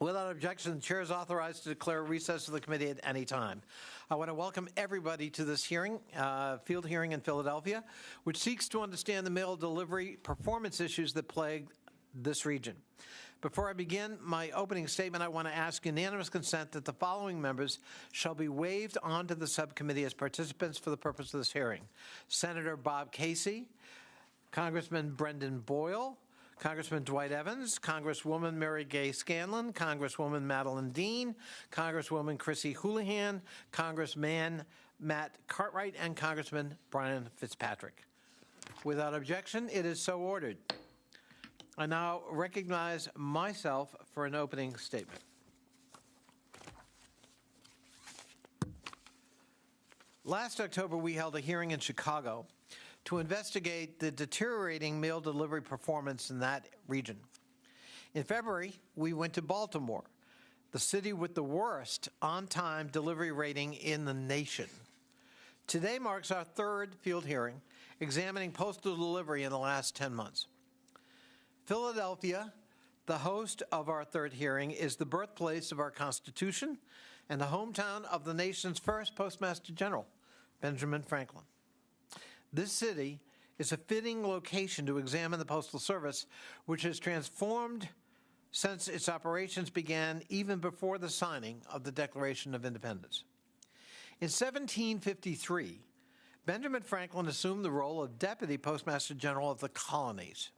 Without objection, the chair is authorized to declare recess of the committee at any time. I want to welcome everybody to this hearing, field hearing in Philadelphia, which seeks to understand the mail delivery performance issues that plague this region. Before I begin my opening statement, I want to ask unanimous consent that the following members shall be waived onto the subcommittee as participants for the purpose of this hearing: Senator Bob Casey, Congressman Brendan Boyle, Congressman Dwight Evans, Congresswoman Mary Gay Scanlon, Congresswoman Madeline Dean, Congresswoman Chrissy Houlihan, Congressman Matt Cartwright, and Congressman Brian Fitzpatrick. Without objection, it is so ordered. I now recognize myself for an opening statement. Last October, we held a hearing in Chicago to investigate the deteriorating mail delivery performance in that region. In February, we went to Baltimore, the city with the worst on-time delivery rating in the nation. Today marks our third field hearing examining postal delivery in the last 10 months. Philadelphia, the host of our third hearing, is the birthplace of our Constitution and the hometown of the nation's first Postmaster General, Benjamin Franklin. This city is a fitting location to examine the Postal Service, which has transformed since its operations began even before the signing of the Declaration of Independence. In 1753, Benjamin Franklin assumed the role of Deputy Postmaster General of the Colonies,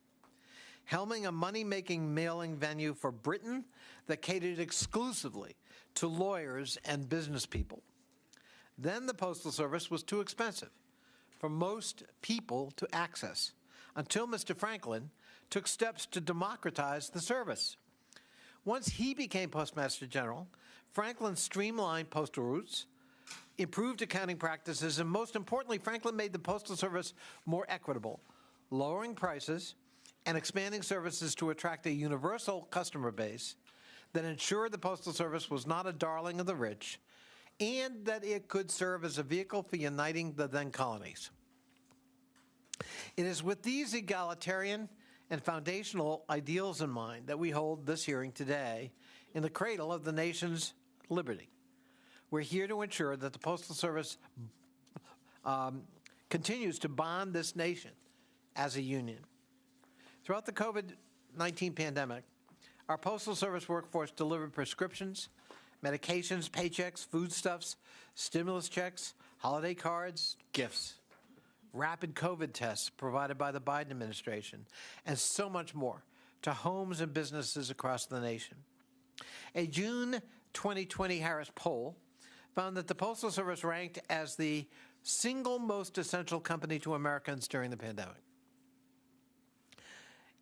helming a money-making mailing venue for Britain that catered exclusively to lawyers and business people. Then the Postal Service was too expensive for most people to access until Mr. Franklin took steps to democratize the service. Once he became Postmaster General, Franklin streamlined postal routes, improved accounting practices, and most importantly, Franklin made the Postal Service more equitable, lowering prices and expanding services to attract a universal customer base that ensured the Postal Service was not a darling of the rich and that it could serve as a vehicle for uniting the then colonies. It is with these egalitarian and foundational ideals in mind that we hold this hearing today in the cradle of the nation's liberty. We're here to ensure that the Postal Service continues to bond this nation as a union. Throughout the COVID-19 pandemic, our Postal Service workforce delivered prescriptions, medications, paychecks, foodstuffs, stimulus checks, holiday cards, gifts, rapid COVID tests provided by the Biden administration, and so much more to homes and businesses across the nation. A June 2020 Harris poll found that the Postal Service ranked as the single most essential company to Americans during the pandemic.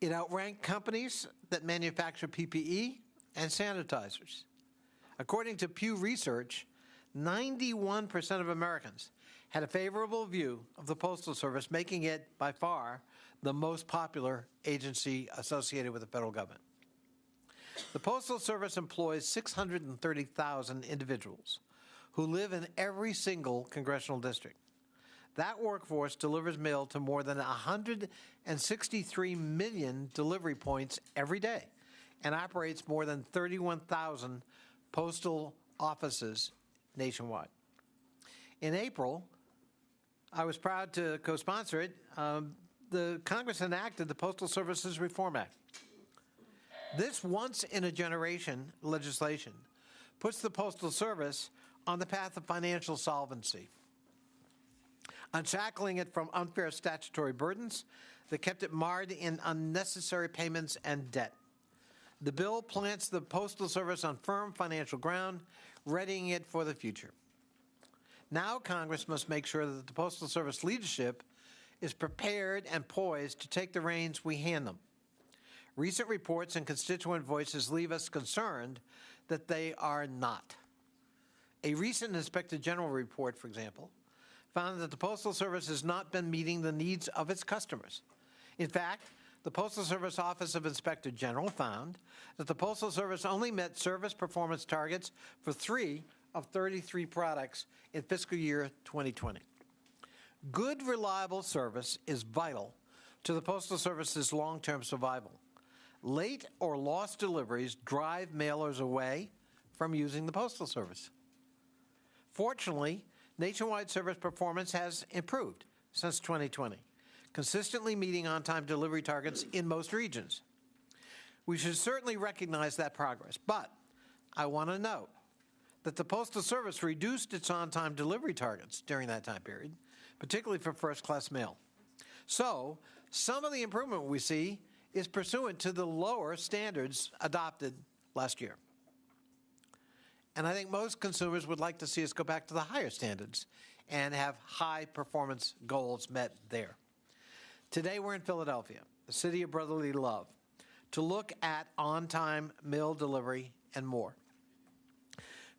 It outranked companies that manufacture PPE and sanitizers. According to Pew Research, 91% of Americans had a favorable view of the Postal Service, making it by far the most popular agency associated with the federal government. The Postal Service employs 630,000 individuals who live in every single congressional district. That workforce delivers mail to more than 163 million delivery points every day and operates more than 31,000 postal offices nationwide. In April, I was proud to co-sponsor it. The Congress enacted the Postal Services Reform Act. This once-in-a-generation legislation puts the Postal Service on the path of financial solvency, unshackling it from unfair statutory burdens that kept it marred in unnecessary payments and debt. The bill plants the Postal Service on firm financial ground, readying it for the future. Now Congress must make sure that the Postal Service leadership is prepared and poised to take the reins we hand them. Recent reports and constituent voices leave us concerned that they are not. A recent Inspector General report, for example, found that the Postal Service has not been meeting the needs of its customers. In fact, the Postal Service Office of Inspector General found that the Postal Service only met service performance targets for 3 of 33 products in fiscal year 2020. Good, reliable service is vital to the Postal Service's long-term survival. late or lost deliveries drive mailers away from using the Postal Service. Fortunately, nationwide service performance has improved since 2020, consistently meeting on-time delivery targets in most regions. We should certainly recognize that progress, but I want to note that the Postal Service reduced its on-time delivery targets during that time period, particularly for first-class mail. So, some of the improvement we see is pursuant to the lower standards adopted last year. And I think most consumers would like to see us go back to the higher standards and have high-performance goals met there. Today we're in Philadelphia, the city of brotherly love, to look at on-time mail delivery and more.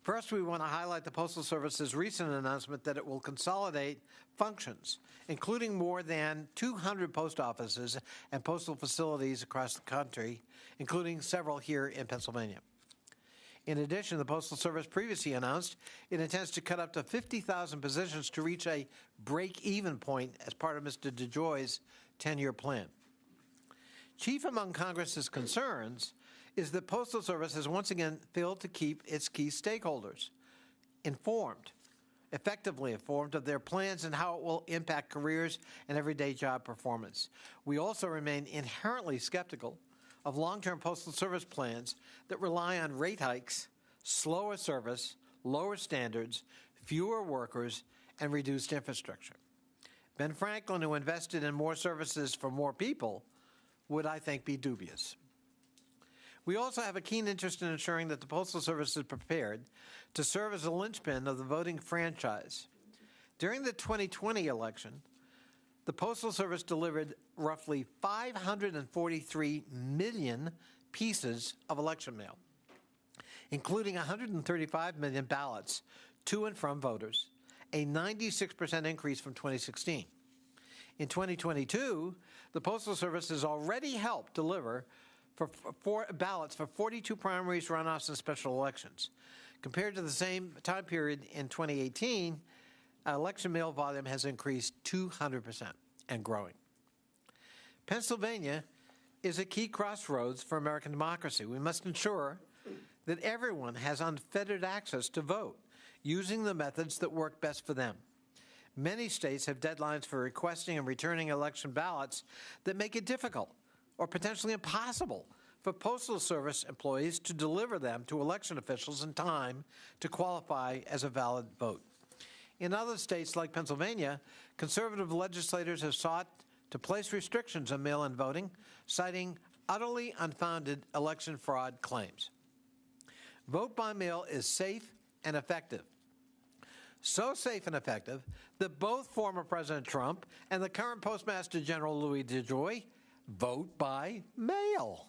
First, we want to highlight the Postal Service's recent announcement that it will consolidate functions, including more than 200 post offices and postal facilities across the country, including several here in Pennsylvania. In addition, the Postal Service previously announced it intends to cut up to 50,000 positions to reach a break-even point as part of Mr. DeJoy's 10-year plan. Chief among Congress's concerns is that Postal Service has once again failed to keep its key stakeholders effectively informed of their plans and how it will impact careers and everyday job performance. We also remain inherently skeptical of long-term Postal Service plans that rely on rate hikes, slower service, lower standards, fewer workers, and reduced infrastructure. Ben Franklin, who invested in more services for more people, would, I think, be dubious. We also have a keen interest in ensuring that the Postal Service is prepared to serve as a linchpin of the voting franchise. During the 2020 election, the Postal Service delivered roughly 543 million pieces of election mail, including 135 million ballots to and from voters, a 96% increase from 2016. In 2022, the Postal Service has already helped deliver for ballots for 42 primaries, runoffs, and special elections. Compared to the same time period in 2018, election mail volume has increased 200% and growing. Pennsylvania is a key crossroads for American democracy. We must ensure that everyone has unfettered access to vote using the methods that work best for them. Many states have deadlines for requesting and returning election ballots that make it difficult or potentially impossible for Postal Service employees to deliver them to election officials in time to qualify as a valid vote. In other states like Pennsylvania, conservative legislators have sought to place restrictions on mail-in voting, citing utterly unfounded election fraud claims. Vote by mail is safe and effective. So safe and effective that both former President Trump and the current Postmaster General Louis DeJoy vote by mail.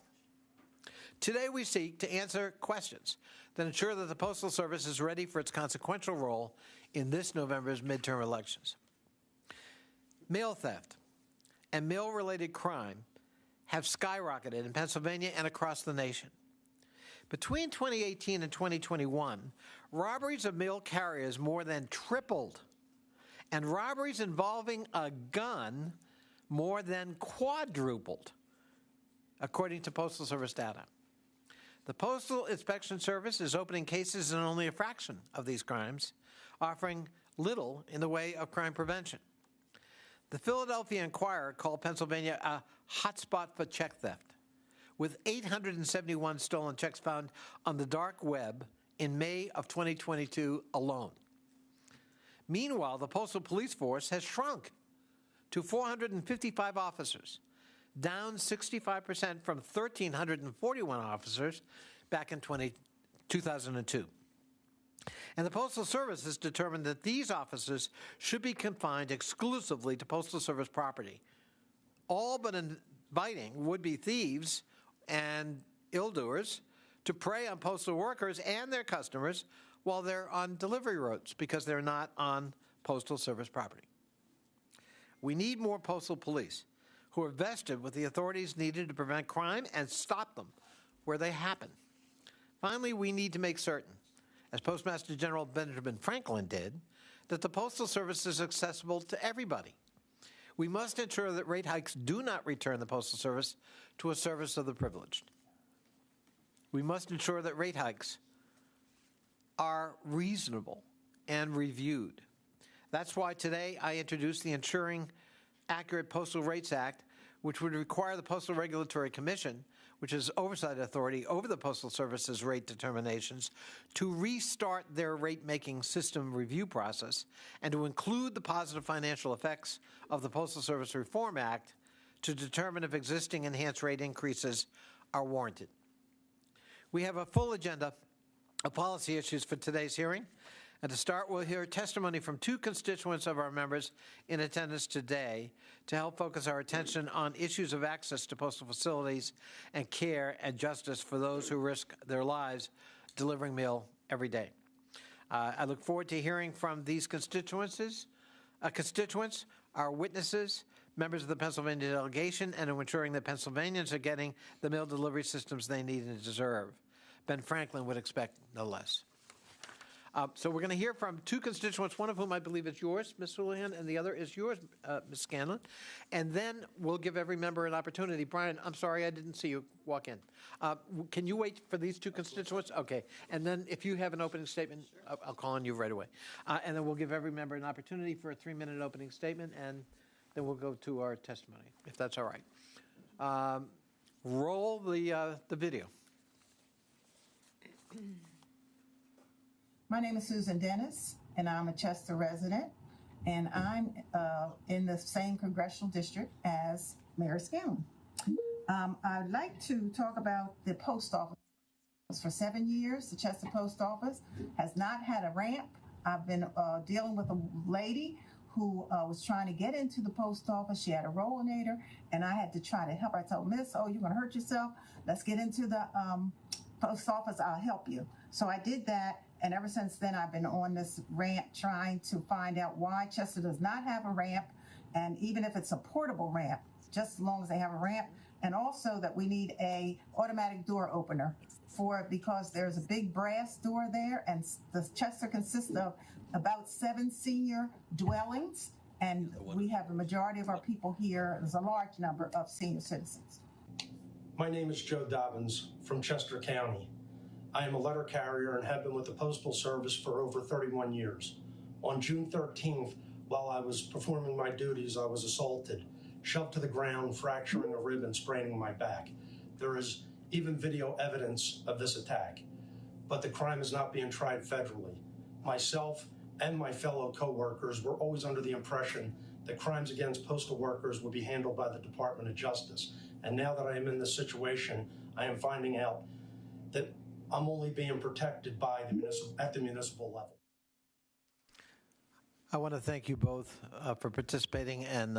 Today we seek to answer questions that ensure that the Postal Service is ready for its consequential role in this November's midterm elections. Mail theft and mail-related crime have skyrocketed in Pennsylvania and across the nation. Between 2018 and 2021, robberies of mail carriers more than tripled, and robberies involving a gun more than quadrupled, according to Postal Service data. The Postal Inspection Service is opening cases in only a fraction of these crimes, offering little in the way of crime prevention. The Philadelphia Inquirer called Pennsylvania a hotspot for check theft, with 871 stolen checks found on the dark web in May of 2022 alone. Meanwhile, the Postal Police Force has shrunk to 455 officers, down 65% from 1,341 officers back in 2002. And the Postal Service has determined that these officers should be confined exclusively to Postal Service property, all but inviting would-be thieves and ill-doers to prey on postal workers and their customers while they're on delivery routes because they're not on Postal Service property. We need more postal police who are vested with the authorities needed to prevent crime and stop them where they happen. Finally, we need to make certain, as Postmaster General Benjamin Franklin did, that the Postal Service is accessible to everybody. We must ensure that rate hikes do not return the Postal Service to a service of the privileged. We must ensure that rate hikes are reasonable and reviewed. That's why today I introduced the Ensuring Accurate Postal Rates Act, which would require the Postal Regulatory Commission, which is oversight authority over the Postal Service's rate determinations, to restart their rate-making system review process and to include the positive financial effects of the Postal Service Reform Act to determine if existing enhanced rate increases are warranted. We have a full agenda of policy issues for today's hearing. And to start, we'll hear testimony from two constituents of our members in attendance today to help focus our attention on issues of access to postal facilities and care and justice for those who risk their lives delivering mail every day. I look forward to hearing from these constituents, our witnesses, members of the Pennsylvania delegation, and to ensuring that Pennsylvanians are getting the mail delivery systems they need and deserve. Ben Franklin would expect no less. So we're going to hear from two constituents, one of whom I believe is yours, Ms. Houlihan, and the other is yours, Ms. Scanlon. And then we'll give every member an opportunity. Brian, I'm sorry I didn't see you walk in. Can you wait for these two constituents? Okay. And then if you have an opening statement, sure. I'll call on you right away. And then we'll give every member an opportunity for a 3-minute opening statement, and then we'll go to our testimony, if that's all right. Roll the video. My name is Susan Dennis, and I'm a Chester resident, and I'm in the same congressional district as Mayor Scanlon. I'd like to talk about the post office. For 7 years, the Chester Post Office has not had a ramp. I've been dealing with a lady who was trying to get into the post office. She had a rollinator, and I had to try to help her. I told Miss, oh, you're going to hurt yourself. Let's get into the post office. I'll help you. So I did that. And ever since then, I've been on this rant trying to find out why Chester does not have a ramp, and even if it's a portable ramp, just as long as they have a ramp, and also that we need a automatic door opener for it because there's a big brass door there, and the Chester consists of about 7 senior dwellings, and we have a majority of our people here. There's a large number of senior citizens. My name is Joe Dobbins from Chester County. I am a letter carrier and have been with the Postal Service for over 31 years. On June 13th, while I was performing my duties, I was assaulted, shoved to the ground, fracturing a rib and spraining my back. There is even video evidence of this attack, but the crime is not being tried federally. Myself and my fellow co-workers were always under the impression that crimes against postal workers would be handled by the Department of Justice. And now that I am in this situation, I am finding out that I'm only being protected by at the municipal level. I want to thank you both for participating. And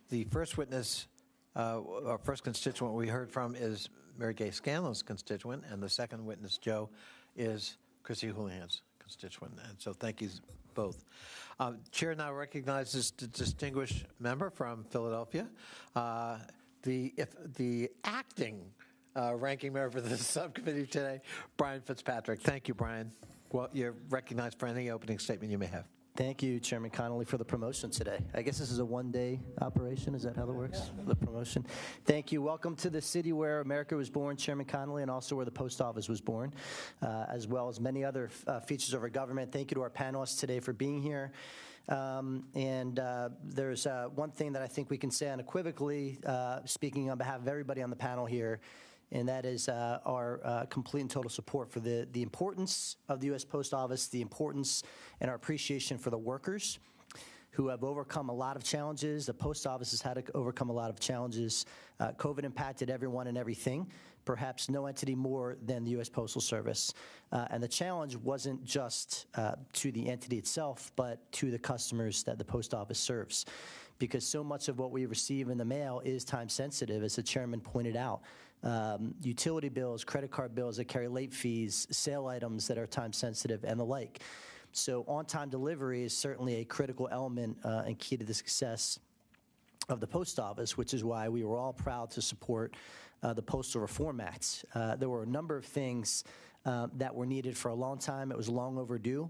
the first witness, our first constituent we heard from is Mary Gay Scanlon's constituent, and the second witness, Joe, is Chrissy Houlihan's constituent. And so thank you both. Chair now recognizes the distinguished member from Philadelphia, the acting ranking member for the subcommittee today, Brian Fitzpatrick. Thank you, Brian. Well, you're recognized for any opening statement you may have. Thank you, Chairman Connolly, for the promotion today. I guess this is a one-day operation. Is that how that works? Yeah. The promotion. Thank you. Welcome to the city where America was born, Chairman Connolly, and also where the post office was born, as well as many other features of our government. Thank you to our panelists today for being here. There's one thing that I think we can say unequivocally, speaking on behalf of everybody on the panel here, and that is our complete and total support for the importance of the U.S. Post Office, the importance and our appreciation for the workers who have overcome a lot of challenges. The post office has had to overcome a lot of challenges. COVID impacted everyone and everything, perhaps no entity more than the U.S. Postal Service. And the challenge wasn't just to the entity itself, but to the customers that the post office serves. Because so much of what we receive in the mail is time sensitive, as the chairman pointed out. Utility bills, credit card bills that carry late fees, sale items that are time sensitive, and the like. So on-time delivery is certainly a critical element and key to the success of the post office, which is why we were all proud to support the Postal Reform Act. There were a number of things that were needed for a long time. It was long overdue.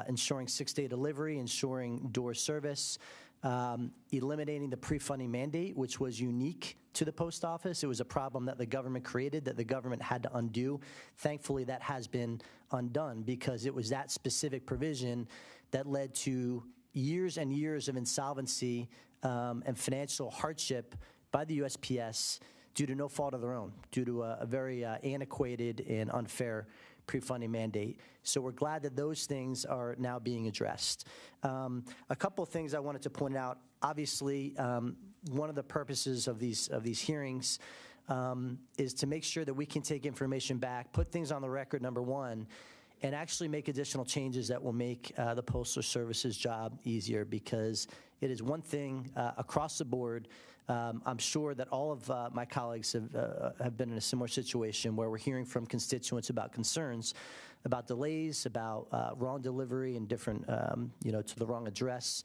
Ensuring 6-day delivery, ensuring door service, eliminating the pre-funding mandate, which was unique to the post office. It was a problem that the government created that the government had to undo. Thankfully, that has been undone because it was that specific provision that led to years and years of insolvency and financial hardship by the USPS due to no fault of their own, due to a very antiquated and unfair pre-funding mandate. So we're glad that those things are now being addressed. A couple of things I wanted to point out. Obviously, one of the purposes of these hearings is to make sure that we can take information back, put things on the record, number one, and actually make additional changes that will make the Postal Service's job easier, because it is one thing across the board. I'm sure that all of my colleagues have been in a similar situation where we're hearing from constituents about concerns, about delays, about wrong delivery and different, to the wrong address.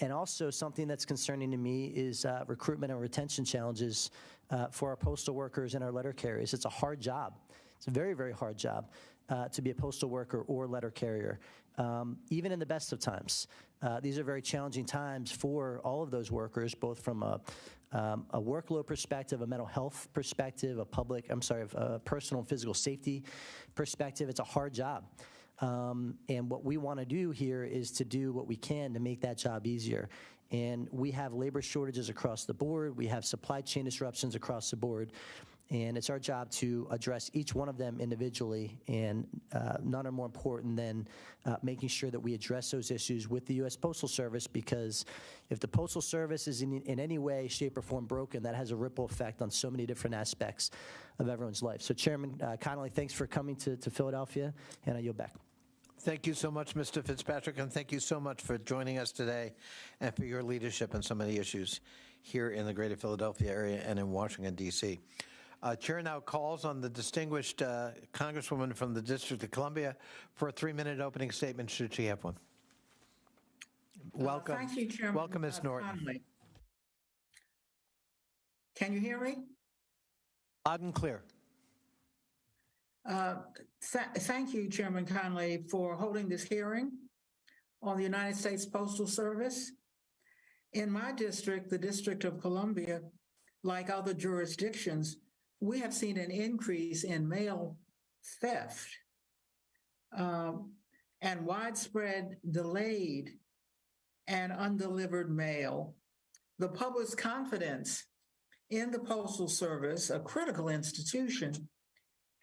And also something that's concerning to me is recruitment and retention challenges for our postal workers and our letter carriers. It's a hard job. It's a very, very hard job to be a postal worker or letter carrier, even in the best of times. These are very challenging times for all of those workers, both from a workload perspective, a mental health perspective, a personal and physical safety perspective. It's a hard job. And what we want to do here is to do what we can to make that job easier. And we have labor shortages across the board. We have supply chain disruptions across the board. And it's our job to address each one of them individually, and none are more important than making sure that we address those issues with the U.S. Postal Service, because if the Postal Service is in any way, shape, or form broken, that has a ripple effect on so many different aspects of everyone's life. So, Chairman Connolly, thanks for coming to Philadelphia, and I yield back. Thank you so much, Mr. Fitzpatrick, and thank you so much for joining us today and for your leadership on so many issues here in the greater Philadelphia area and in Washington, D.C. Chair now calls on the distinguished Congresswoman from the District of Columbia for a 3-minute opening statement, should she have one. Welcome. Thank you, Chairman. Welcome, Ms. Norton. Connolly. Can you hear me? Loud and clear. Thank you, Chairman Connolly, for holding this hearing on the United States Postal Service. In my district, the District of Columbia, like other jurisdictions, we have seen an increase in mail theft and widespread delayed and undelivered mail. The public's confidence in the Postal Service, a critical institution,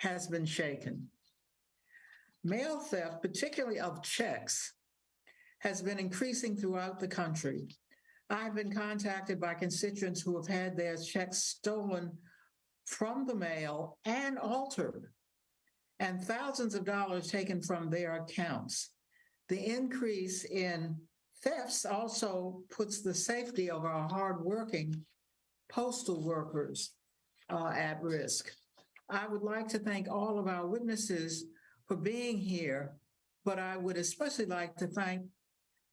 has been shaken. Mail theft, particularly of checks, has been increasing throughout the country. I've been contacted by constituents who have had their checks stolen from the mail and altered, and thousands of dollars taken from their accounts. The increase in thefts also puts the safety of our hardworking postal workers at risk. I would like to thank all of our witnesses for being here, but I would especially like to thank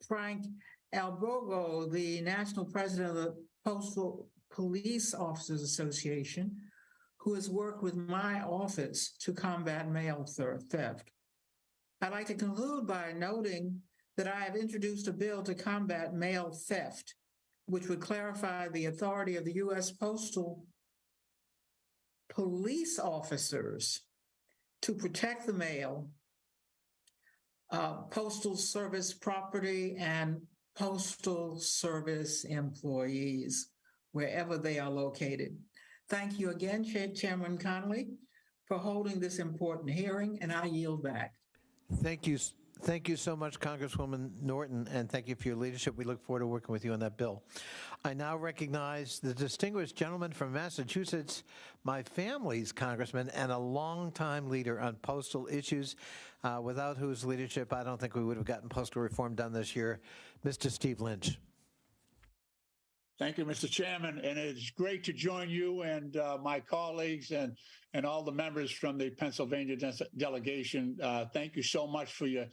Frank Albergo, the National President of the Postal Police Officers Association, who has worked with my office to combat mail theft. I'd like to conclude by noting that I have introduced a bill to combat mail theft, which would clarify the authority of the U.S. Postal Police officers to protect the mail, Postal Service property, and Postal Service employees, wherever they are located. Thank you again, Chairman Connolly, for holding this important hearing, and I yield back. Thank you. Thank you so much, Congresswoman Norton, and thank you for your leadership. We look forward to working with you on that bill. I now recognize the distinguished gentleman from Massachusetts, my family's congressman and a longtime leader on postal issues, without whose leadership I don't think we would have gotten postal reform done this year, Mr. Steve Lynch. Thank you, Mr. Chairman, and it's great to join you and my colleagues and all the members from the Pennsylvania delegation. Thank you so much for your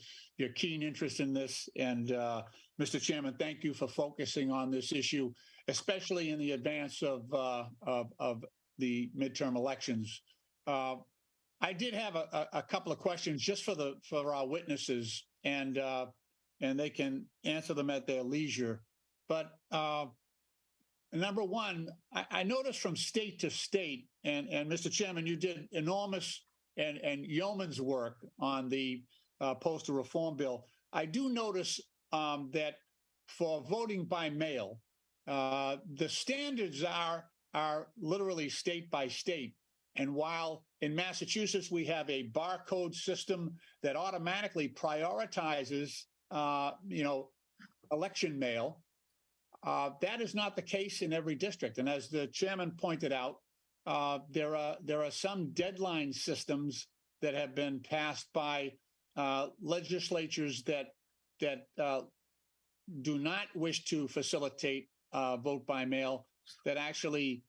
keen interest in this. And Mr. Chairman, thank you for focusing on this issue, especially in the advance of the midterm elections. I did have a couple of questions just for our witnesses, and they can answer them at their leisure. But number one, I noticed from state to state, and Mr. Chairman, you did enormous and yeoman's work on the postal reform bill. I do notice that for voting by mail, the standards are literally state by state. And while in Massachusetts we have a barcode system that automatically prioritizes, election mail, that is not the case in every district. And as the chairman pointed out, there are some deadline systems that have been passed by legislatures that do not wish to facilitate vote by mail, that actually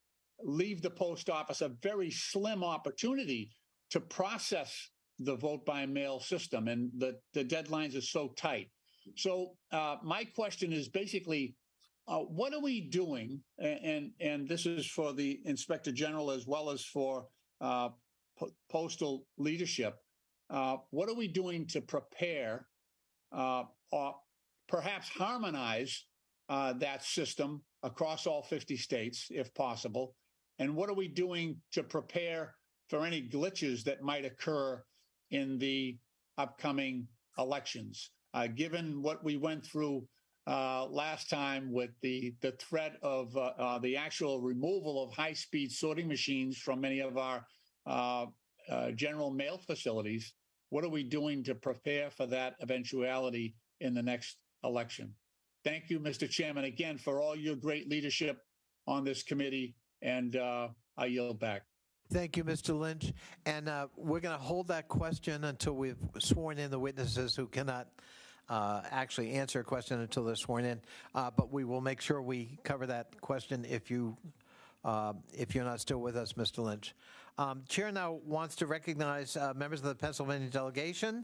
leave the post office a very slim opportunity to process the vote by mail system, and the deadlines are so tight. So my question is basically, what are we doing? And this is for the Inspector General as well as for postal leadership. What are we doing to prepare or perhaps harmonize that system across all 50 states, if possible? And what are we doing to prepare for any glitches that might occur in the upcoming elections? Given what we went through last time with the threat of the actual removal of high-speed sorting machines from many of our general mail facilities, what are we doing to prepare for that eventuality in the next election? Thank you, Mr. Chairman, again, for all your great leadership on this committee, and I yield back. Thank you, Mr. Lynch. And we're going to hold that question until we've sworn in the witnesses who cannot actually answer a question until they're sworn in. But we will make sure we cover that question if you're not still with us, Mr. Lynch. Chair now wants to recognize members of the Pennsylvania delegation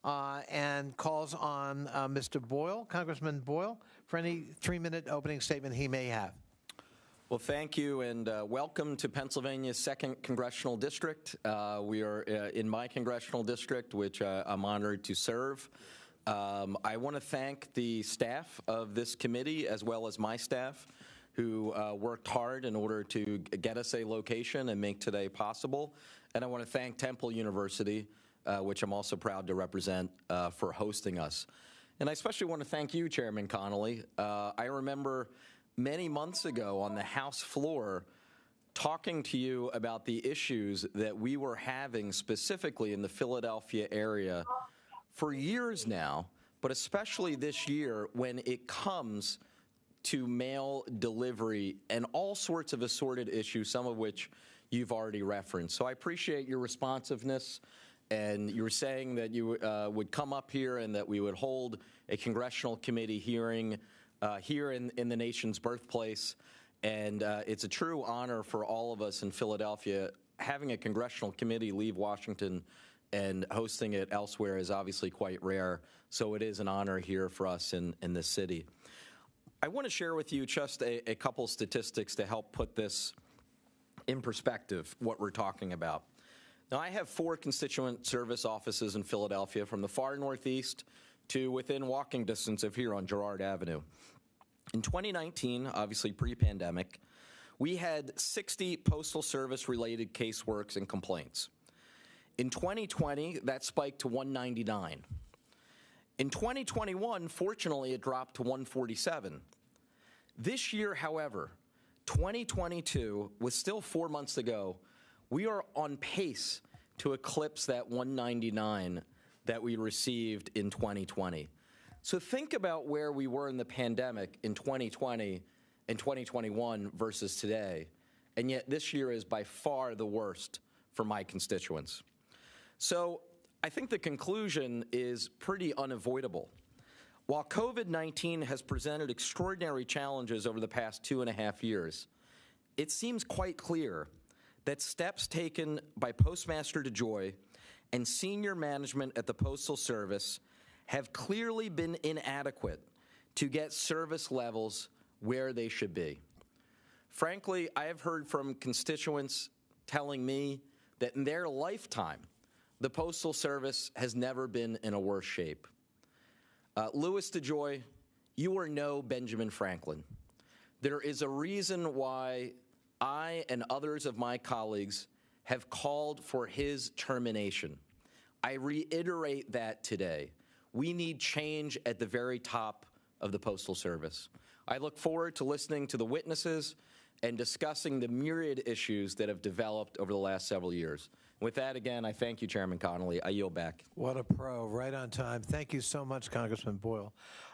and calls on Mr. Boyle, Congressman Boyle, for any 3-minute opening statement he may have. Well, thank you, and welcome to Pennsylvania's 2nd Congressional District. We are in my congressional district, which I'm honored to serve. I want to thank the staff of this committee, as well as my staff, who worked hard in order to get us a location and make today possible. And I want to thank Temple University, which I'm also proud to represent, for hosting us. And I especially want to thank you, Chairman Connolly. I remember many months ago on the House floor talking to you about the issues that we were having specifically in the Philadelphia area for years now, but especially this year when it comes to mail delivery and all sorts of assorted issues, some of which you've already referenced. So I appreciate your responsiveness, and you were saying that you would come up here and that we would hold a congressional committee hearing here in the nation's birthplace, and it's a true honor for all of us in Philadelphia. Having a congressional committee leave Washington and hosting it elsewhere is obviously quite rare, so it is an honor here for us in this city. I want to share with you just a couple statistics to help put this in perspective, what we're talking about. Now, I have 4 constituent service offices in Philadelphia, from the far northeast to within walking distance of here on Girard Avenue. In 2019, obviously pre-pandemic, we had 60 Postal Service-related caseworks and complaints. In 2020, that spiked to 199. In 2021, fortunately, it dropped to 147. This year, however, 2022, with still 4 months to go, we are on pace to eclipse that 199 that we received in 2020. So think about where we were in the pandemic in 2020 and 2021 versus today, and yet this year is by far the worst for my constituents. So I think the conclusion is pretty unavoidable. While COVID-19 has presented extraordinary challenges over the past 2.5 years, it seems quite clear that steps taken by Postmaster DeJoy and senior management at the Postal Service have clearly been inadequate to get service levels where they should be. Frankly, I have heard from constituents telling me that in their lifetime, the Postal Service has never been in a worse shape. Louis DeJoy, you are no Benjamin Franklin. There is a reason why I and others of my colleagues have called for his termination. I reiterate that today. We need change at the very top of the Postal Service. I look forward to listening to the witnesses and discussing the myriad issues that have developed over the last several years. With that, again, I thank you, Chairman Connolly. I yield back. What a pro, right on time. Thank you so much, Congressman Boyle.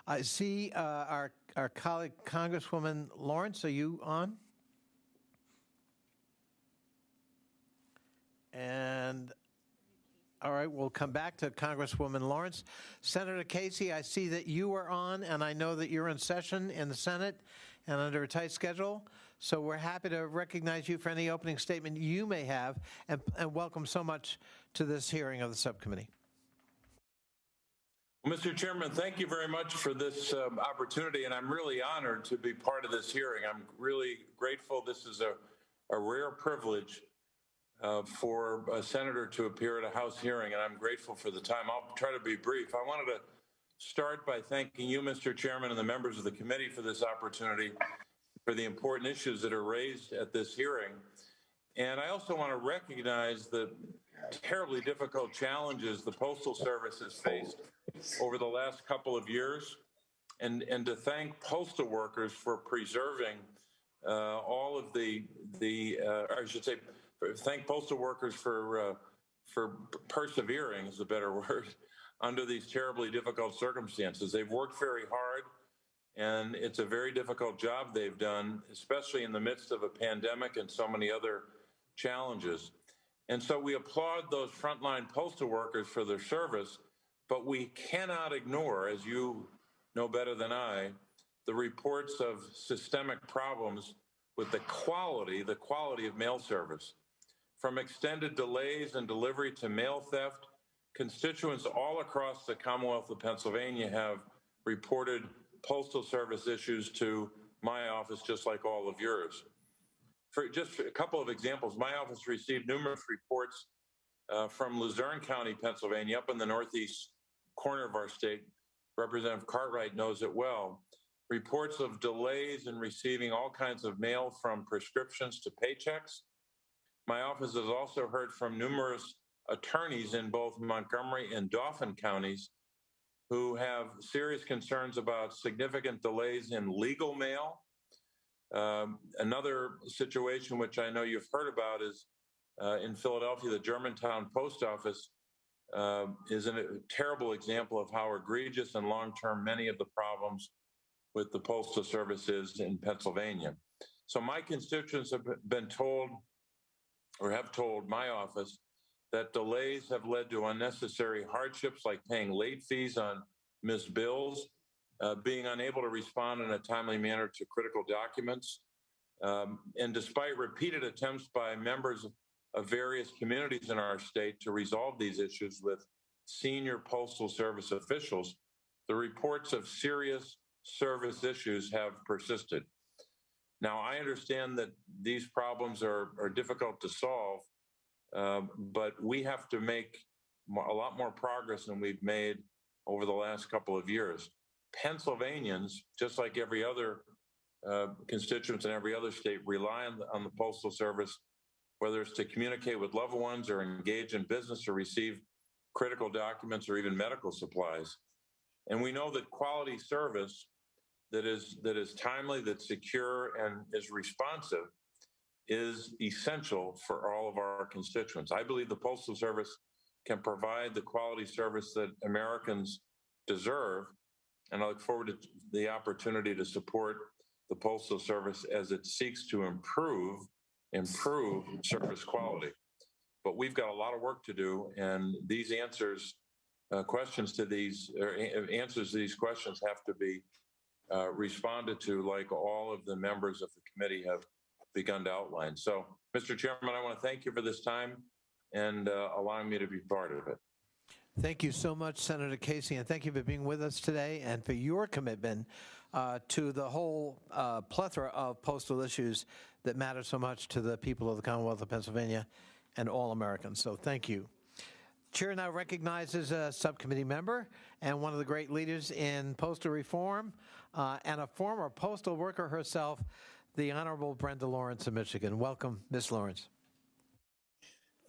I see our colleague, Congresswoman Lawrence, are you on? And all right, we'll come back to Congresswoman Lawrence. Senator Casey, I see that you are on, and I know that you're in session in the Senate and under a tight schedule. So we're happy to recognize you for any opening statement you may have, and welcome so much to this hearing of the subcommittee. Well, Mr. Chairman, thank you very much for this opportunity, and I'm really honored to be part of this hearing. I'm really grateful. This is a rare privilege for a senator to appear at a House hearing, and I'm grateful for the time. I'll try to be brief. I wanted to start by thanking you, Mr. Chairman, and the members of the committee for this opportunity, for the important issues that are raised at this hearing. And I also want to recognize the terribly difficult challenges the Postal Service has faced over the last couple of years, and to thank postal workers for preserving all of I should say, thank postal workers for persevering, is a better word, under these terribly difficult circumstances. They've worked very hard, and it's a very difficult job they've done, especially in the midst of a pandemic and so many other challenges. And so we applaud those frontline postal workers for their service, but we cannot ignore, as you know better than I, the reports of systemic problems with the quality of mail service. From extended delays in delivery to mail theft, constituents all across the Commonwealth of Pennsylvania have reported Postal Service issues to my office, just like all of yours. For just a couple of examples, my office received numerous reports from Luzerne County, Pennsylvania, up in the northeast corner of our state. Representative Cartwright knows it well. Reports of delays in receiving all kinds of mail, from prescriptions to paychecks. My office has also heard from numerous attorneys in both Montgomery and Dauphin counties who have serious concerns about significant delays in legal mail. Another situation which I know you've heard about is in Philadelphia, the Germantown post office is a terrible example of how egregious and long-term many of the problems with the Postal Service is in Pennsylvania. So my constituents have been told, or have told my office, that delays have led to unnecessary hardships like paying late fees on missed bills, being unable to respond in a timely manner to critical documents. And despite repeated attempts by members of various communities in our state to resolve these issues with senior Postal Service officials, the reports of serious service issues have persisted. Now, I understand that these problems are difficult to solve, but we have to make a lot more progress than we've made over the last couple of years. Pennsylvanians, just like every other constituents in every other state, rely on the Postal Service, whether it's to communicate with loved ones or engage in business or receive critical documents or even medical supplies. And we know that quality service that is timely, that's secure, and is responsive is essential for all of our constituents. I believe the Postal Service can provide the quality service that Americans deserve, and I look forward to the opportunity to support the Postal Service as it seeks to improve service quality. But we've got a lot of work to do, and these answers to these questions have to be responded to, like all of the members of the committee have begun to outline. So, Mr. Chairman, I want to thank you for this time and allowing me to be part of it. Thank you so much, Senator Casey, and thank you for being with us today and for your commitment to the whole plethora of postal issues that matter so much to the people of the Commonwealth of Pennsylvania and all Americans. So thank you. Chair now recognizes a subcommittee member and one of the great leaders in postal reform and a former postal worker herself, the Honorable Brenda Lawrence of Michigan. Welcome, Ms. Lawrence.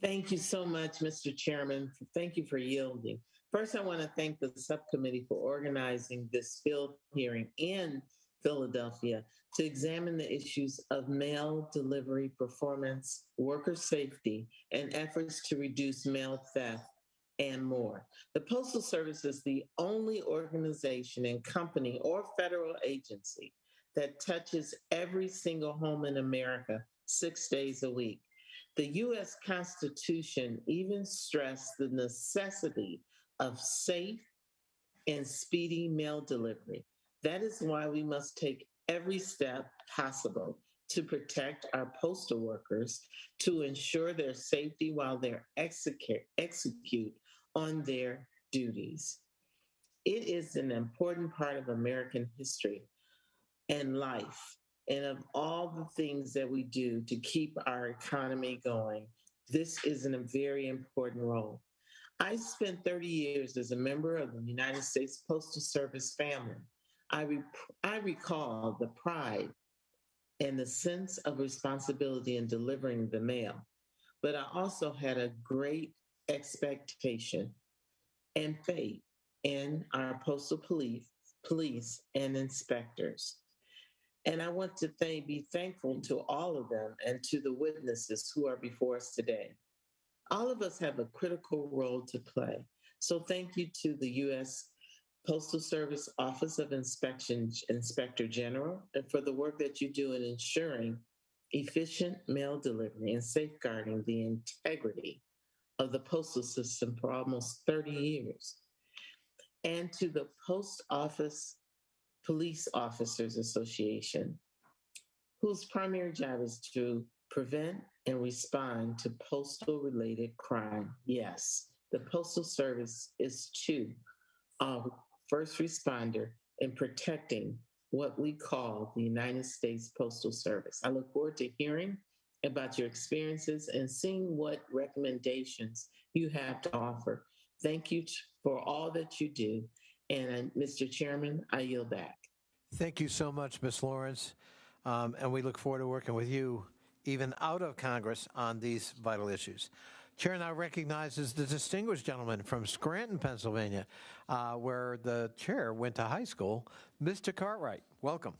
Thank you so much, Mr. Chairman. Thank you for yielding. First, I want to thank the subcommittee for organizing this field hearing in Philadelphia to examine the issues of mail delivery performance, worker safety, and efforts to reduce mail theft and more. The Postal Service is the only organization and company or federal agency that touches every single home in America 6 days a week. The U.S. Constitution even stressed the necessity of safe and speedy mail delivery. That is why we must take every step possible to protect our postal workers, to ensure their safety while they execute on their duties. It is an important part of American history and life, and of all the things that we do to keep our economy going, this is a very important role. I spent 30 years as a member of the United States Postal Service family. I recall the pride and the sense of responsibility in delivering the mail, but I also had a great expectation and faith in our postal police and inspectors. And I want to be thankful to all of them and to the witnesses who are before us today. All of us have a critical role to play. So thank you to the U.S. Postal Service Office of Inspector General and for the work that you do in ensuring efficient mail delivery and safeguarding the integrity of the postal system for almost 30 years. And to the Post Office Police Officers Association, whose primary job is to prevent and respond to postal-related crime. Yes, the Postal Service is too a first responder in protecting what we call the United States Postal Service. I look forward to hearing about your experiences and seeing what recommendations you have to offer. Thank you for all that you do. And Mr. Chairman, I yield back. Thank you so much, Ms. Lawrence. And we look forward to working with you, even out of Congress, on these vital issues. Chair now recognizes the distinguished gentleman from Scranton, Pennsylvania, where the chair went to high school, Mr. Cartwright. Welcome.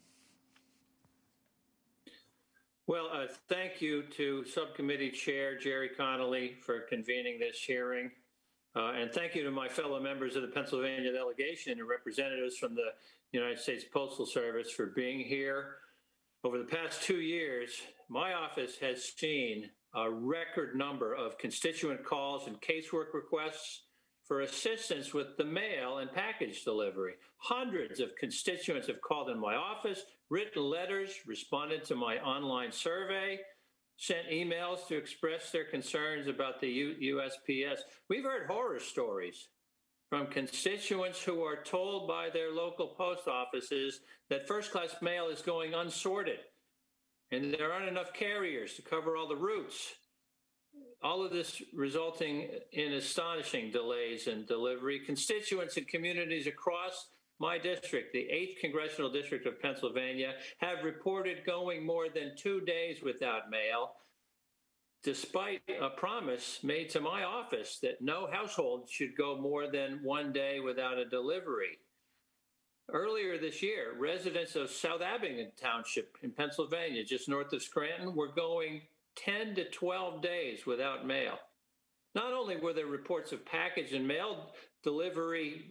Well, thank you to Subcommittee Chair Jerry Connolly for convening this hearing. And thank you to my fellow members of the Pennsylvania delegation and representatives from the United States Postal Service for being here. Over the past 2 years, my office has seen a record number of constituent calls and casework requests for assistance with the mail and package delivery. Hundreds of constituents have called in my office, written letters, responded to my online survey, sent emails to express their concerns about the USPS. We've heard horror stories from constituents who are told by their local post offices that first-class mail is going unsorted and there aren't enough carriers to cover all the routes. All of this resulting in astonishing delays in delivery. Constituents and communities across my district, the 8th Congressional District of Pennsylvania, have reported going more than 2 days without mail, despite a promise made to my office that no household should go more than 1 day without a delivery. Earlier this year, residents of South Abington Township in Pennsylvania, just north of Scranton, were going 10 to 12 days without mail. Not only were there reports of package and mail delivery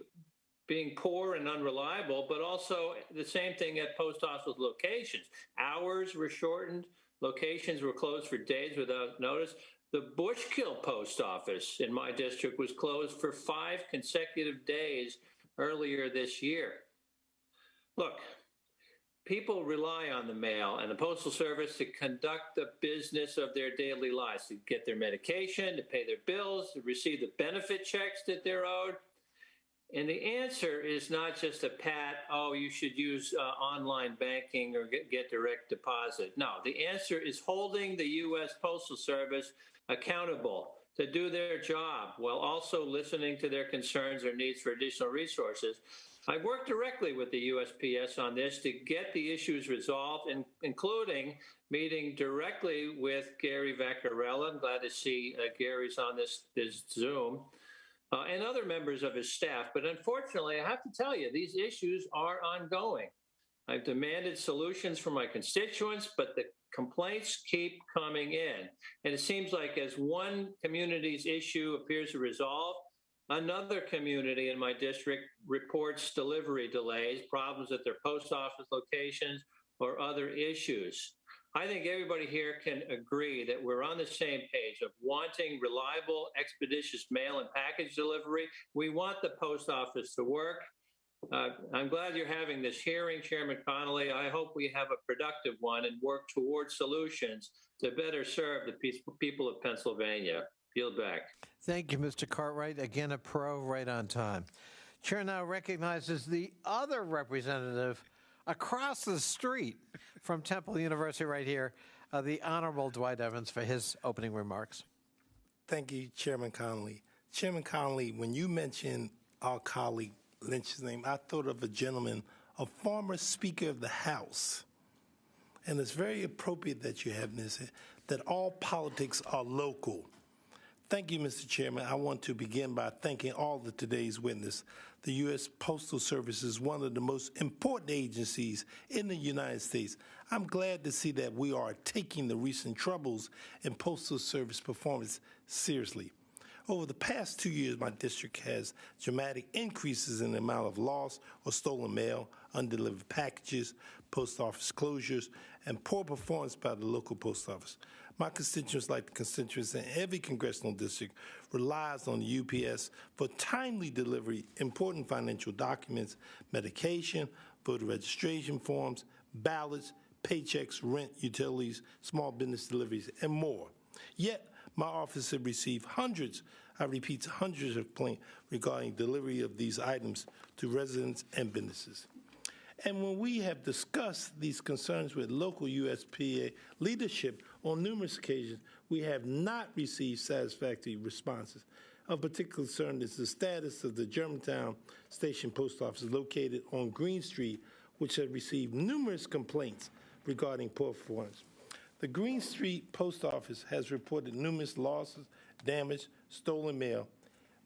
being poor and unreliable, but also the same thing at post office locations. Hours were shortened, locations were closed for days without notice. The Bushkill post office in my district was closed for 5 consecutive days earlier this year. Look, people rely on the mail and the Postal Service to conduct the business of their daily lives, to get their medication, to pay their bills, to receive the benefit checks that they're owed. And the answer is not just a pat, oh, you should use online banking or get direct deposit. No, the answer is holding the U.S. Postal Service accountable to do their job while also listening to their concerns or needs for additional resources. I've worked directly with the USPS on this to get the issues resolved, including meeting directly with Gary Vaccarella. I'm glad to see Gary's on this Zoom, and other members of his staff. But unfortunately, I have to tell you, these issues are ongoing. I've demanded solutions from my constituents, but the complaints keep coming in. And it seems like as one community's issue appears to resolve, another community in my district reports delivery delays, problems at their post office locations, or other issues. I think everybody here can agree that we're on the same page of wanting reliable, expeditious mail and package delivery. We want the post office to work. I'm glad you're having this hearing, Chairman Connolly. I hope we have a productive one and work towards solutions to better serve the people of Pennsylvania. Yield back. Thank you, Mr. Cartwright. Again, a pro, right on time. Chair now recognizes the other representative across the street from Temple University right here, the Honorable Dwight Evans, for his opening remarks. Thank you, Chairman Connolly. Chairman Connolly, when you mentioned our colleague Lynch's name, I thought of a gentleman, a former Speaker of the House. And it's very appropriate that you have this, that all politics are local. Thank you, Mr. Chairman. I want to begin by thanking all of today's witnesses. The U.S. Postal Service is one of the most important agencies in the United States. I'm glad to see that we are taking the recent troubles in Postal Service performance seriously. Over the past 2 years, my district has dramatic increases in the amount of lost or stolen mail, undelivered packages, post office closures, and poor performance by the local post office. My constituents, like the constituents in every congressional district, relies on the UPS for timely delivery, important financial documents, medication, voter registration forms, ballots, paychecks, rent, utilities, small business deliveries, and more. Yet, my office has received hundreds of complaints regarding delivery of these items to residents and businesses. And when we have discussed these concerns with local USPA leadership on numerous occasions, we have not received satisfactory responses. Of particular concern is the status of the Germantown Station Post Office located on Green Street, which has received numerous complaints regarding poor performance. The Green Street Post Office has reported numerous losses, damage, stolen mail.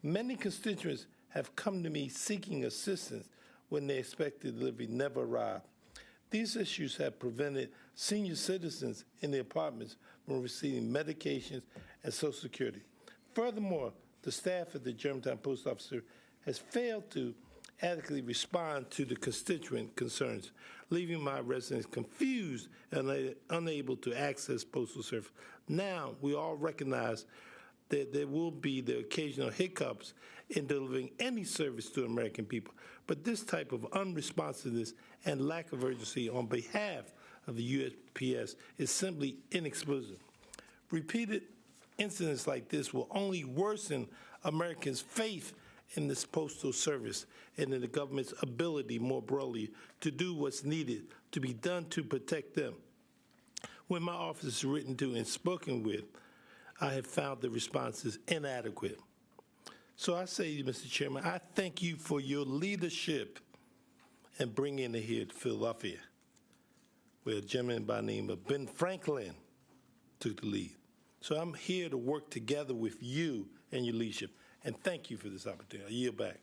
Many constituents have come to me seeking assistance when they expected delivery never arrived. These issues have prevented senior citizens in the apartments from receiving medications and Social Security. Furthermore, the staff at the Germantown Post Office has failed to adequately respond to the constituent concerns, leaving my residents confused and unable to access postal service. Now, we all recognize that there will be the occasional hiccups in delivering any service to American people, but this type of unresponsiveness and lack of urgency on behalf of the USPS is simply inexcusable. Repeated incidents like this will only worsen Americans' faith in this postal service and in the government's ability more broadly to do what's needed to be done to protect them. When my office is written to and spoken with, I have found the responses inadequate. So I say, Mr. Chairman, I thank you for your leadership in bringing it here to Philadelphia, where a gentleman by the name of Ben Franklin took the lead. So I'm here to work together with you and your leadership, and thank you for this opportunity. I yield back.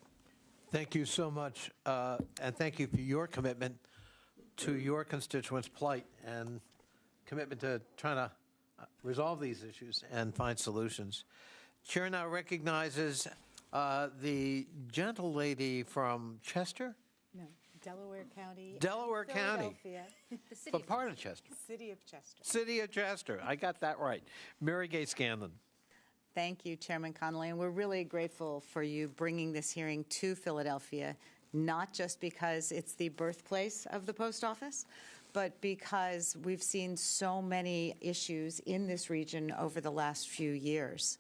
Thank you so much, and thank you for your commitment to your constituents' plight and commitment to trying to resolve these issues and find solutions. Chair now recognizes the gentle lady from Chester? No, Delaware County. Delaware County. The city But of part of Chester. City of Chester. City of Chester. I got that right. Mary Gay Scanlon. Thank you, Chairman Connolly, and we're really grateful for you bringing this hearing to Philadelphia, not just because it's the birthplace of the post office, but because we've seen so many issues in this region over the last few years.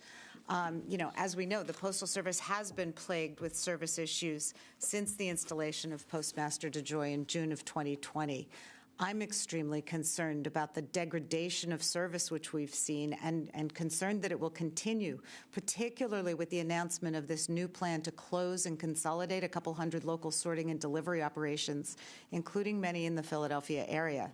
As we know, the Postal Service has been plagued with service issues since the installation of Postmaster DeJoy in June of 2020. I'm extremely concerned about the degradation of service which we've seen and concerned that it will continue, particularly with the announcement of this new plan to close and consolidate a couple hundred local sorting and delivery operations, including many in the Philadelphia area.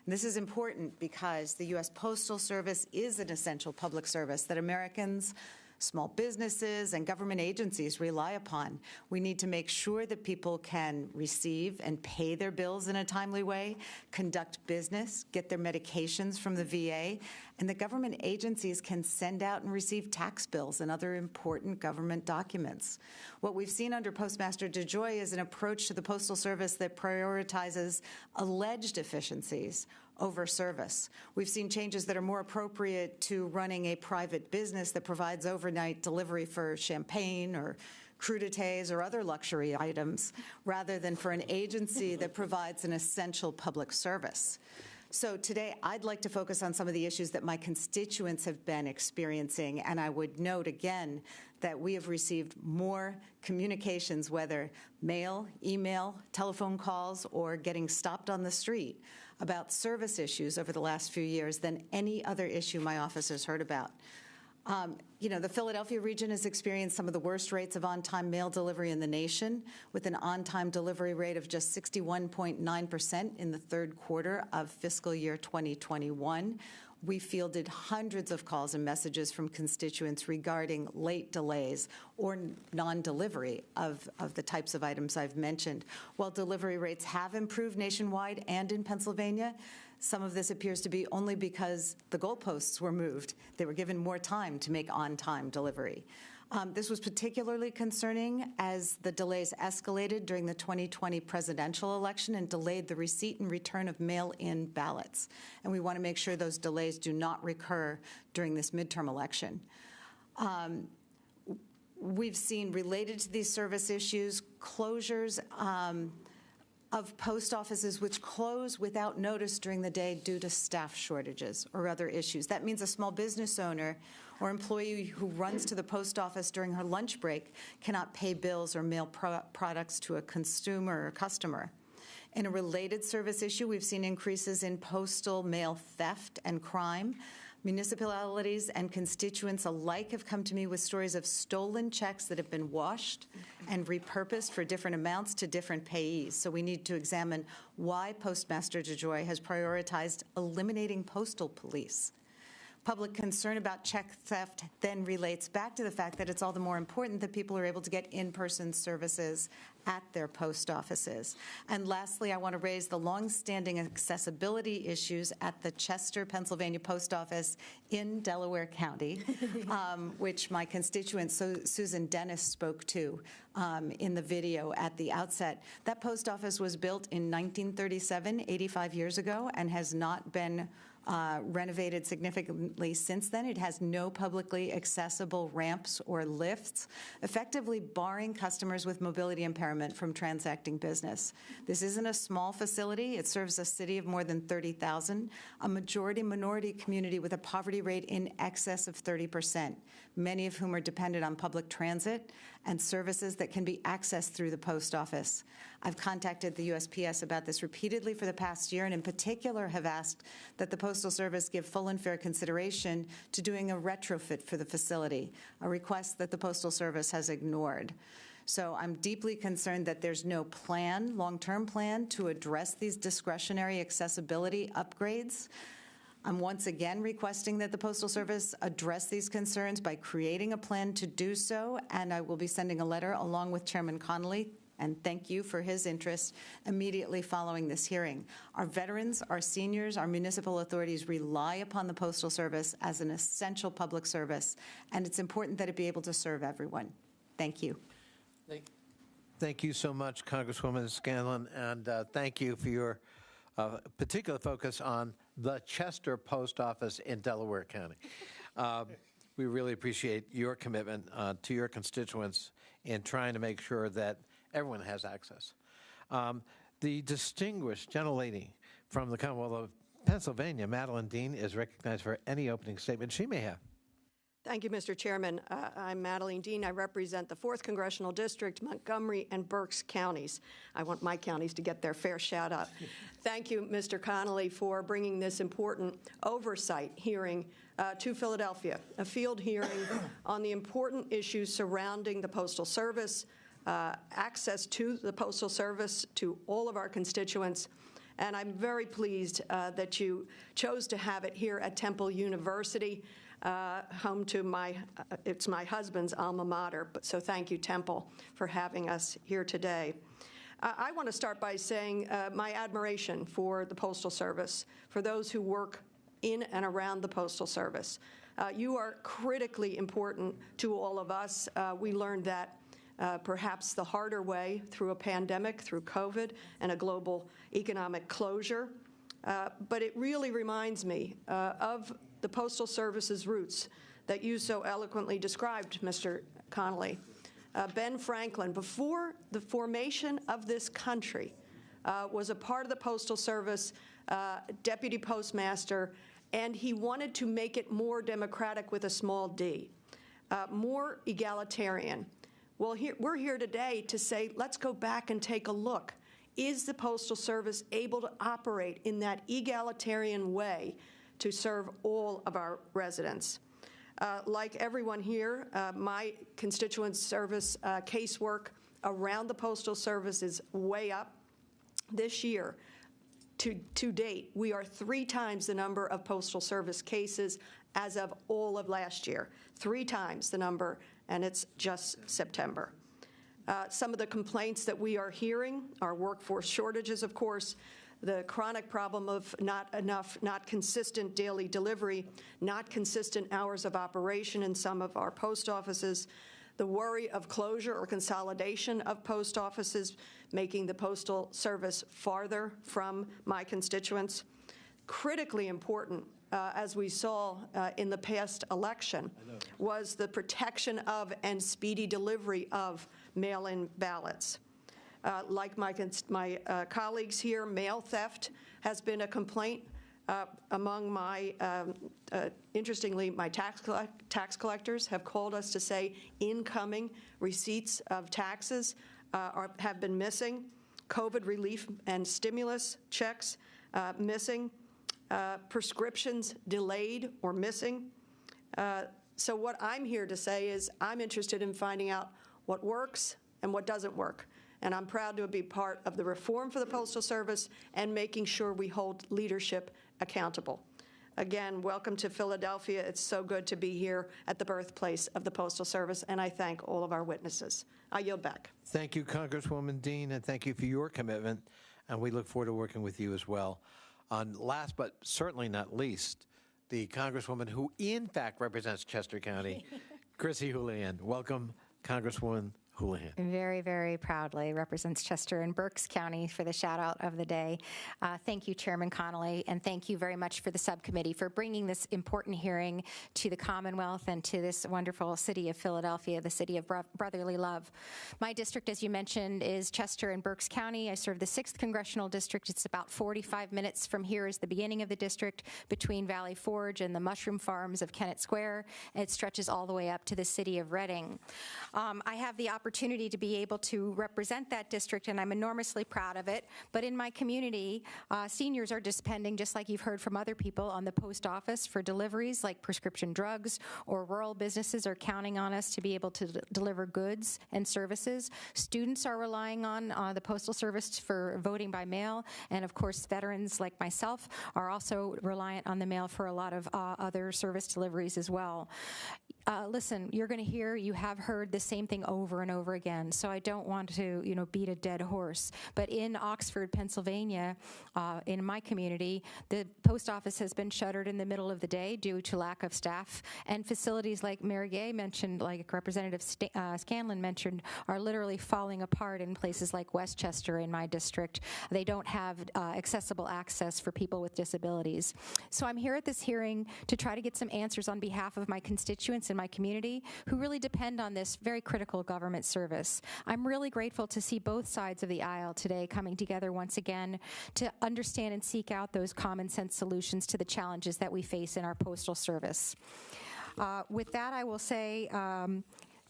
And this is important because the U.S. Postal Service is an essential public service that Americans, small businesses, and government agencies rely upon. We need to make sure that people can receive and pay their bills in a timely way, conduct business, get their medications from the VA, and the government agencies can send out and receive tax bills and other important government documents. What we've seen under Postmaster DeJoy is an approach to the Postal Service that prioritizes alleged efficiencies over service. We've seen changes that are more appropriate to running a private business that provides overnight delivery for champagne or crudités or other luxury items, rather than for an agency that provides an essential public service. So today, I'd like to focus on some of the issues that my constituents have been experiencing, and I would note again that we have received more communications, whether mail, email, telephone calls, or getting stopped on the street, about service issues over the last few years than any other issue my office has heard about. The Philadelphia region has experienced some of the worst rates of on-time mail delivery in the nation, with an on-time delivery rate of just 61.9% in the third quarter of fiscal year 2021. We fielded hundreds of calls and messages from constituents regarding late delays or non-delivery of the types of items I've mentioned. While delivery rates have improved nationwide and in Pennsylvania, some of this appears to be only because the goalposts were moved. They were given more time to make on-time delivery. This was particularly concerning as the delays escalated during the 2020 presidential election and delayed the receipt and return of mail-in ballots. And we want to make sure those delays do not recur during this midterm election. We've seen, related to these service issues, closures of post offices which close without notice during the day due to staff shortages or other issues. That means a small business owner or employee who runs to the post office during her lunch break cannot pay bills or mail products to a consumer or customer. In a related service issue, we've seen increases in postal mail theft and crime. Municipalities and constituents alike have come to me with stories of stolen checks that have been washed and repurposed for different amounts to different payees. So we need to examine why Postmaster DeJoy has prioritized eliminating postal police. Public concern about check theft then relates back to the fact that it's all the more important that people are able to get in-person services at their post offices. And lastly, I want to raise the longstanding accessibility issues at the Chester, Pennsylvania Post Office in Delaware County, which my constituent Susan Dennis spoke to in the video at the outset. That post office was built in 1937, 85 years ago, and has not been renovated significantly since then. It has no publicly accessible ramps or lifts, effectively barring customers with mobility impairment from transacting business. This isn't a small facility. It serves a city of more than 30,000, a majority-minority community with a poverty rate in excess of 30%, many of whom are dependent on public transit and services that can be accessed through the post office. I've contacted the USPS about this repeatedly for the past year, and in particular have asked that the Postal Service give full and fair consideration to doing a retrofit for the facility, a request that the Postal Service has ignored. So I'm deeply concerned that there's no plan, long-term plan, to address these discretionary accessibility upgrades. I'm once again requesting that the Postal Service address these concerns by creating a plan to do so, and I will be sending a letter along with Chairman Connolly, and thank you for his interest, immediately following this hearing. Our veterans, our seniors, our municipal authorities rely upon the Postal Service as an essential public service, and it's important that it be able to serve everyone. Thank you. Thank you so much, Congresswoman Scanlon, and thank you for your particular focus on the Chester Post Office in Delaware County. We really appreciate your commitment to your constituents in trying to make sure that everyone has access. The distinguished gentlelady from the Commonwealth of Pennsylvania, Madeline Dean, is recognized for any opening statement she may have. Thank you, Mr. Chairman. I'm Madeline Dean. I represent the 4th Congressional District, Montgomery and Berks counties. I want my counties to get their fair shout out. Thank you, Mr. Connolly, for bringing this important oversight hearing to Philadelphia, a field hearing on the important issues surrounding the Postal Service, access to the Postal Service to all of our constituents. And I'm very pleased that you chose to have it here at Temple University, home to it's my husband's alma mater. So thank you, Temple, for having us here today. I want to start by saying my admiration for the Postal Service, for those who work in and around the Postal Service. You are critically important to all of us. We learned that perhaps the harder way through a pandemic, through COVID, and a global economic closure. But it really reminds me of the Postal Service's roots that you so eloquently described, Mr. Connolly. Ben Franklin, before the formation of this country, was a part of the Postal Service, deputy postmaster, and he wanted to make it more democratic with a small d, more egalitarian. Well, we're here today to say, let's go back and take a look. Is the Postal Service able to operate in that egalitarian way to serve all of our residents? Like everyone here, my constituent service casework around the Postal Service is way up. This year, to date, we are 3 times the number of Postal Service cases as of all of last year. 3 times the number, and it's just September. Some of the complaints that we are hearing are workforce shortages, of course, the chronic problem of not consistent daily delivery, not consistent hours of operation in some of our post offices, the worry of closure or consolidation of post offices, making the Postal Service farther from my constituents. Critically important, as we saw in the past election, was the protection of and speedy delivery of mail-in ballots. Like my colleagues here, mail theft has been a complaint among my, interestingly, my tax collectors have called us to say incoming receipts of taxes have been missing, COVID relief and stimulus checks missing, prescriptions delayed or missing. So what I'm here to say is I'm interested in finding out what works and what doesn't work. And I'm proud to be part of the reform for the Postal Service and making sure we hold leadership accountable. Again, welcome to Philadelphia. It's so good to be here at the birthplace of the Postal Service, and I thank all of our witnesses. I yield back. Thank you, Congresswoman Dean, and thank you for your commitment, and we look forward to working with you as well. Last but certainly not least, the Congresswoman who in fact represents Chester County, Chrissy Houlihan. Welcome, Congresswoman Houlihan. Very, very proudly represents Chester and Berks County for the shout out of the day. Thank you, Chairman Connolly, and thank you very much for the subcommittee for bringing this important hearing to the Commonwealth and to this wonderful city of Philadelphia, the city of brotherly love. My district, as you mentioned, is Chester and Berks County. I serve the 6th Congressional District. It's about 45 minutes from here is the beginning of the district between Valley Forge and the mushroom farms of Kennett Square. It stretches all the way up to the city of Reading. I have the opportunity to be able to represent that district, and I'm enormously proud of it. But in my community, seniors are depending, just like you've heard from other people, on the post office for deliveries like prescription drugs, or rural businesses are counting on us to be able to deliver goods and services. Students are relying on the Postal Service for voting by mail, and of course, veterans like myself are also reliant on the mail for a lot of other service deliveries as well. Listen, you have heard the same thing over and over again, so I don't want to, beat a dead horse. But in Oxford, Pennsylvania, in my community, the post office has been shuttered in the middle of the day due to lack of staff, and facilities like Mary Gay mentioned, like Representative Scanlon mentioned, are literally falling apart in places like Westchester in my district. They don't have accessible access for people with disabilities. So I'm here at this hearing to try to get some answers on behalf of my constituents in my community who really depend on this very critical government service. I'm really grateful to see both sides of the aisle today coming together once again to understand and seek out those common sense solutions to the challenges that we face in our postal service. With that, I will say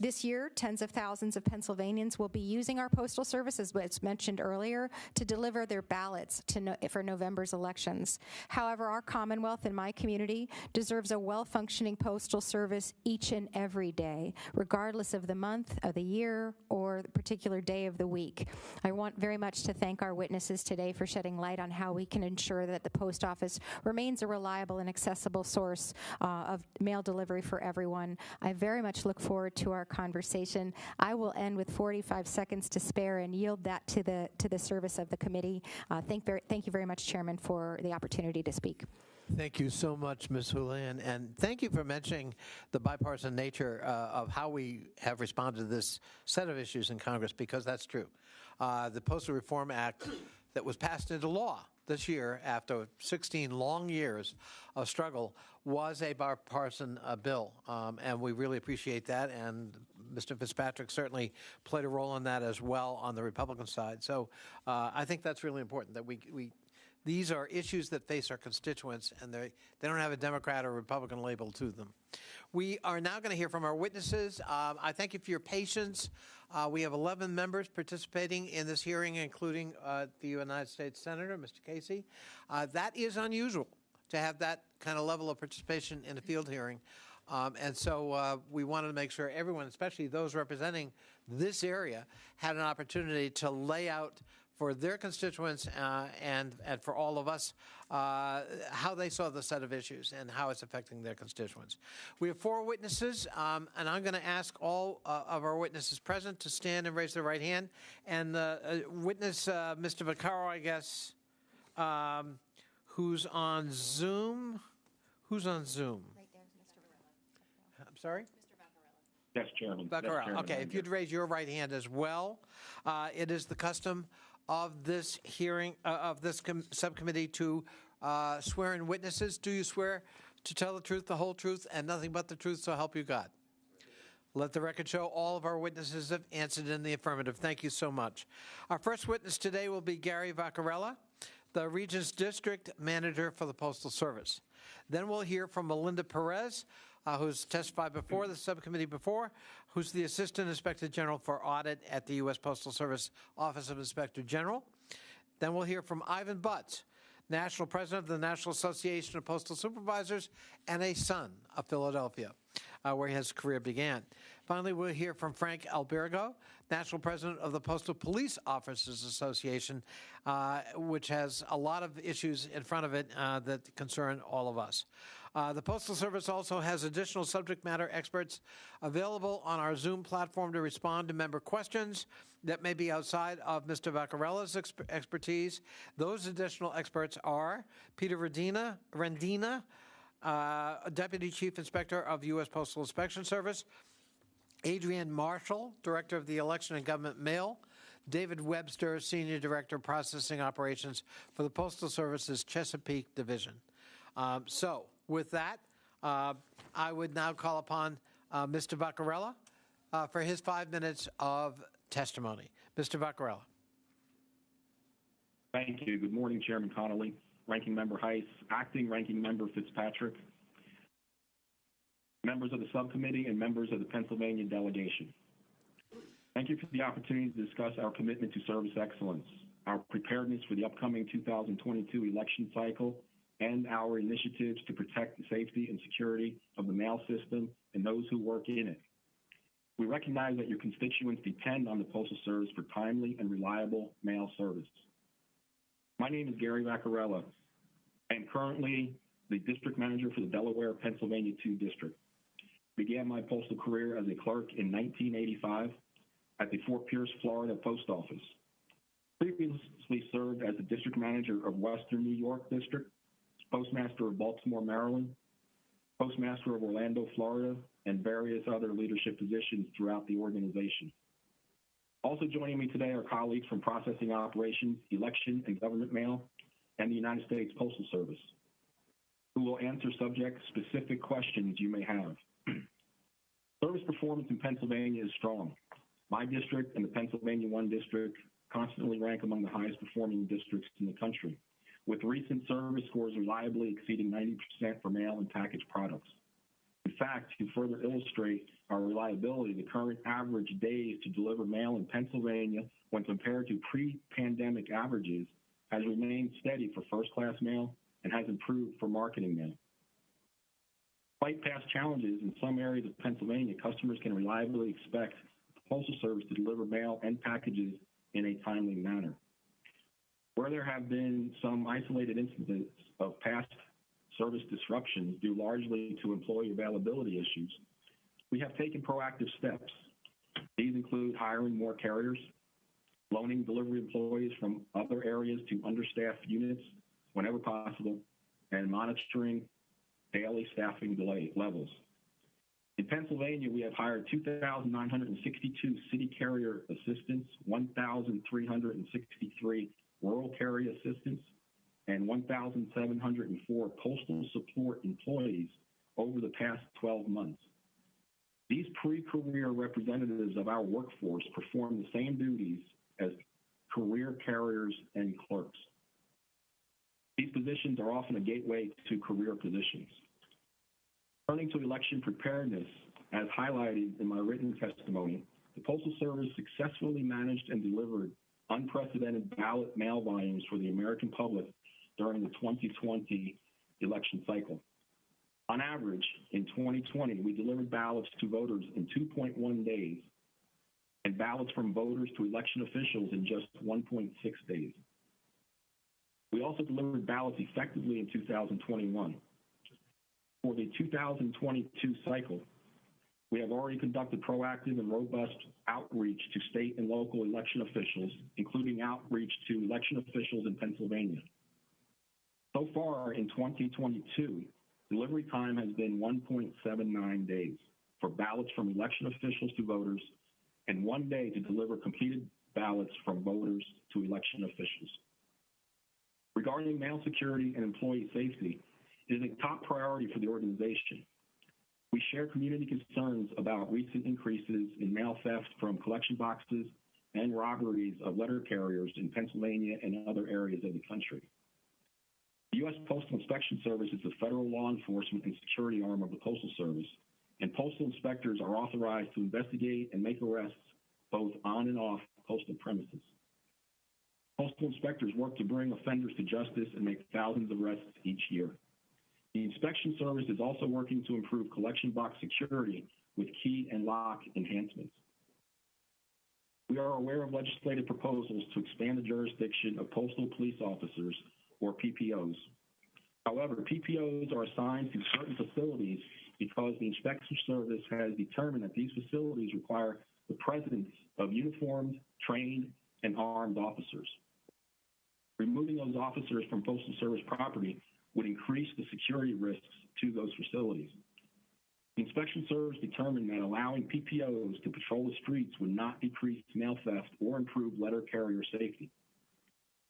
this year, tens of thousands of Pennsylvanians will be using our postal service, as was mentioned earlier, to deliver their ballots for November's elections. However, our Commonwealth and my community deserves a well-functioning postal service each and every day, regardless of the month, of the year, or the particular day of the week. I want very much to thank our witnesses today for shedding light on how we can ensure that the post office remains a reliable and accessible source of mail delivery for everyone. I very much look forward to our conversation. I will end with 45 seconds to spare and yield that to the service of the committee. Thank you very much, Chairman, for the opportunity to speak. Thank you so much, Ms. Hulihan, and thank you for mentioning the bipartisan nature of how we have responded to this set of issues in Congress, because that's true. The Postal Reform Act that was passed into law this year after 16 long years of struggle was a bipartisan bill, and we really appreciate that, and Mr. Fitzpatrick certainly played a role in that as well on the Republican side. So I think that's really important, that these are issues that face our constituents, and they don't have a Democrat or Republican label to them. We are now going to hear from our witnesses. I thank you for your patience. We have 11 members participating in this hearing, including the United States Senator, Mr. Casey. That is unusual to have that kind of level of participation in a field hearing. And so we wanted to make sure everyone, especially those representing this area, had an opportunity to lay out for their constituents and for all of us how they saw the set of issues and how it's affecting their constituents. We have 4 witnesses, and I'm going to ask all of our witnesses present to stand and raise their right hand. And witness Mr. Vaccarella, I guess, who's on Zoom. Who's on Zoom? Right there, Mr. Vaccarella. I'm sorry? Yes, Chairman. Vaccarella. Okay, if you'd raise your right hand as well. It is the custom of this hearing, of this subcommittee to swear in witnesses. Do you swear to tell the truth, the whole truth, and nothing but the truth, so help you God? Let the record show all of our witnesses have answered in the affirmative. Thank you so much. Our first witness today will be Gary Vaccarella, the Regents District Manager for the Postal Service. Then we'll hear from Melinda Perez, who's testified before the subcommittee before, who's the Assistant Inspector General for Audit at the U.S. Postal Service Office of Inspector General. Then we'll hear from Ivan Butts, National President of the National Association of Postal Supervisors and a son of Philadelphia, where his career began. Finally, we'll hear from Frank Albergo, National President of the Postal Police Officers Association, which has a lot of issues in front of it that concern all of us. The Postal Service also has additional subject matter experts available on our Zoom platform to respond to member questions that may be outside of Mr. Vaccarella's expertise. Those additional experts are Peter Rendina, Deputy Chief Inspector of the U.S. Postal Inspection Service, Adrienne Marshall, Director of the Election and Government Mail, David Webster, Senior Director of Processing Operations for the Postal Service's Chesapeake Division. So, with that, I would now call upon Mr. Vaccarella for his 5 minutes of testimony. Mr. Vaccarella. Thank you. Good morning, Chairman Connolly, Ranking Member Heiss, Acting Ranking Member Fitzpatrick, members of the subcommittee, and members of the Pennsylvania delegation. Thank you for the opportunity to discuss our commitment to service excellence, our preparedness for the upcoming 2022 election cycle, and our initiatives to protect the safety and security of the mail system and those who work in it. We recognize that your constituents depend on the Postal Service for timely and reliable mail service. My name is Gary Vaccarella. I am currently the District Manager for the Delaware, Pennsylvania 2 District. Began my postal career as a clerk in 1985 at the Fort Pierce, Florida Post Office. Previously served as the District Manager of Western New York District, Postmaster of Baltimore, Maryland, Postmaster of Orlando, Florida, and various other leadership positions throughout the organization. Also joining me today are colleagues from Processing Operations, Election and Government Mail, and the United States Postal Service, who will answer subject-specific questions you may have. Service performance in Pennsylvania is strong. My district and the Pennsylvania 1 District constantly rank among the highest performing districts in the country, with recent service scores reliably exceeding 90% for mail and packaged products. In fact, to further illustrate our reliability, the current average days to deliver mail in Pennsylvania when compared to pre-pandemic averages has remained steady for first-class mail and has improved for marketing mail. Despite past challenges in some areas of Pennsylvania, customers can reliably expect the Postal Service to deliver mail and packages in a timely manner. Where there have been some isolated incidents of past service disruptions due largely to employee availability issues, we have taken proactive steps. These include hiring more carriers, loaning delivery employees from other areas to understaffed units whenever possible, and monitoring daily staffing delay levels. In Pennsylvania, we have hired 2,962 city carrier assistants, 1,363 rural carrier assistants, and 1,704 postal support employees over the past 12 months. These pre-career representatives of our workforce perform the same duties as career carriers and clerks. These positions are often a gateway to career positions. Turning to election preparedness, as highlighted in my written testimony, the Postal Service successfully managed and delivered unprecedented ballot mail volumes for the American public during the 2020 election cycle. On average, in 2020, we delivered ballots to voters in 2.1 days and ballots from voters to election officials in just 1.6 days. We also delivered ballots effectively in 2021. For the 2022 cycle, we have already conducted proactive and robust outreach to state and local election officials, including outreach to election officials in Pennsylvania. So far in 2022, delivery time has been 1.79 days for ballots from election officials to voters and 1 day to deliver completed ballots from voters to election officials. Regarding mail security and employee safety, it is a top priority for the organization. We share community concerns about recent increases in mail theft from collection boxes and robberies of letter carriers in Pennsylvania and other areas of the country. The U.S. Postal Inspection Service is the federal law enforcement and security arm of the Postal Service, and postal inspectors are authorized to investigate and make arrests both on and off postal premises. Postal inspectors work to bring offenders to justice and make thousands of arrests each year. The Inspection Service is also working to improve collection box security with key and lock enhancements. We are aware of legislative proposals to expand the jurisdiction of postal police officers, or PPOs. However, PPOs are assigned to certain facilities because the Inspection Service has determined that these facilities require the presence of uniformed, trained, and armed officers. Removing those officers from Postal Service property would increase the security risks to those facilities. The Inspection Service determined that allowing PPOs to patrol the streets would not decrease mail theft or improve letter carrier safety.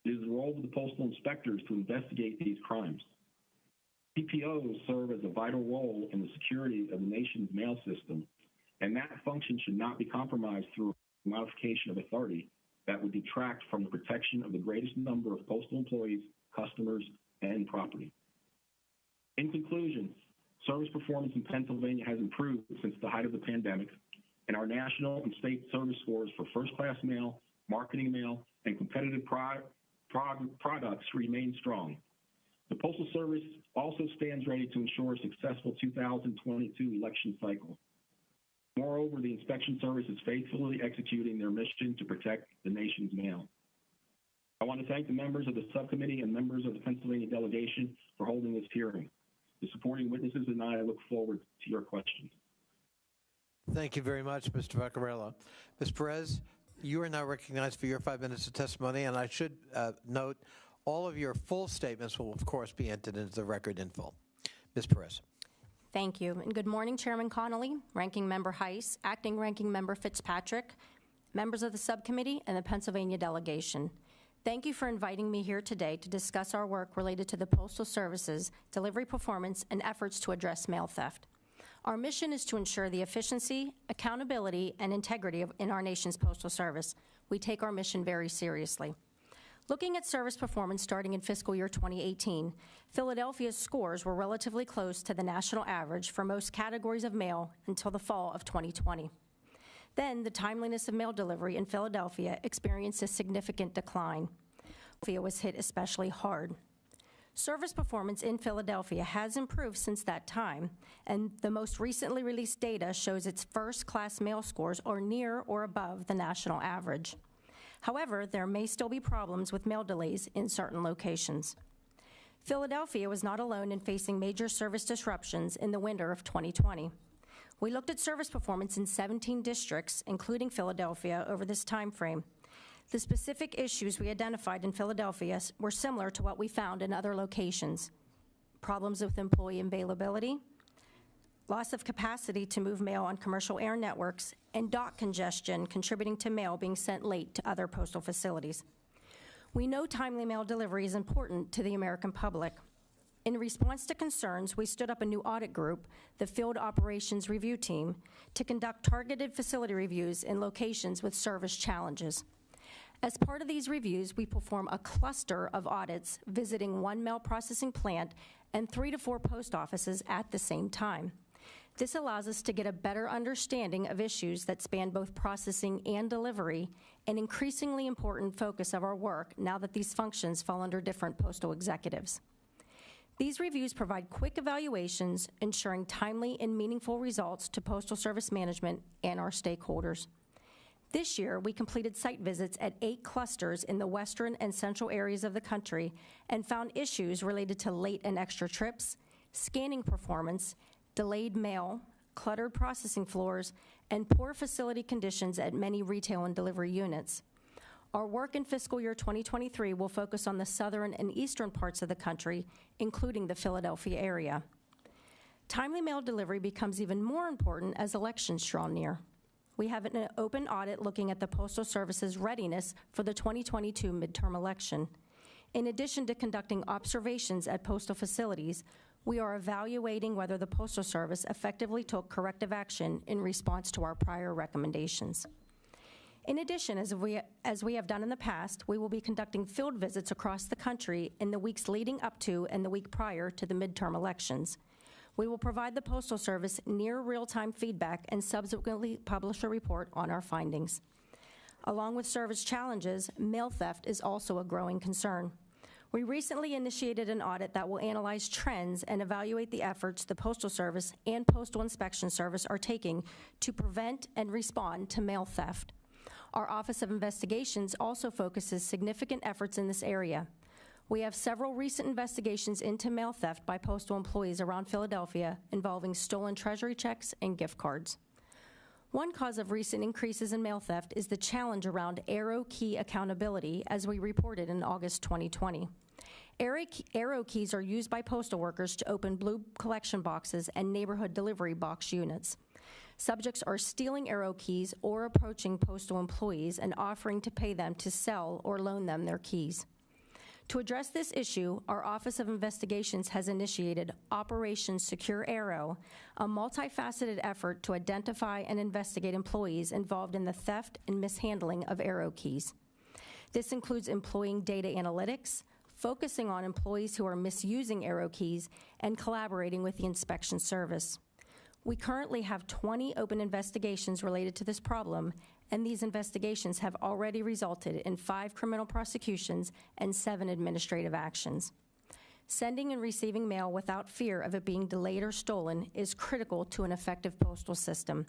It is the role of the postal inspectors to investigate these crimes. PPOs serve as a vital role in the security of the nation's mail system, and that function should not be compromised through a modification of authority that would detract from the protection of the greatest number of postal employees, customers, and property. In conclusion, service performance in Pennsylvania has improved since the height of the pandemic, and our national and state service scores for first-class mail, marketing mail, and competitive products remain strong. The Postal Service also stands ready to ensure a successful 2022 election cycle. Moreover, the Inspection Service is faithfully executing their mission to protect the nation's mail. I want to thank the members of the subcommittee and members of the Pennsylvania delegation for holding this hearing. The supporting witnesses and I look forward to your questions. Thank you very much, Mr. Vaccarella. Ms. Perez, you are now recognized for your 5 minutes of testimony, and I should note all of your full statements will, of course, be entered into the record in full. Ms. Perez. Thank you, and good morning, Chairman Connolly, Ranking Member Heiss, Acting Ranking Member Fitzpatrick, members of the subcommittee, and the Pennsylvania delegation. Thank you for inviting me here today to discuss our work related to the Postal Service's delivery performance and efforts to address mail theft. Our mission is to ensure the efficiency, accountability, and integrity in our nation's Postal Service. We take our mission very seriously. Looking at service performance starting in fiscal year 2018, Philadelphia's scores were relatively close to the national average for most categories of mail until the fall of 2020. Then, the timeliness of mail delivery in Philadelphia experienced a significant decline. Philadelphia was hit especially hard. Service performance in Philadelphia has improved since that time, and the most recently released data shows its first-class mail scores are near or above the national average. However, there may still be problems with mail delays in certain locations. Philadelphia was not alone in facing major service disruptions in the winter of 2020. We looked at service performance in 17 districts, including Philadelphia, over this time frame. The specific issues we identified in Philadelphia were similar to what we found in other locations: problems with employee availability, loss of capacity to move mail on commercial air networks, and dock congestion contributing to mail being sent late to other postal facilities. We know timely mail delivery is important to the American public. In response to concerns, we stood up a new audit group, the Field Operations Review Team, to conduct targeted facility reviews in locations with service challenges. As part of these reviews, we perform a cluster of audits visiting one mail processing plant and 3 to 4 post offices at the same time. This allows us to get a better understanding of issues that span both processing and delivery, an increasingly important focus of our work now that these functions fall under different postal executives. These reviews provide quick evaluations, ensuring timely and meaningful results to Postal Service management and our stakeholders. This year, we completed site visits at 8 clusters in the western and central areas of the country and found issues related to late and extra trips, scanning performance, delayed mail, cluttered processing floors, and poor facility conditions at many retail and delivery units. Our work in fiscal year 2023 will focus on the southern and eastern parts of the country, including the Philadelphia area. Timely mail delivery becomes even more important as elections draw near. We have an open audit looking at the Postal Service's readiness for the 2022 midterm election. In addition to conducting observations at postal facilities, we are evaluating whether the Postal Service effectively took corrective action in response to our prior recommendations. In addition, as we have done in the past, we will be conducting field visits across the country in the weeks leading up to and the week prior to the midterm elections. We will provide the Postal Service near real-time feedback and subsequently publish a report on our findings. Along with service challenges, mail theft is also a growing concern. We recently initiated an audit that will analyze trends and evaluate the efforts the Postal Service and Postal Inspection Service are taking to prevent and respond to mail theft. Our Office of Investigations also focuses significant efforts in this area. We have several recent investigations into mail theft by postal employees around Philadelphia involving stolen treasury checks and gift cards. One cause of recent increases in mail theft is the challenge around arrow key accountability, as we reported in August 2020. Arrow keys are used by postal workers to open blue collection boxes and neighborhood delivery box units. Subjects are stealing arrow keys or approaching postal employees and offering to pay them to sell or loan them their keys. To address this issue, our Office of Investigations has initiated Operation Secure Arrow, a multifaceted effort to identify and investigate employees involved in the theft and mishandling of arrow keys. This includes employing data analytics, focusing on employees who are misusing arrow keys, and collaborating with the inspection service. We currently have 20 open investigations related to this problem, and these investigations have already resulted in 5 criminal prosecutions and 7 administrative actions. Sending and receiving mail without fear of it being delayed or stolen is critical to an effective postal system.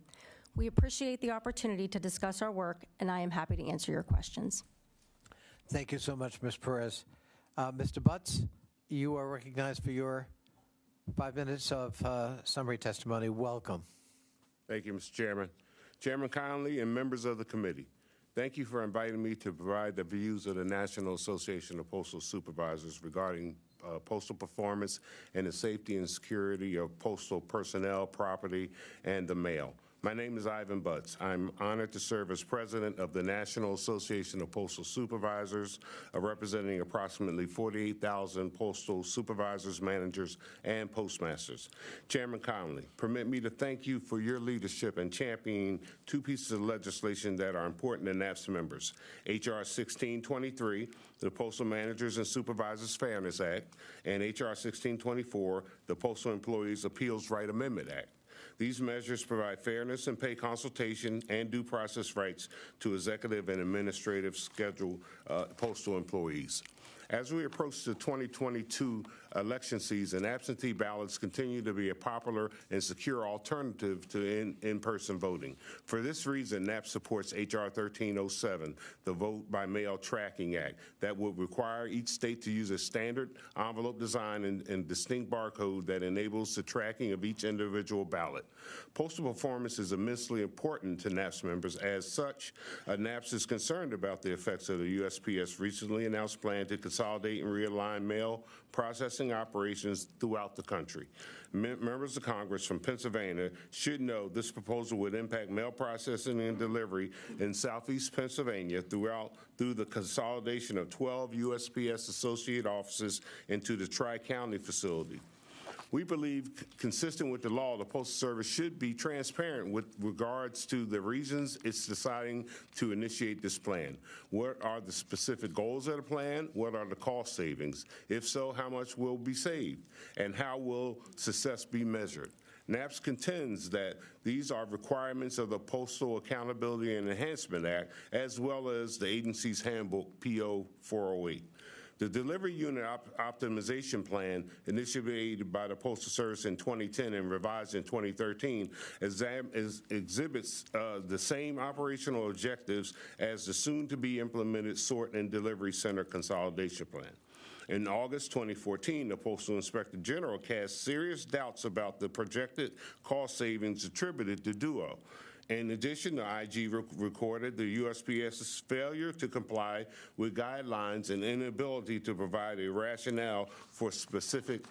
We appreciate the opportunity to discuss our work, and I am happy to answer your questions. Thank you so much, Ms. Perez. Mr. Butts, you are recognized for your 5 minutes of summary testimony. Welcome. Thank you, Mr. Chairman. Chairman Connolly and members of the committee, thank you for inviting me to provide the views of the National Association of Postal Supervisors regarding postal performance and the safety and security of postal personnel, property, and the mail. My name is Ivan Butts. I'm honored to serve as president of the National Association of Postal Supervisors, representing approximately 48,000 postal supervisors, managers, and postmasters. Chairman Connolly, permit me to thank you for your leadership in championing two pieces of legislation that are important to NAPS members: H.R. 1623, the Postal Managers and Supervisors Fairness Act, and H.R. 1624, the Postal Employees Appeals Right Amendment Act. These measures provide fairness and pay consultation and due process rights to executive and administrative schedule postal employees. As we approach the 2022 election season, absentee ballots continue to be a popular and secure alternative to in-person voting. For this reason, NAPS supports H.R. 1307, the Vote by Mail Tracking Act, that would require each state to use a standard envelope design and distinct barcode that enables the tracking of each individual ballot. Postal performance is immensely important to NAPS members. As such, NAPS is concerned about the effects of the USPS recently announced plan to consolidate and realign mail processing operations throughout the country. Members of Congress from Pennsylvania should know this proposal would impact mail processing and delivery in southeast Pennsylvania through the consolidation of 12 USPS associate offices into the Tri-County facility. We believe, consistent with the law, the Postal Service should be transparent with regards to the reasons it's deciding to initiate this plan. What are the specific goals of the plan? What are the cost savings? If so, how much will be saved? And how will success be measured? NAPS contends that these are requirements of the Postal Accountability and Enhancement Act, as well as the agency's handbook, PO 408. The Delivery Unit Optimization Plan, initiated by the Postal Service in 2010 and revised in 2013, exhibits the same operational objectives as the soon-to-be implemented Sort and Delivery Center Consolidation Plan. In August 2014, the Postal Inspector General cast serious doubts about the projected cost savings attributed to DUO. In addition, the IG recorded the USPS's failure to comply with guidelines and inability to provide a rationale for specific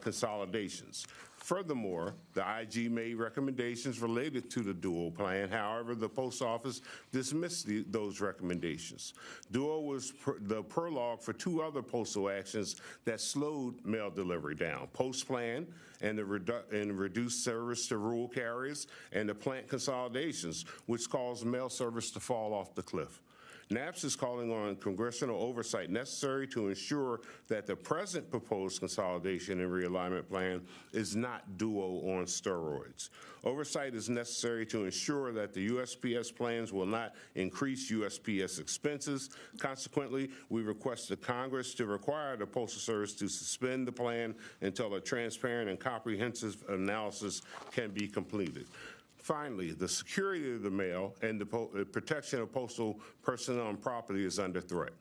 consolidations. Furthermore, the IG made recommendations related to the DUO plan. However, the Post Office dismissed those recommendations. DUO was the prologue for two other postal actions that slowed mail delivery down: Post Plan and the reduced service to rural carriers, and the plant consolidations, which caused mail service to fall off the cliff. NAPS is calling on congressional oversight necessary to ensure that the present proposed consolidation and realignment plan is not DUO on steroids. Oversight is necessary to ensure that the USPS plans will not increase USPS expenses. Consequently, we request the Congress to require the Postal Service to suspend the plan until a transparent and comprehensive analysis can be completed. Finally, the security of the mail and the protection of postal personnel and property is under threat.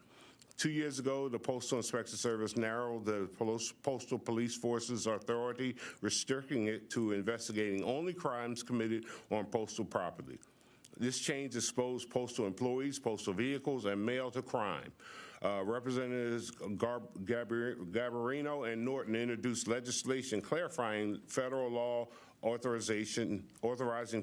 2 years ago, the Postal Inspection Service narrowed the Postal Police Force's authority, restricting it to investigating only crimes committed on postal property. This change exposed postal employees, postal vehicles, and mail to crime. Representatives Garbarino and Norton introduced legislation clarifying federal law authorizing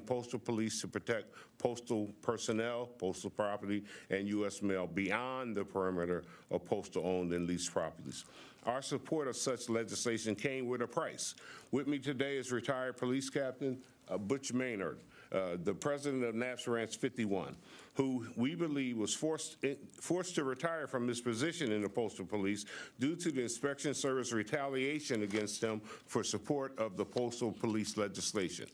postal police to protect postal personnel, postal property, and U.S. mail beyond the perimeter of postal-owned and leased properties. Our support of such legislation came with a price. With me today is retired Police Captain Butch Maynard, the president of NAPS Ranch 51, who we believe was forced to retire from his position in the Postal Police due to the Inspection Service retaliation against him for support of the Postal Police legislation.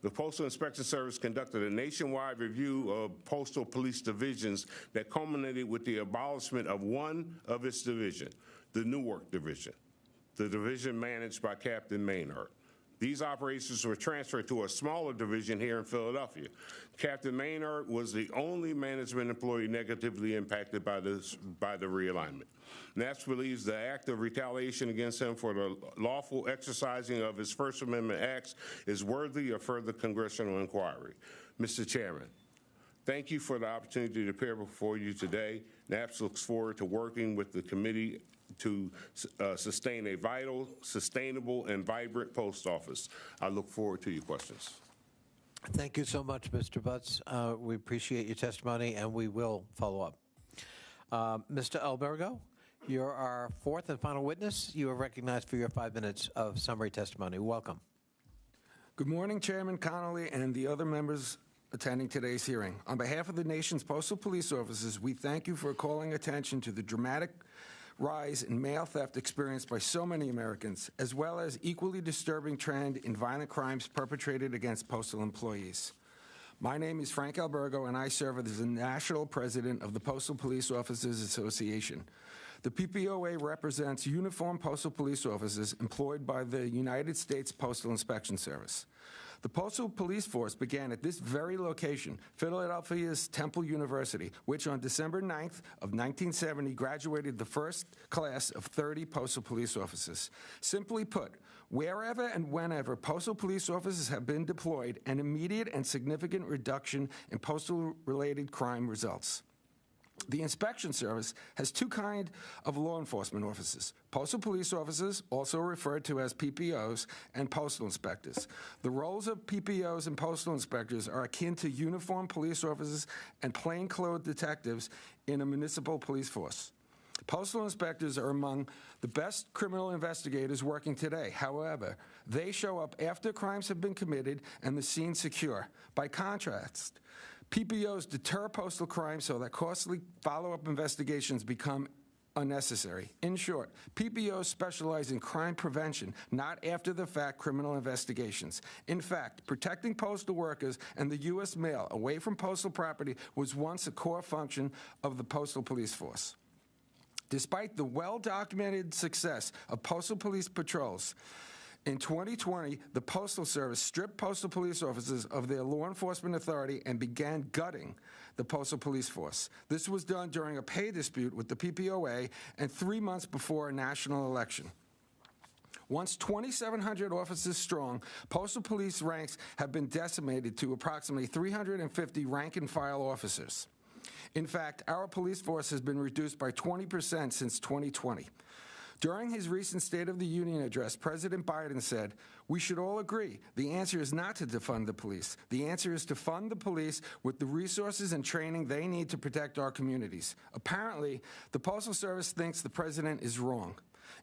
The Postal Inspection Service conducted a nationwide review of postal police divisions that culminated with the abolishment of one of its divisions, the Newark Division, the division managed by Captain Maynard. These operations were transferred to a smaller division here in Philadelphia. Captain Maynard was the only management employee negatively impacted by the realignment. NAPS believes the act of retaliation against him for the lawful exercising of his First Amendment acts is worthy of further congressional inquiry. Mr. Chairman, thank you for the opportunity to appear before you today. NAPS looks forward to working with the committee to sustain a vital, sustainable, and vibrant post office. I look forward to your questions. Thank you so much, Mr. Butts. We appreciate your testimony, and we will follow up. Mr. Albergo, you're our fourth and final witness. You are recognized for your 5 minutes of summary testimony. Welcome. Good morning, Chairman Connolly and the other members attending today's hearing. On behalf of the nation's postal police officers, we thank you for calling attention to the dramatic rise in mail theft experienced by so many Americans, as well as equally disturbing trend in violent crimes perpetrated against postal employees. My name is Frank Albergo, and I serve as the National President of the Postal Police Officers Association. The PPOA represents uniformed postal police officers employed by the United States Postal Inspection Service. The Postal Police Force began at this very location, Philadelphia's Temple University, which on December 9th of 1970 graduated the first class of 30 postal police officers. Simply put, wherever and whenever postal police officers have been deployed, an immediate and significant reduction in postal-related crime results. The Inspection Service has two kinds of law enforcement officers: postal police officers, also referred to as PPOs, and postal inspectors. The roles of PPOs and postal inspectors are akin to uniformed police officers and plainclothes detectives in a municipal police force. Postal inspectors are among the best criminal investigators working today. However, they show up after crimes have been committed and the scene secure. By contrast, PPOs deter postal crime so that costly follow-up investigations become unnecessary. In short, PPOs specialize in crime prevention, not after-the-fact criminal investigations. In fact, protecting postal workers and the U.S. mail away from postal property was once a core function of the Postal Police Force. Despite the well-documented success of postal police patrols, in 2020, the Postal Service stripped postal police officers of their law enforcement authority and began gutting the Postal Police Force. This was done during a pay dispute with the PPOA and 3 months before a national election. Once 2,700 officers strong, postal police ranks have been decimated to approximately 350 rank-and-file officers. In fact, our police force has been reduced by 20% since 2020. During his recent State of the Union address, President Biden said, "We should all agree the answer is not to defund the police. The answer is to fund the police with the resources and training they need to protect our communities." Apparently, the Postal Service thinks the president is wrong.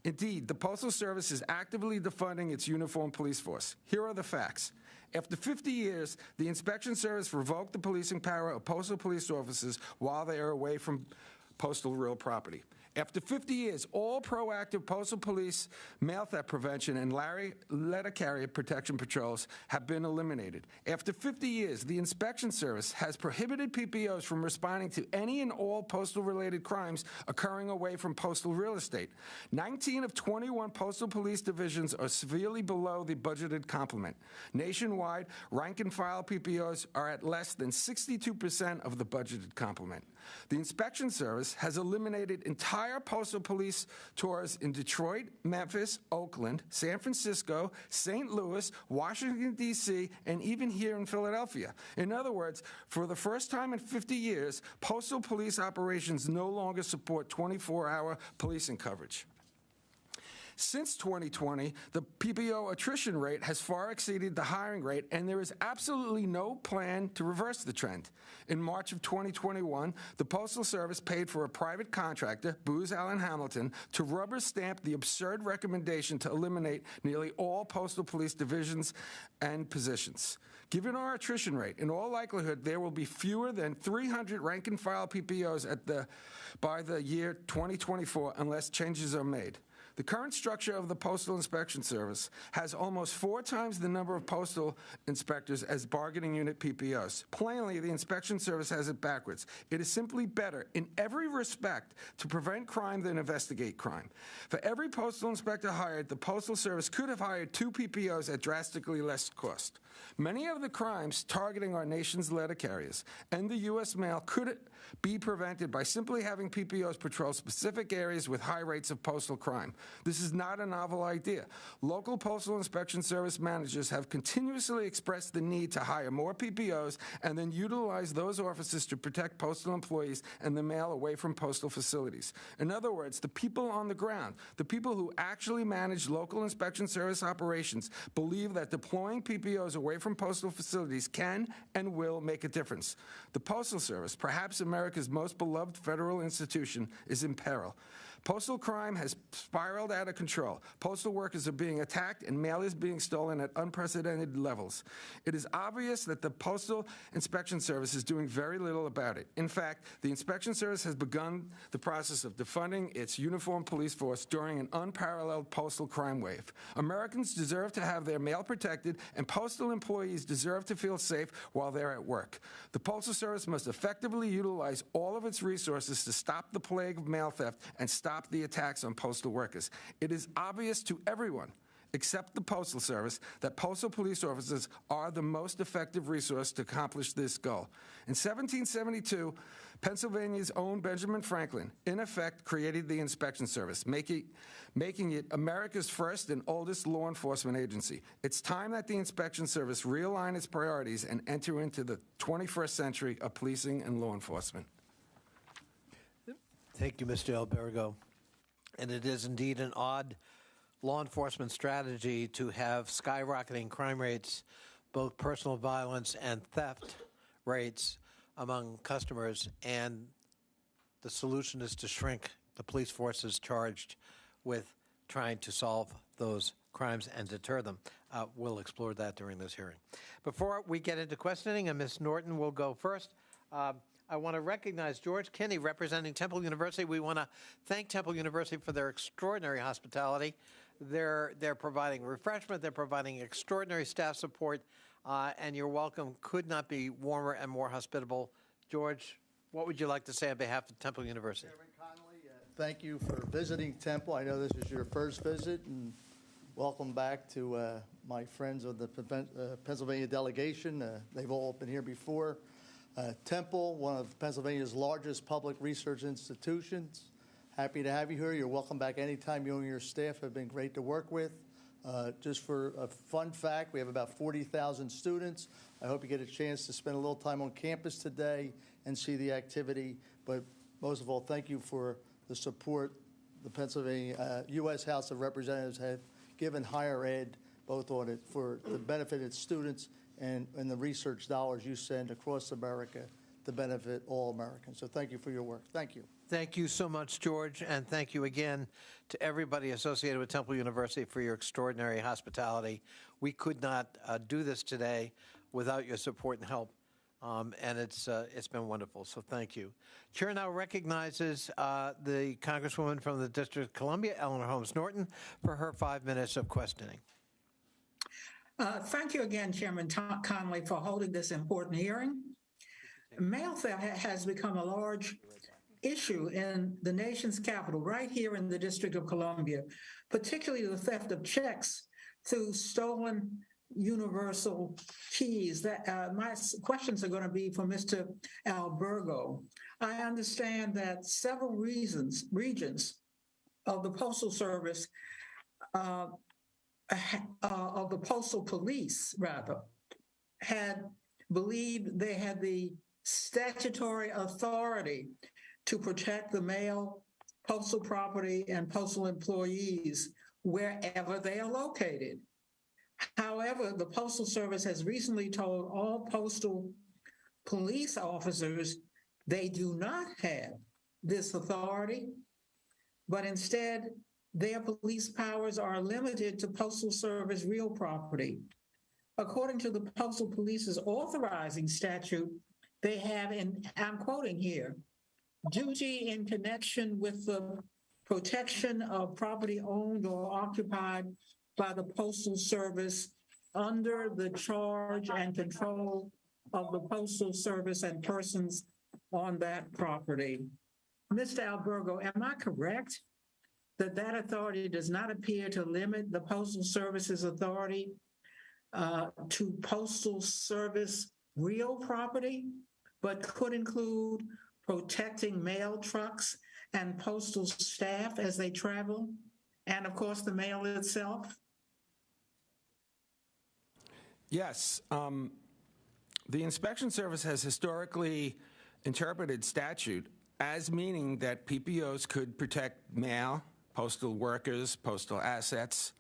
Indeed, the Postal Service is actively defunding its uniformed police force. Here are the facts. After 50 years, the Inspection Service revoked the policing power of postal police officers while they are away from postal real property. After 50 years, all proactive postal police mail theft prevention and letter carrier protection patrols have been eliminated. After 50 years, the Inspection Service has prohibited PPOs from responding to any and all postal-related crimes occurring away from postal real estate. 19 of 21 postal police divisions are severely below the budgeted complement. Nationwide, rank-and-file PPOs are at less than 62% of the budgeted complement. The Inspection Service has eliminated entire postal police tours in Detroit, Memphis, Oakland, San Francisco, St. Louis, Washington, D.C., and even here in Philadelphia. In other words, for the first time in 50 years, postal police operations no longer support 24-hour policing coverage. Since 2020, the PPO attrition rate has far exceeded the hiring rate, and there is absolutely no plan to reverse the trend. In March of 2021, the Postal Service paid for a private contractor, Booz Allen Hamilton, to rubber stamp the absurd recommendation to eliminate nearly all postal police divisions and positions. Given our attrition rate, in all likelihood, there will be fewer than 300 rank-and-file PPOs by the year 2024 unless changes are made. The current structure of the Postal Inspection Service has almost 4 times the number of postal inspectors as bargaining unit PPOs. Plainly, the Inspection Service has it backwards. It is simply better in every respect to prevent crime than investigate crime. For every postal inspector hired, the Postal Service could have hired 2 PPOs at drastically less cost. Many of the crimes targeting our nation's letter carriers and the U.S. mail could be prevented by simply having PPOs patrol specific areas with high rates of postal crime. This is not a novel idea. Local Postal Inspection Service managers have continuously expressed the need to hire more PPOs and then utilize those officers to protect postal employees and the mail away from postal facilities. In other words, the people on the ground, the people who actually manage local inspection service operations, believe that deploying PPOs away away from postal facilities can and will make a difference. The Postal Service, perhaps America's most beloved federal institution, is in peril. Postal crime has spiraled out of control. Postal workers are being attacked and mail is being stolen at unprecedented levels. It is obvious that the Postal Inspection Service is doing very little about it. In fact, the Inspection Service has begun the process of defunding its uniformed police force during an unparalleled postal crime wave. Americans deserve to have their mail protected, and postal employees deserve to feel safe while they're at work. The Postal Service must effectively utilize all of its resources to stop the plague of mail theft and stop the attacks on postal workers. It is obvious to everyone, except the Postal Service, that postal police officers are the most effective resource to accomplish this goal. In 1772, Pennsylvania's own Benjamin Franklin, in effect, created the Inspection Service, making it America's first and oldest law enforcement agency. It's time that the Inspection Service realign its priorities and enter into the 21st century of policing and law enforcement. Thank you, Mr. Albergo. And it is indeed an odd law enforcement strategy to have skyrocketing crime rates, both personal violence and theft rates among customers, and the solution is to shrink the police forces charged with trying to solve those crimes and deter them. We'll explore that during this hearing. Before we get into questioning, and Ms. Norton will go first, I want to recognize George Kinney, representing Temple University. We want to thank Temple University for their extraordinary hospitality. They're providing refreshment, they're providing extraordinary staff support, and your welcome could not be warmer and more hospitable. George, what would you like to say on behalf of Temple University? Chairman Connolly, thank you for visiting Temple. I know this is your first visit, and welcome back to my friends of the Pennsylvania delegation. They've all been here before. Temple, one of Pennsylvania's largest public research institutions. Happy to have you here. You're welcome back anytime. You and your staff have been great to work with. Just for a fun fact, we have about 40,000 students. I hope you get a chance to spend a little time on campus today and see the activity. But most of all, thank you for the support the Pennsylvania U.S. House of Representatives have given higher ed, both on it for the benefit of its students and the research dollars you send across America to benefit all Americans. So thank you for your work. Thank you. Thank you so much, George, and thank you again to everybody associated with Temple University for your extraordinary hospitality. We could not do this today without your support and help, and it's been wonderful, so thank you. Chair now recognizes the Congresswoman from the District of Columbia, Eleanor Holmes Norton, for her 5 minutes of questioning. Thank you again, Chairman Connolly, for holding this important hearing. Mail theft has become a large issue in the nation's capital, right here in the District of Columbia, particularly the theft of checks through stolen universal keys. My questions are going to be for Mr. Albergo. I understand that several regions of the Postal Service of the Postal Police, rather, had believed they had the statutory authority to protect the mail, postal property, and postal employees wherever they are located. However, the Postal Service has recently told all postal police officers they do not have this authority, but instead their police powers are limited to Postal Service real property. According to the Postal Police's authorizing statute, they have, and I'm quoting here, duty in connection with the protection of property owned or occupied by the Postal Service under the charge and control of the Postal Service and persons on that property. Mr. Albergo, am I correct that that authority does not appear to limit the Postal Service's authority to Postal Service real property, but could include protecting mail trucks and postal staff as they travel, and of course the mail itself? Yes. The Inspection Service has historically interpreted statute as meaning that PPOs could protect mail, postal workers, postal assets,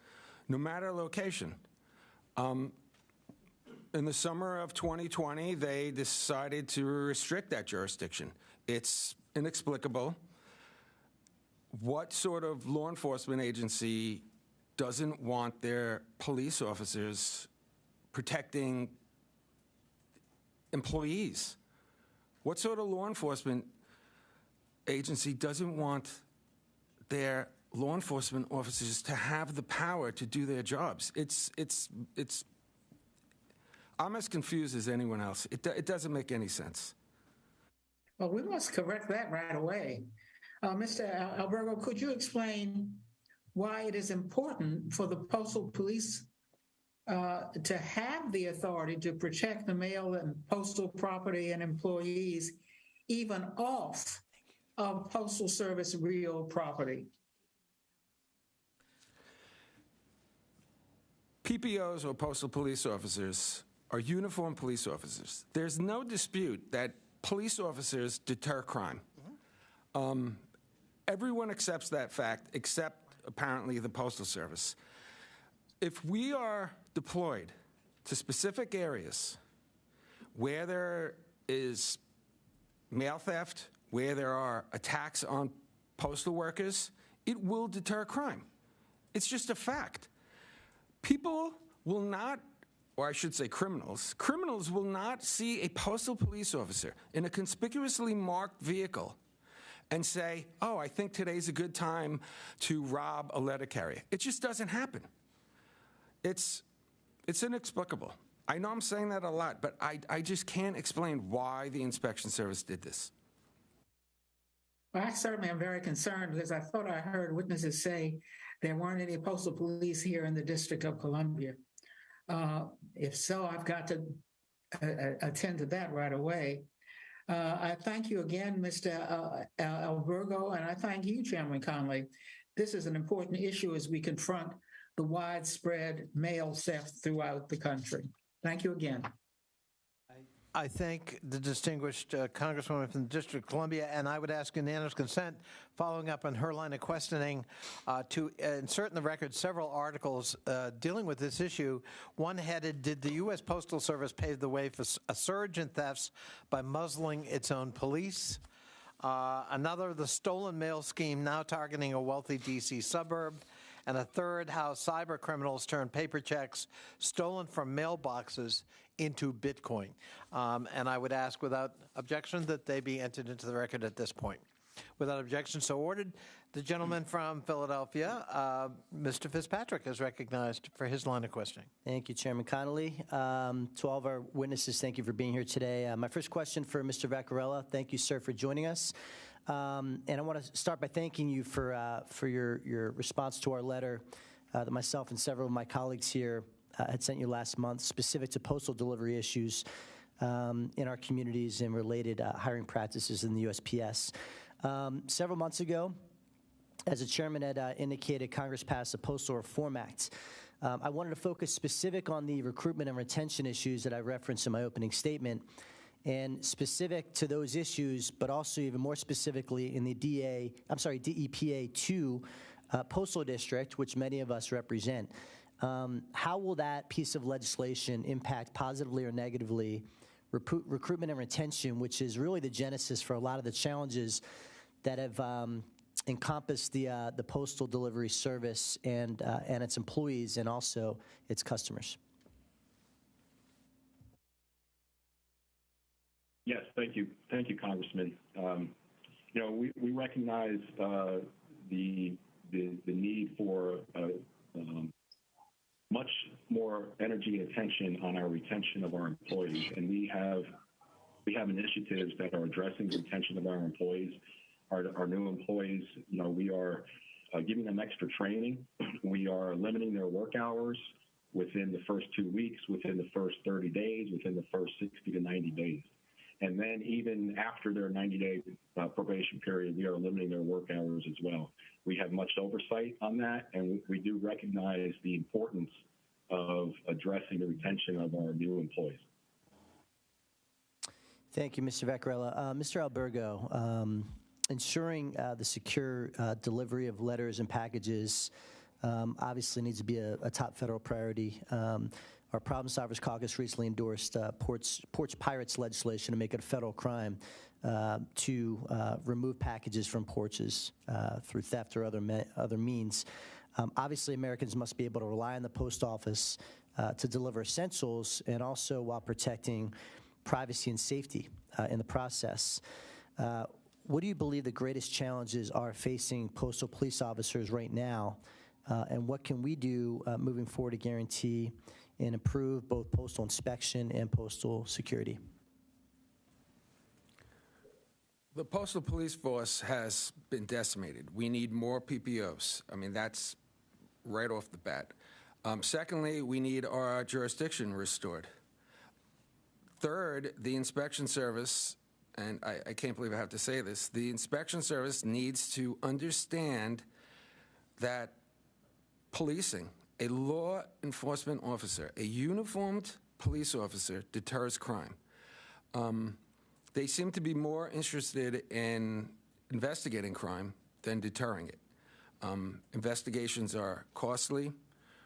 no matter location. in the summer of 2020, they decided to restrict that jurisdiction. It's inexplicable. What sort of law enforcement agency doesn't want their police officers protecting employees? What sort of law enforcement agency doesn't want their law enforcement officers to have the power to do their jobs? I'm as confused as anyone else. It doesn't make any sense. Well, we must correct that right away. Mr. Albergo, could you explain why it is important for the postal police to have the authority to protect the mail and postal property and employees even off of Postal Service real property? PPOs, or postal police officers, are uniformed police officers. There's no dispute that police officers deter crime. Everyone accepts that fact, except apparently the Postal Service. If we are deployed to specific areas where there is mail theft, where there are attacks on postal workers, it will deter crime. It's just a fact. People will not, or I should say criminals will not see a postal police officer in a conspicuously marked vehicle and say, oh, I think today's a good time to rob a letter carrier. It just doesn't happen. It's inexplicable. I know I'm saying that a lot, but I just can't explain why the inspection service did this. Well, I certainly am very concerned because I thought I heard witnesses say there weren't any postal police here in the District of Columbia. If so, I've got to attend to that right away. I thank you again, Mr. Albergo, and I thank you, Chairman Conley. This is an important issue as we confront the widespread mail theft throughout the country. Thank you again. I thank the distinguished Congresswoman from the District of Columbia, and I would ask unanimous consent, following up on her line of questioning, to insert in the record several articles dealing with this issue. One headed, "Did the U.S. Postal Service pave the way for a surge in thefts by muzzling its own police?" Another, "The stolen mail scheme now targeting a wealthy D.C. suburb." And a third, how cyber criminals turn paper checks stolen from mailboxes into Bitcoin. And I would ask, without objection, that they be entered into the record at this point. Without objection, so ordered. The gentleman from Philadelphia, Mr. Fitzpatrick, is recognized for his line of questioning. Thank you, Chairman Connolly. To all of our witnesses, thank you for being here today. My first question for Mr. Vaccarella. Thank you, sir, for joining us. And I want to start by thanking you for your response to our letter that myself and several of my colleagues here had sent you last month, specific to postal delivery issues in our communities and related hiring practices in the USPS. Several months ago, as the chairman had indicated, Congress passed the Postal Reform Act. I wanted to focus specific on the recruitment and retention issues that I referenced in my opening statement, and specific to those issues, but also even more specifically in the DEPA 2 Postal District, which many of us represent. How will that piece of legislation impact positively or negatively recruitment and retention, which is really the genesis for a lot of the challenges that have encompassed the postal delivery service and its employees and also its customers? Yes, thank you, Congressman. We recognize the need for much more energy and attention on our retention of our employees, and we have initiatives that are addressing the retention of our employees. Our new employees, we are giving them extra training. We are limiting their work hours within the first 2 weeks, within the first 30 days, within the first 60 to 90 days. And then even after their 90-day probation period, we are limiting their work hours as well. We have much oversight on that, and we do recognize the importance of addressing the retention of our new employees. Thank you, Mr. Vaccarella. Mr. Albergo, ensuring the secure delivery of letters and packages obviously needs to be a top federal priority. our Problem Solvers Caucus recently endorsed porch pirates legislation to make it a federal crime to remove packages from porches through theft or other means. Obviously, Americans must be able to rely on the post office to deliver essentials, and also while protecting privacy and safety in the process. What do you believe the greatest challenges are facing postal police officers right now, and what can we do moving forward to guarantee and improve both postal inspection and postal security? The postal police force has been decimated. We need more PPOs. I mean, that's right off the bat. Secondly, we need our jurisdiction restored. Third, the inspection service, and I can't believe I have to say this, the inspection service needs to understand that policing, a law enforcement officer, a uniformed police officer, deters crime. They seem to be more interested in investigating crime than deterring it. Investigations are costly,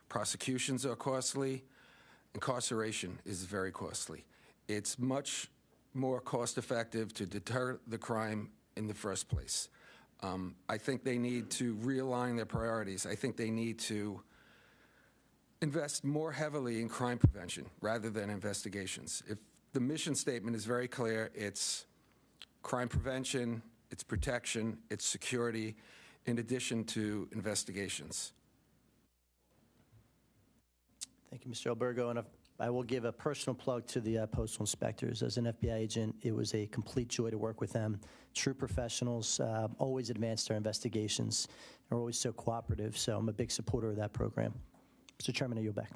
prosecutions are costly, incarceration is very costly. It's much more cost-effective to deter the crime in the first place. I think they need to realign their priorities. I think they need to invest more heavily in crime prevention rather than investigations. If the mission statement is very clear, it's crime prevention, it's protection, it's security, in addition to investigations. Thank you, Mr. Albergo. And I will give a personal plug to the postal inspectors. As an FBI agent, it was a complete joy to work with them. True professionals, always advance their investigations, and are always so cooperative. So I'm a big supporter of that program. Mr. Chairman, I yield back.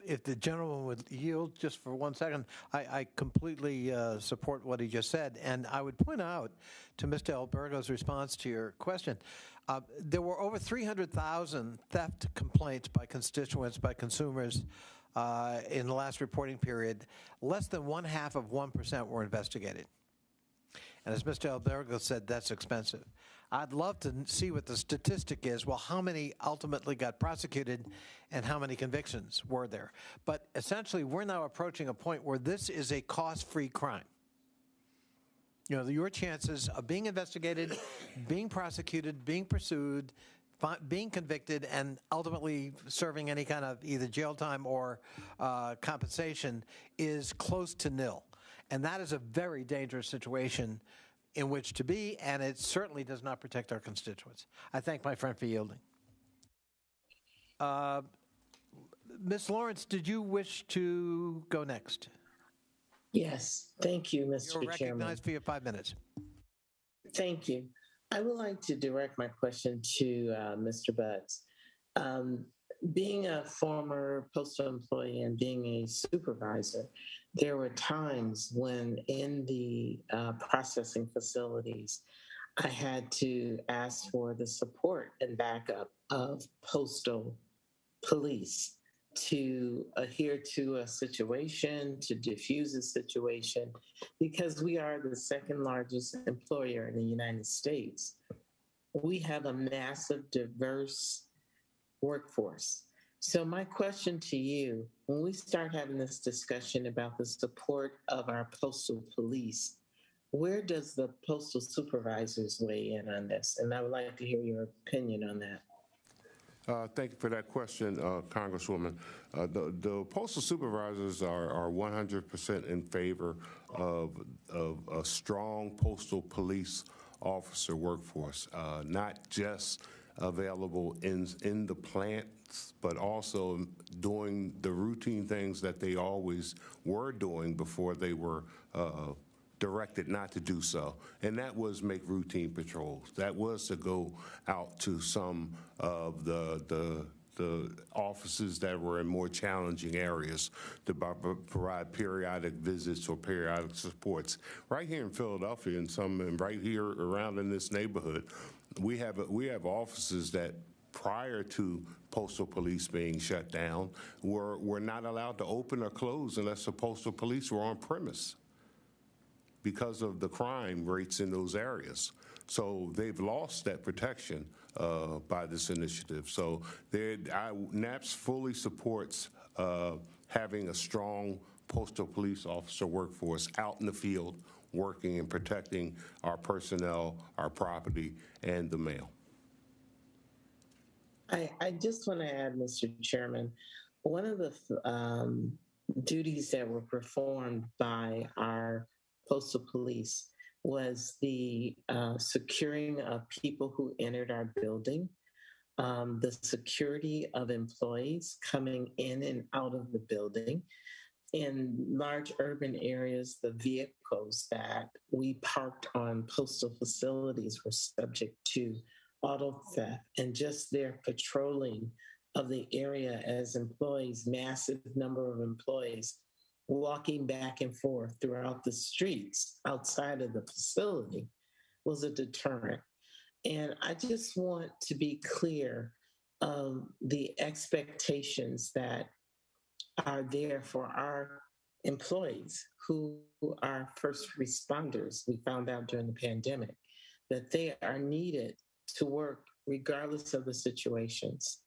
If the gentleman would yield just for 1 second, I completely support what he just said. And I would point out to Mr. Albergo's response to your question, there were over 300,000 theft complaints by constituents, by consumers in the last reporting period. Less than 0.5% were investigated. And as Mr. Albergo said, that's expensive. I'd love to see what the statistic is. Well, how many ultimately got prosecuted and how many convictions were there? But essentially, we're now approaching a point where this is a cost-free crime. You know, your chances of being investigated, being prosecuted, being pursued, being convicted, and ultimately serving any kind of either jail time or compensation is close to nil. And that is a very dangerous situation in which to be, and it certainly does not protect our constituents. I thank my friend for yielding. Ms. Lawrence, did you wish to go next? Yes, thank you, Mr. You're Chairman. recognized for your 5 minutes. Thank you. I would like to direct my question to Mr. Butts. Being a former postal employee and being a supervisor, there were times when in the processing facilities, I had to ask for the support and backup of postal police to adhere to a situation, to diffuse a situation, because we are the second largest employer in the United States. We have a massive, diverse workforce. So my question to you, when we start having this discussion about the support of our postal police, where does the postal supervisors weigh in on this? And I would like to hear your opinion on that. Thank you for that question, Congresswoman. The postal supervisors are 100% in favor of a strong postal police officer workforce, not just available in the plants, but also doing the routine things that they always were doing before they were directed not to do so. And that was make routine patrols. That was to go out to some of the offices that were in more challenging areas to provide periodic visits or periodic supports. Right here in Philadelphia and right here around in this neighborhood, we have offices that prior to postal police being shut down were not allowed to open or close unless the postal police were on premise because of the crime rates in those areas. So they've lost that protection by this initiative. So NAPS fully supports having a strong postal police officer workforce out in the field working and protecting our personnel, our property, and the mail. I just want to add, Mr. Chairman, one of the duties that were performed by our postal police was the securing of people who entered our building, the security of employees coming in and out of the building. In large urban areas, the vehicles that we parked on postal facilities were subject to auto theft, and just their patrolling of the area as employees, massive number of employees walking back and forth throughout the streets outside of the facility was a deterrent. And I just want to be clear of the expectations that are there for our employees who are first responders. We found out during the pandemic that they are needed to work regardless of the situations,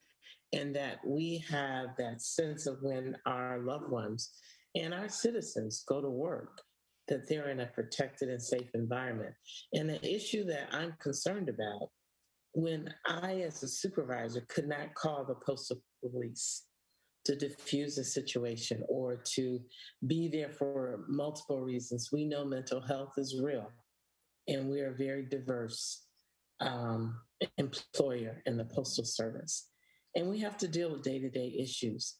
and that we have that sense of when our loved ones and our citizens go to work, that they're in a protected and safe environment. And the issue that I'm concerned about, when I, as a supervisor, could not call the postal police to diffuse a situation or to be there for multiple reasons. We know mental health is real, and we are a very diverse employer in the Postal Service. And we have to deal with day-to-day issues.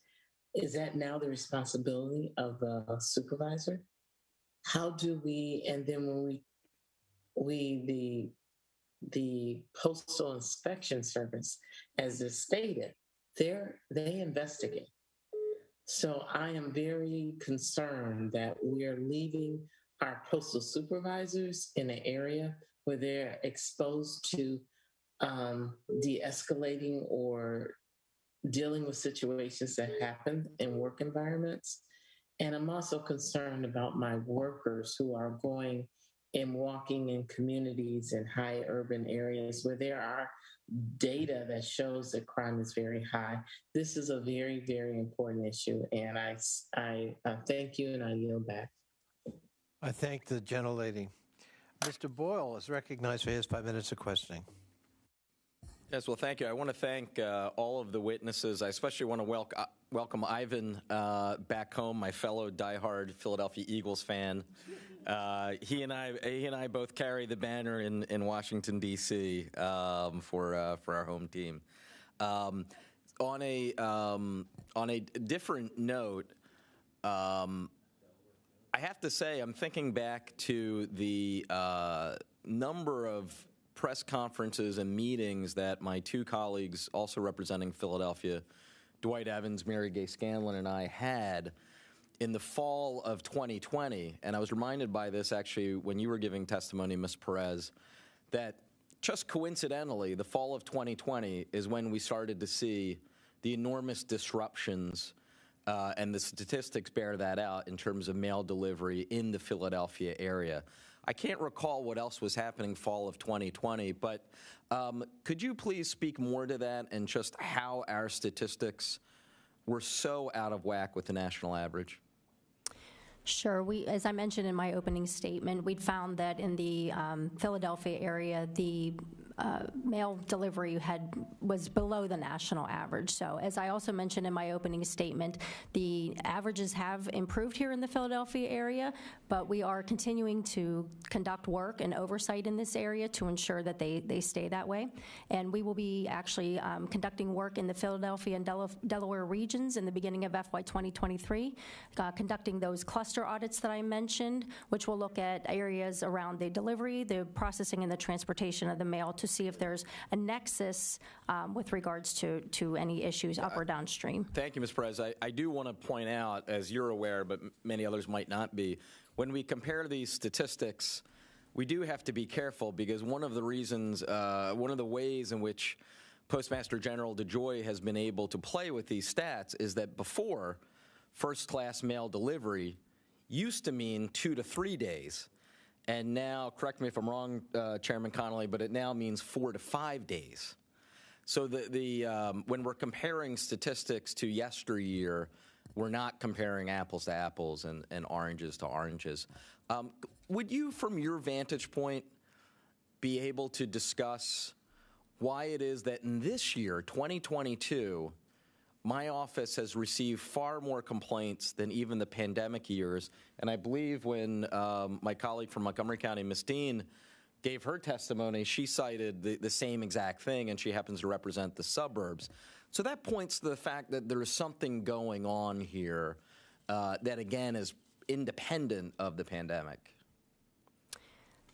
Is that now the responsibility of the supervisor? How do we, and then when the Postal Inspection Service, as is stated, they investigate. So I am very concerned that we are leaving our postal supervisors in an area where they're exposed to de-escalating or dealing with situations that happen in work environments. And I'm also concerned about my workers who are going and walking in communities in high urban areas where there are data that shows that crime is very high. This is a very, very important issue. And I thank you, and I yield back. I thank the gentlelady. Mr. Boyle is recognized for his 5 minutes of questioning. Yes, well, thank you. I want to thank all of the witnesses. I especially want to welcome Ivan back home, my fellow diehard Philadelphia Eagles fan. He and I both carry the banner in Washington, D.C. For our home team. On a different note, I have to say I'm thinking back to the number of press conferences and meetings that my two colleagues, also representing Philadelphia, Dwight Evans, Mary Gay Scanlon, and I had in the fall of 2020. And I was reminded by this actually when you were giving testimony, Ms. Perez, that just coincidentally, the fall of 2020 is when we started to see the enormous disruptions, and the statistics bear that out in terms of mail delivery in the Philadelphia area. I can't recall what else was happening fall of 2020, but could you please speak more to that and just how our statistics were so out of whack with the national average? Sure. As I mentioned in my opening statement, we'd found that in the Philadelphia area, the mail delivery was below the national average. So as I also mentioned in my opening statement, the averages have improved here in the Philadelphia area, but we are continuing to conduct work and oversight in this area to ensure that they stay that way. And we will be actually conducting work in the Philadelphia and Delaware regions in the beginning of FY 2023, conducting those cluster audits that I mentioned, which will look at areas around the delivery, the processing, and the transportation of the mail to see if there's a nexus with regards to any issues up or downstream. Thank you, Ms. Perez. I do want to point out, as you're aware, but many others might not be, when we compare these statistics, we do have to be careful because one of the reasons, one of the ways in which Postmaster General DeJoy has been able to play with these stats is that before, first-class mail delivery used to mean 2 to 3 days. And now, correct me if I'm wrong, Chairman Connolly, but it now means 4 to 5 days. So when we're comparing statistics to yesteryear, we're not comparing apples to apples and oranges to oranges. Would you, from your vantage point, be able to discuss why it is that in this year, 2022, my office has received far more complaints than even the pandemic years? And I believe when my colleague from Montgomery County, Ms. Dean, gave her testimony, she cited the same exact thing, and she happens to represent the suburbs. So that points to the fact that there is something going on here that, again, is independent of the pandemic.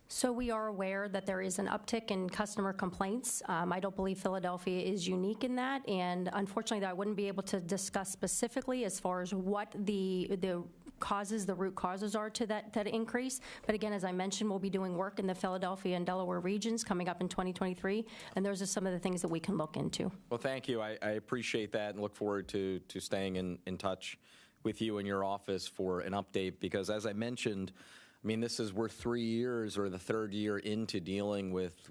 So we are aware that there is an uptick in customer complaints. I don't believe Philadelphia is unique in that, and unfortunately I wouldn't be able to discuss specifically as far as what the root causes are to that increase. But again, as I mentioned, we'll be doing work in the Philadelphia and Delaware regions coming up in 2023, and those are some of the things that we can look into. Well, thank you. I appreciate that and look forward to staying in touch with you and your office for an update, because as I mentioned, I mean, we're 3 years or the third year into dealing with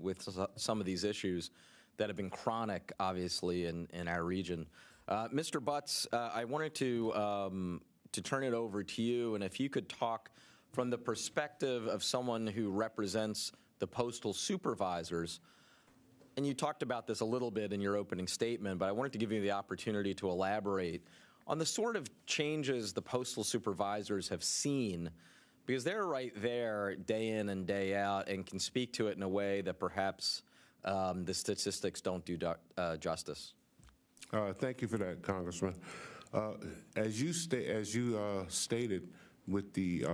some of these issues that have been chronic, obviously, in our region. Mr. Butts, I wanted to turn it over to you, and if you could talk from the perspective of someone who represents the Postal Supervisors. And you talked about this a little bit in your opening statement, but I wanted to give you the opportunity to elaborate on the sort of changes the Postal Supervisors have seen, because they're right there day in and day out and can speak to it in a way that perhaps the statistics don't do justice. Thank you for that, Congressman. As you stated, with the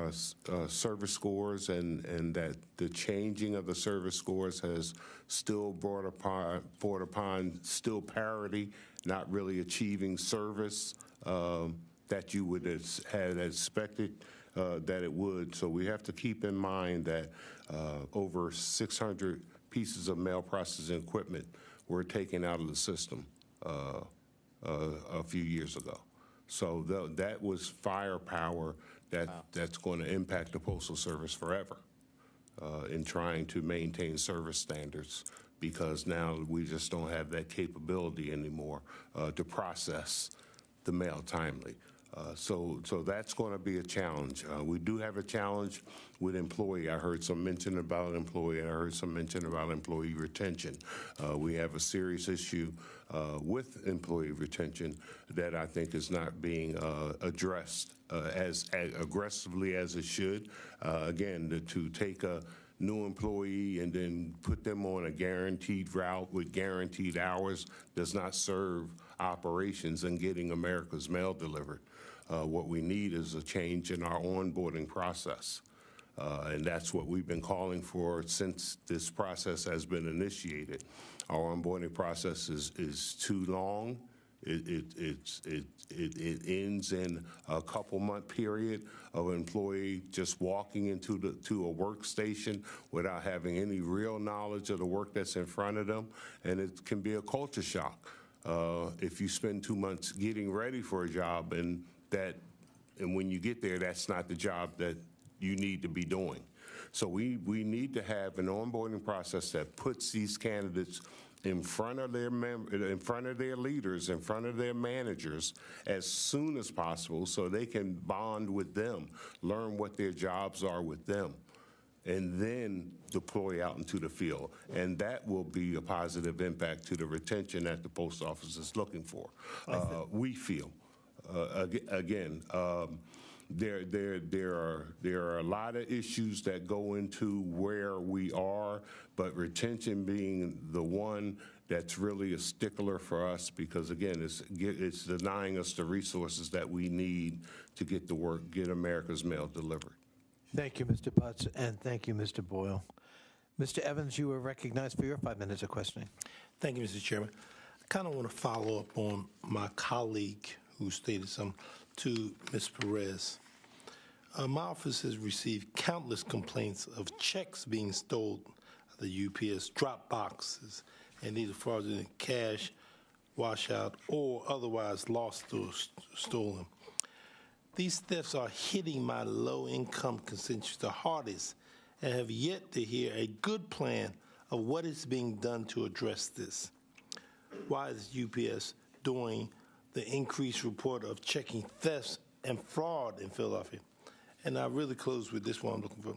service scores and that the changing of the service scores has still brought upon still parity, not really achieving service that you would have expected that it would. So we have to keep in mind that over 600 pieces of mail processing equipment were taken out of the system a few years ago. So that was firepower that's going to impact the Postal Service forever in trying to maintain service standards, because now we just don't have that capability anymore to process the mail timely. So that's going to be a challenge. We do have a challenge with employee. I heard some mention about employee, and I heard some mention about employee retention. We have a serious issue with employee retention that I think is not being addressed as aggressively as it should. Again, to take a new employee and then put them on a guaranteed route with guaranteed hours does not serve operations and getting America's mail delivered. What we need is a change in our onboarding process. And that's what we've been calling for since this process has been initiated. Our onboarding process is too long. It ends in a couple-month period of an employee just walking into a workstation without having any real knowledge of the work that's in front of them, and it can be a culture shock if you spend 2 months getting ready for a job and when you get there, that's not the job that you need to be doing. So we need to have an onboarding process that puts these candidates in front of their leaders, in front of their managers as soon as possible, so they can bond with them, learn what their jobs are with them, and then deploy out into the field. And that will be a positive impact to the retention that the post office is looking for. We feel. Again, there are a lot of issues that go into where we are, but retention being the one that's really a stickler for us, because again, it's denying us the resources that we need to get the work, get America's mail delivered. Thank you, Mr. Butts, and thank you, Mr. Boyle. Mr. Evans, you are recognized for your 5 minutes of questioning. Thank you, Mr. Chairman. I kind of want to follow up on my colleague who stated some to Ms. Perez. My office has received countless complaints of checks being stolen at the UPS drop boxes, and either fraudulent cash, washout, or otherwise lost or stolen. These thefts are hitting my low-income constituents the hardest, and have yet to hear a good plan of what is being done to address this. Why is UPS doing the increased report of checking thefts and fraud in Philadelphia. And I really close with this one I'm looking for.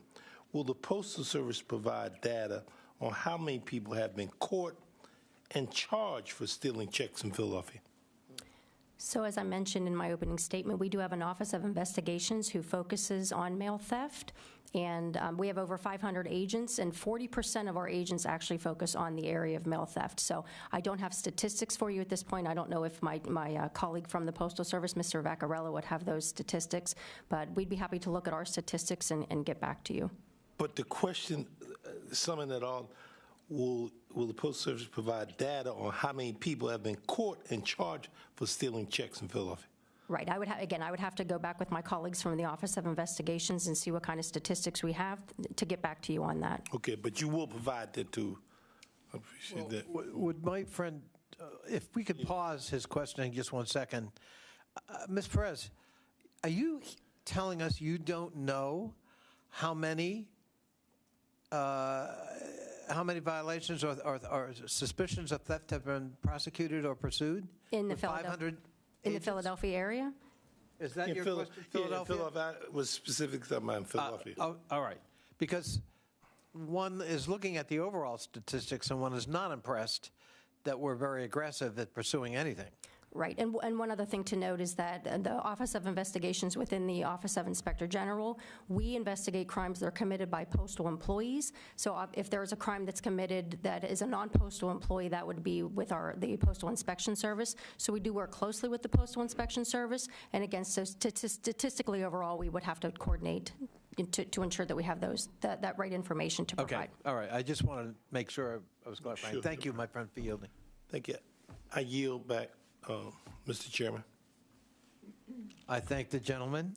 Will the Postal Service provide data on how many people have been caught and charged for stealing checks in Philadelphia? So as I mentioned in my opening statement, we do have an Office of Investigations who focuses on mail theft, and we have over 500 agents, and 40% of our agents actually focus on the area of mail theft. So I don't have statistics for you at this point. I don't know if my colleague from the Postal Service, Mr. Vaccarella, would have those statistics, but we'd be happy to look at our statistics and get back to you. But the question, summing it all, will the Postal Service provide data on how many people have been caught and charged for stealing checks in Philadelphia? Right. I would have to go back with my colleagues from the Office of Investigations and see what kind of statistics we have to get back to you on that. Okay, but you will provide that too. I appreciate that. Would my friend, if we could pause his questioning just 1 second. Ms. Perez, are you telling us you don't know how many violations or suspicions of theft have been prosecuted or pursued? In the Philadelphia area? Is that your question? Philadelphia? Philadelphia was specific about Philadelphia. All right. Because one is looking at the overall statistics and one is not impressed that we're very aggressive at pursuing anything. Right, and one other thing to note is that the Office of Investigations within the Office of Inspector General, we investigate crimes that are committed by postal employees. So if there is a crime that's committed that is a non-postal employee, that would be with the Postal Inspection Service. So we do work closely with the Postal Inspection Service, and again, so statistically overall, we would have to coordinate to ensure that we have that right information to provide. Okay, all right. I just wanted to make sure I was clarifying. Sure. Thank you, my friend, for yielding. Thank you. I yield back. Mr. Chairman. I thank the gentleman.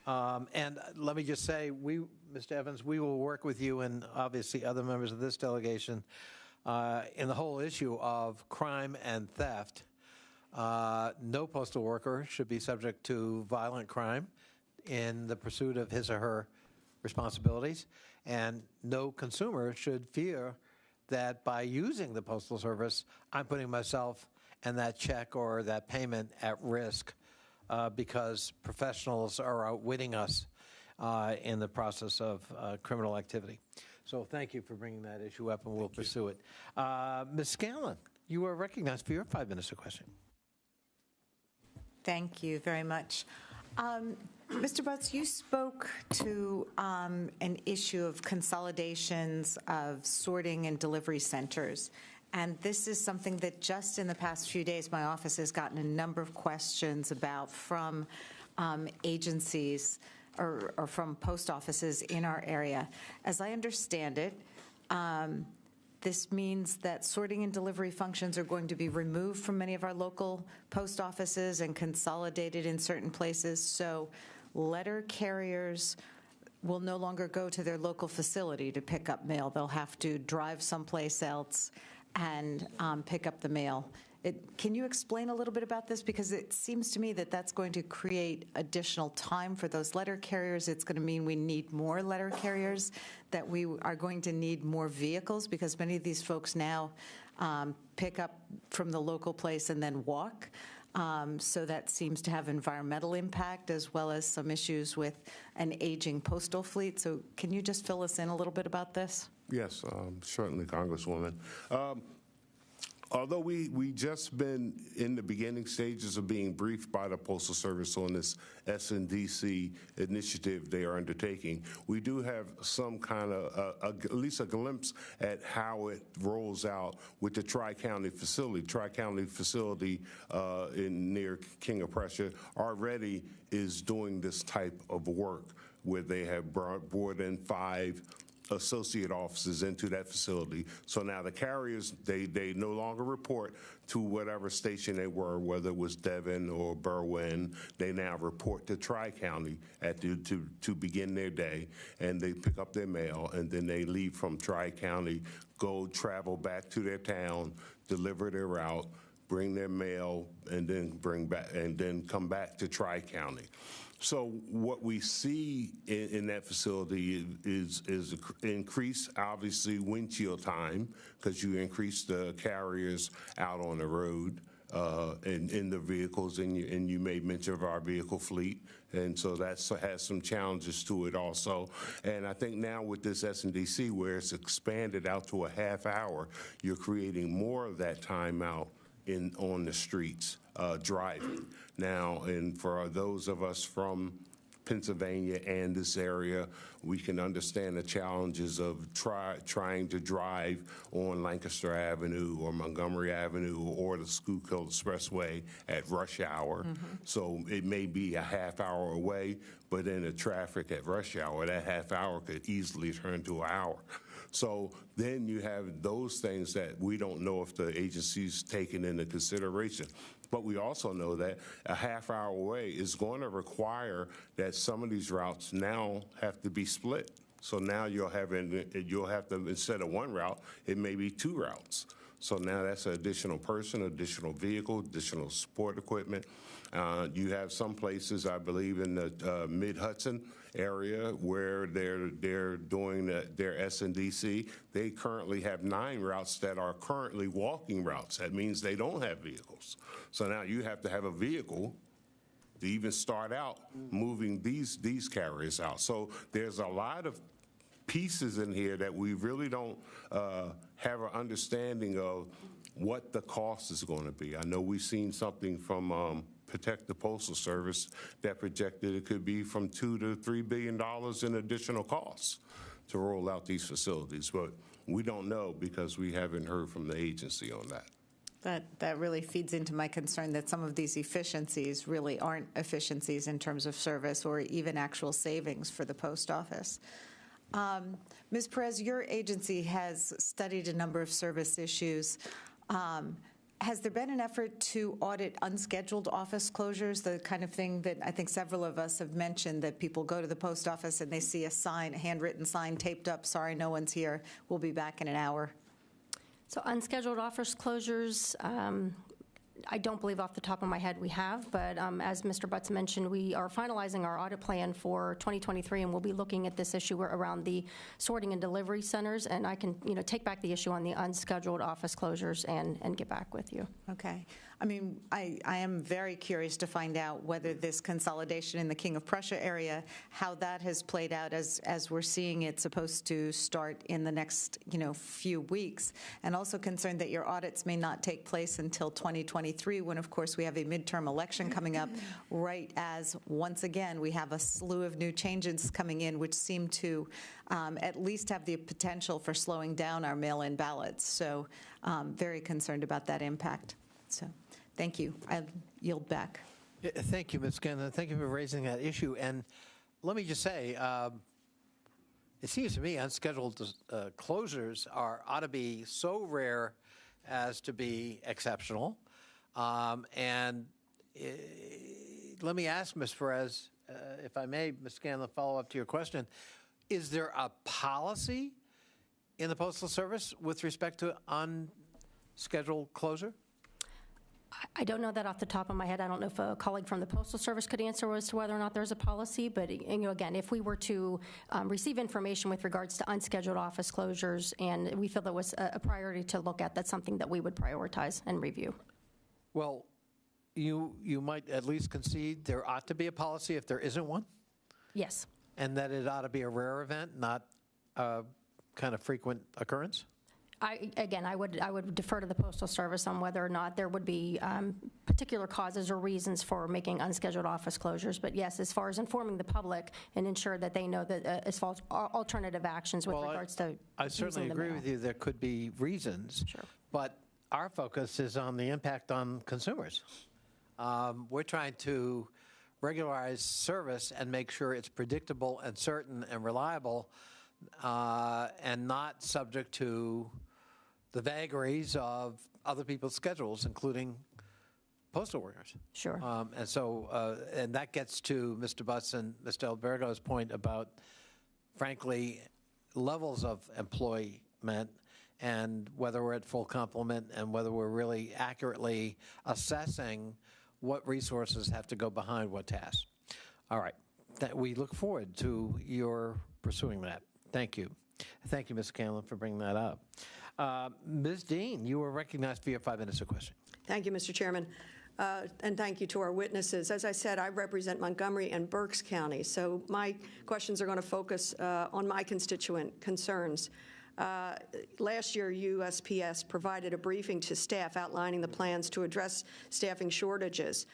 And let me just say, Mr. Evans, we will work with you and obviously other members of this delegation in the whole issue of crime and theft. No postal worker should be subject to violent crime in the pursuit of his or her responsibilities, and no consumer should fear that by using the Postal Service, I'm putting myself and that check or that payment at risk because professionals are outwitting us in the process of criminal activity. So thank you for bringing that issue up, and we'll pursue it. Ms. Scanlon, you are recognized for your 5 minutes of questioning. Thank you very much. Mr. Butts, you spoke to an issue of consolidations of sorting and delivery centers. And this is something that just in the past few days, my office has gotten a number of questions about from agencies or from post offices in our area. As I understand it, this means that sorting and delivery functions are going to be removed from many of our local post offices and consolidated in certain places. So letter carriers will no longer go to their local facility to pick up mail. They'll have to drive someplace else and pick up the mail. Can you explain a little bit about this? Because it seems to me that that's going to create additional time for those letter carriers. It's going to mean we need more letter carriers, that we are going to need more vehicles, because many of these folks now pick up from the local place and then walk. So that seems to have environmental impact as well as some issues with an aging postal fleet. So can you just fill us in a little bit about this? Yes, certainly, Congresswoman. Although we just been in the beginning stages of being briefed by the Postal Service on this SNDC initiative they are undertaking, we do have some kind of, at least a glimpse at how it rolls out with the Tri-County facility. Tri-County facility near King of Prussia already is doing this type of work where they have brought in 5 associate officers into that facility. So now the carriers, they no longer report to whatever station they were, whether it was Devon or Berwyn. They now report to Tri-County to begin their day, and they pick up their mail, and then they leave from Tri-County, travel back to their town, deliver their route, bring their mail, and then come back to Tri-County. So what we see in that facility is increased, obviously, windshield time, because you increase the carriers out on the road. in the vehicles, and you made mention of our vehicle fleet, and so that has some challenges to it also. And I think now with this SNDC, where it's expanded out to a half hour, you're creating more of that time out on the streets driving. Now, and for those of us from Pennsylvania and this area, we can understand the challenges of trying to drive on Lancaster Avenue or Montgomery Avenue or the Schuylkill Expressway at rush hour. So it may be a half hour away, but in the traffic at rush hour, that half hour could easily turn to an hour. So then you have those things that we don't know if the agency's taken into consideration. But we also know that a half hour away is going to require that some of these routes now have to be split. So now you'll have to, instead of one route, it may be two routes. So now that's an additional person, additional vehicle, additional support equipment. You have some places, I believe, in the Mid-Hudson area where they're doing their SNDC. They currently have 9 routes that are currently walking routes. That means they don't have vehicles. So now you have to have a vehicle to even start out moving these carriers out. So there's a lot of pieces in here that we really don't have an understanding of what the cost is going to be. I know we've seen something from Protect the Postal Service that projected it could be from $2 to $3 billion in additional costs to roll out these facilities, but we don't know because we haven't heard from the agency on that. That really feeds into my concern that some of these efficiencies really aren't efficiencies in terms of service or even actual savings for the post office. Ms. Perez, your agency has studied a number of service issues. Has there been an effort to audit unscheduled office closures, the kind of thing that I think several of us have mentioned, that people go to the post office and they see a sign, a handwritten sign taped up, sorry, no one's here, we'll be back in an hour? So unscheduled office closures, I don't believe off the top of my head we have, but as Mr. Butts mentioned, we are finalizing our audit plan for 2023, and we'll be looking at this issue around the sorting and delivery centers, and I can, take back the issue on the unscheduled office closures and get back with you. Okay. I mean, I am very curious to find out whether this consolidation in the King of Prussia area, how that has played out as we're seeing it supposed to start in the next, few weeks, and also concerned that your audits may not take place until 2023, when, of course, we have a midterm election coming up, right as, once again, we have a slew of new changes coming in, which seem to at least have the potential for slowing down our mail-in ballots. So very concerned about that impact. So thank you. I yield back. Thank you, Ms. Scanlon. Thank you for raising that issue. And let me just say, it seems to me unscheduled closures ought to be so rare as to be exceptional. And let me ask Ms. Perez, if I may, Ms. Scanlon, follow up to your question. Is there a policy in the Postal Service with respect to unscheduled closure? I don't know that off the top of my head. I don't know if a colleague from the Postal Service could answer as to whether or not there's a policy, but again, if we were to receive information with regards to unscheduled office closures and we feel that was a priority to look at, that's something that we would prioritize and review. Well, you might at least concede there ought to be a policy if there isn't one? Yes. And that it ought to be a rare event, not a kind of frequent occurrence? I would defer to the Postal Service on whether or not there would be particular causes or reasons for making unscheduled office closures. But yes, as far as informing the public and ensure that they know that as far as alternative actions with regards to I certainly agree with you there could be reasons. Sure. But our focus is on the impact on consumers. We're trying to regularize service and make sure it's predictable and certain and reliable and not subject to the vagaries of other people's schedules, including postal workers. Sure. And so, and that gets to Mr. Butts and Mr. Albergo's point about, frankly, levels of employment and whether we're at full complement and whether we're really accurately assessing what resources have to go behind what tasks. All right. We look forward to your pursuing that. Thank you. Thank you, Ms. Scanlon, for bringing that up. Ms. Dean, you were recognized for your 5 minutes of question. Thank you, Mr. Chairman. And thank you to our witnesses. As I said, I represent Montgomery and Berks County, so my questions are going to focus on my constituent concerns. Last year, USPS provided a briefing to staff outlining the plans to address staffing shortages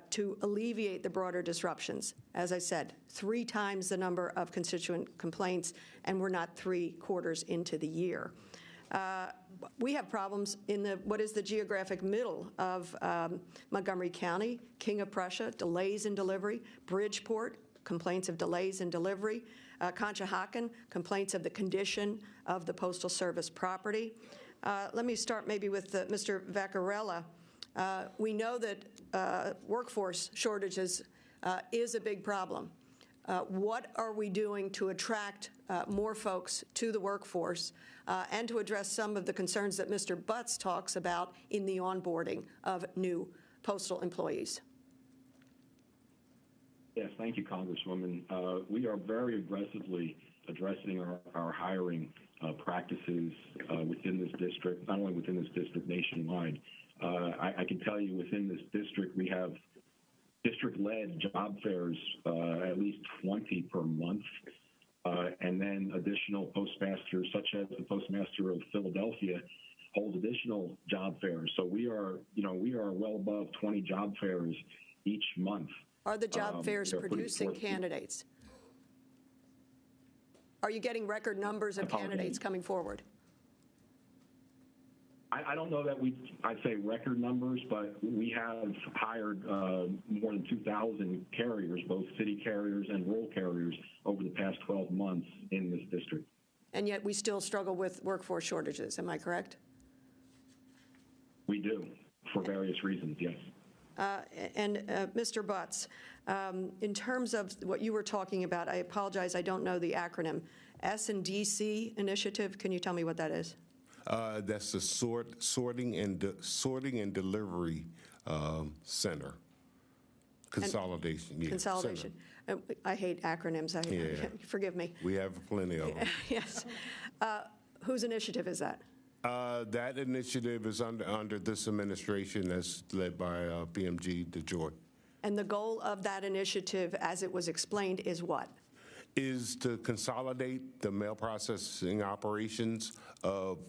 to alleviate the broader disruptions. As I said, 3 times the number of constituent complaints, and we're not 3 quarters into the year. We have problems in what is the geographic middle of Montgomery County, King of Prussia, delays in delivery, Bridgeport, complaints of delays in delivery, Conshohocken, complaints of the condition of the Postal Service property. Let me start maybe with Mr. Vaccarella. We know that workforce shortages is a big problem. What are we doing to attract more folks to the workforce and to address some of the concerns that Mr. Butts talks about in the onboarding of new postal employees? Yes, thank you, Congresswoman. We are very aggressively addressing our hiring practices within this district, not only within this district, nationwide. I can tell you within this district, we have district-led job fairs, at least 20 per month, and then additional postmasters, such as the Postmaster of Philadelphia, hold additional job fairs. So we are well above 20 job fairs each month. Are the job fairs producing candidates? Are you getting record numbers of candidates coming forward? I don't know that I'd say record numbers, but we have hired more than 2,000 carriers, both city carriers and rural carriers, over the past 12 months in this district. And yet we still struggle with workforce shortages, am I correct? We do, for various reasons, yes. Mr. Butts, in terms of what you were talking about, I apologize, I don't know the acronym. S&DC initiative, can you tell me what that is? That's the sorting and delivery center. Consolidation. Consolidation. I hate acronyms. Forgive me. We have plenty of them. Yes. Whose initiative is that? That initiative is under this administration, that's led by PMG DeJoy. And the goal of that initiative, as it was explained, is what? Is to consolidate the mail processing operations of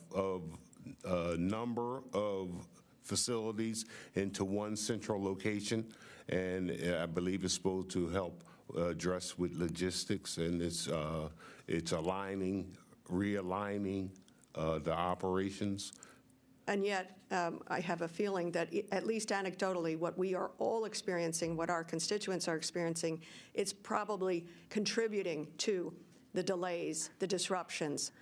a number of facilities into one central location, and I believe it's supposed to help address with logistics, and it's realigning the operations. And yet, I have a feeling that, at least anecdotally, what we are all experiencing, what our constituents are experiencing, it's probably contributing to the delays, the disruptions,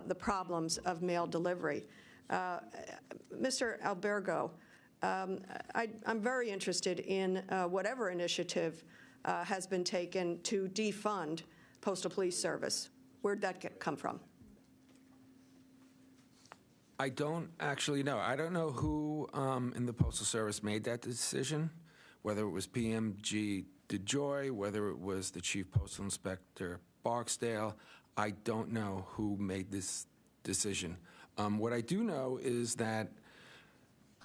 the problems of mail delivery. Mr. Albergo, I'm very interested in whatever initiative has been taken to defund Postal Police Service. Where'd that come from? I don't actually know. I don't know who in the Postal Service made that decision, whether it was PMG DeJoy, whether it was the Chief Postal Inspector Barksdale. I don't know who made this decision. What I do know is that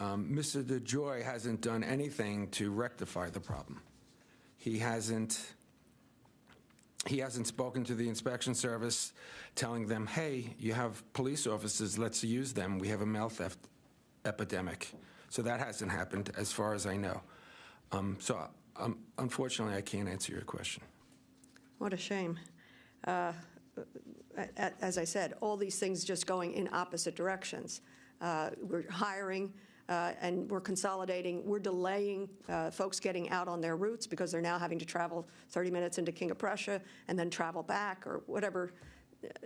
Mr. DeJoy hasn't done anything to rectify the problem. He hasn't spoken to the inspection service telling them, hey, you have police officers, let's use them. We have a mail theft epidemic. So that hasn't happened as far as I know. Unfortunately, I can't answer your question. What a shame. As I said, all these things just going in opposite directions. We're hiring and we're consolidating. We're delaying folks getting out on their routes because they're now having to travel 30 minutes into King of Prussia and then travel back or whatever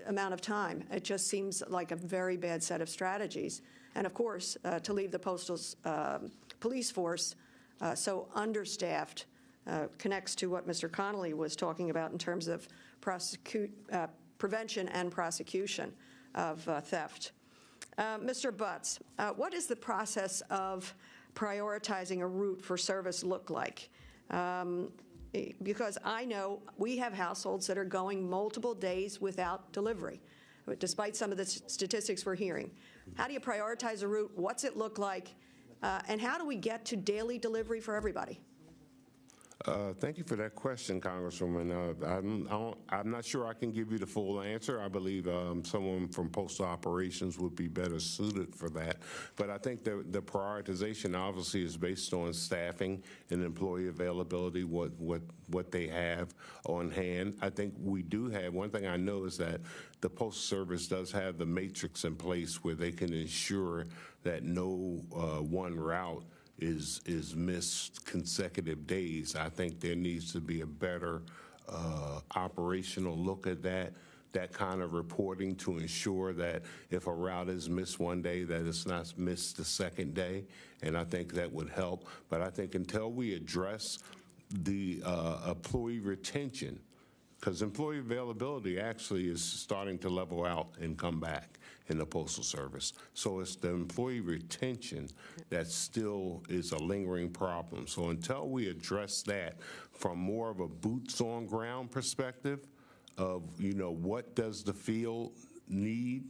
amount of time. It just seems like a very bad set of strategies. And of course, to leave the postal police force so understaffed connects to what Mr. Connolly was talking about in terms of prevention and prosecution of theft. Mr. Butts, what is the process of prioritizing a route for service look like? Because I know we have households that are going multiple days without delivery, despite some of the statistics we're hearing. How do you prioritize a route? What's it look like? And how do we get to daily delivery for everybody? Thank you for that question, Congresswoman. I'm not sure I can give you the full answer. I believe someone from Postal Operations would be better suited for that. But I think the prioritization obviously is based on staffing and employee availability, what they have on hand. I think we do have, one thing I know is that the Postal Service does have the matrix in place where they can ensure that no one route is missed consecutive days. I think there needs to be a better operational look at that kind of reporting to ensure that if a route is missed one day, that it's not missed the second day, and I think that would help. But I think until we address the employee retention, because employee availability actually is starting to level out and come back in the Postal Service. So it's the employee retention that still is a lingering problem. So until we address that from more of a boots on ground perspective of, what does the field need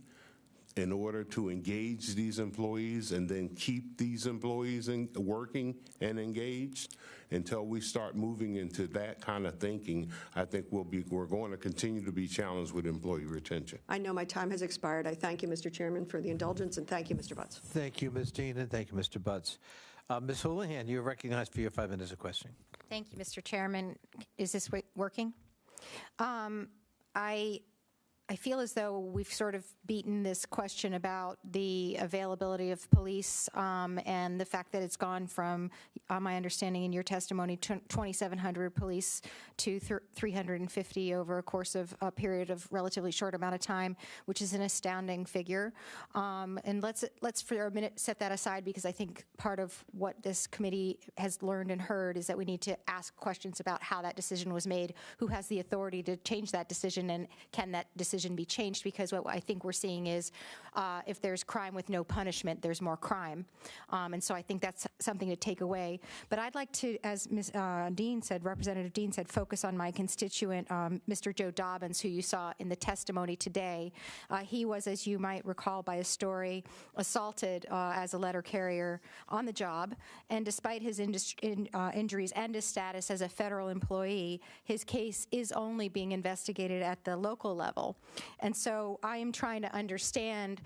in order to engage these employees and then keep these employees working and engaged, until we start moving into that kind of thinking, I think we're going to continue to be challenged with employee retention. I know my time has expired. I thank you, Mr. Chairman, for the indulgence, and thank you, Mr. Butts. Thank you, Ms. Dean, and thank you, Mr. Butts. Ms. Houlihan, you're recognized for your 5 minutes of questioning. Thank you, Mr. Chairman. Is this working? I feel as though we've sort of beaten this question about the availability of police and the fact that it's gone from, my understanding in your testimony, 2,700 police to 350 over a course of a period of relatively short amount of time, which is an astounding figure. And let's for a minute set that aside, because I think part of what this committee has learned and heard is that we need to ask questions about how that decision was made, who has the authority to change that decision, and can that decision be changed, because what I think we're seeing is if there's crime with no punishment, there's more crime. And so I think that's something to take away. But I'd like to, as Ms. Dean said, Representative Dean said, focus on my constituent, Mr. Joe Dobbins, who you saw in the testimony today. He was, as you might recall by a story, assaulted as a letter carrier on the job. And despite his injuries and his status as a federal employee, his case is only being investigated at the local level. And so I am trying to understand,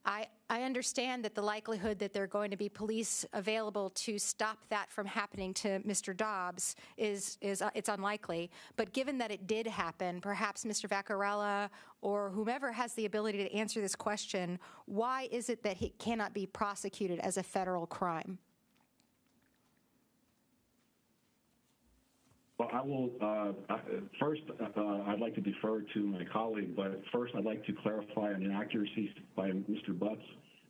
I understand that the likelihood that there are going to be police available to stop that from happening to Mr. Dobbs is it's unlikely. But given that it did happen, perhaps Mr. Vaccarella or whomever has the ability to answer this question, why is it that he cannot be prosecuted as a federal crime? Well, I will, first, I'd like to defer to my colleague, but first I'd like to clarify an inaccuracy by Mr. Butts.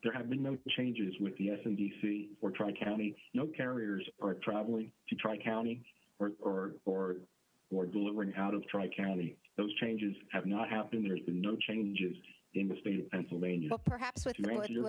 There have been no changes with the SNDC or Tri-County. No carriers are traveling to Tri-County or delivering out of Tri-County. Those changes have not happened. There's been no changes in the state of Pennsylvania. Well, perhaps with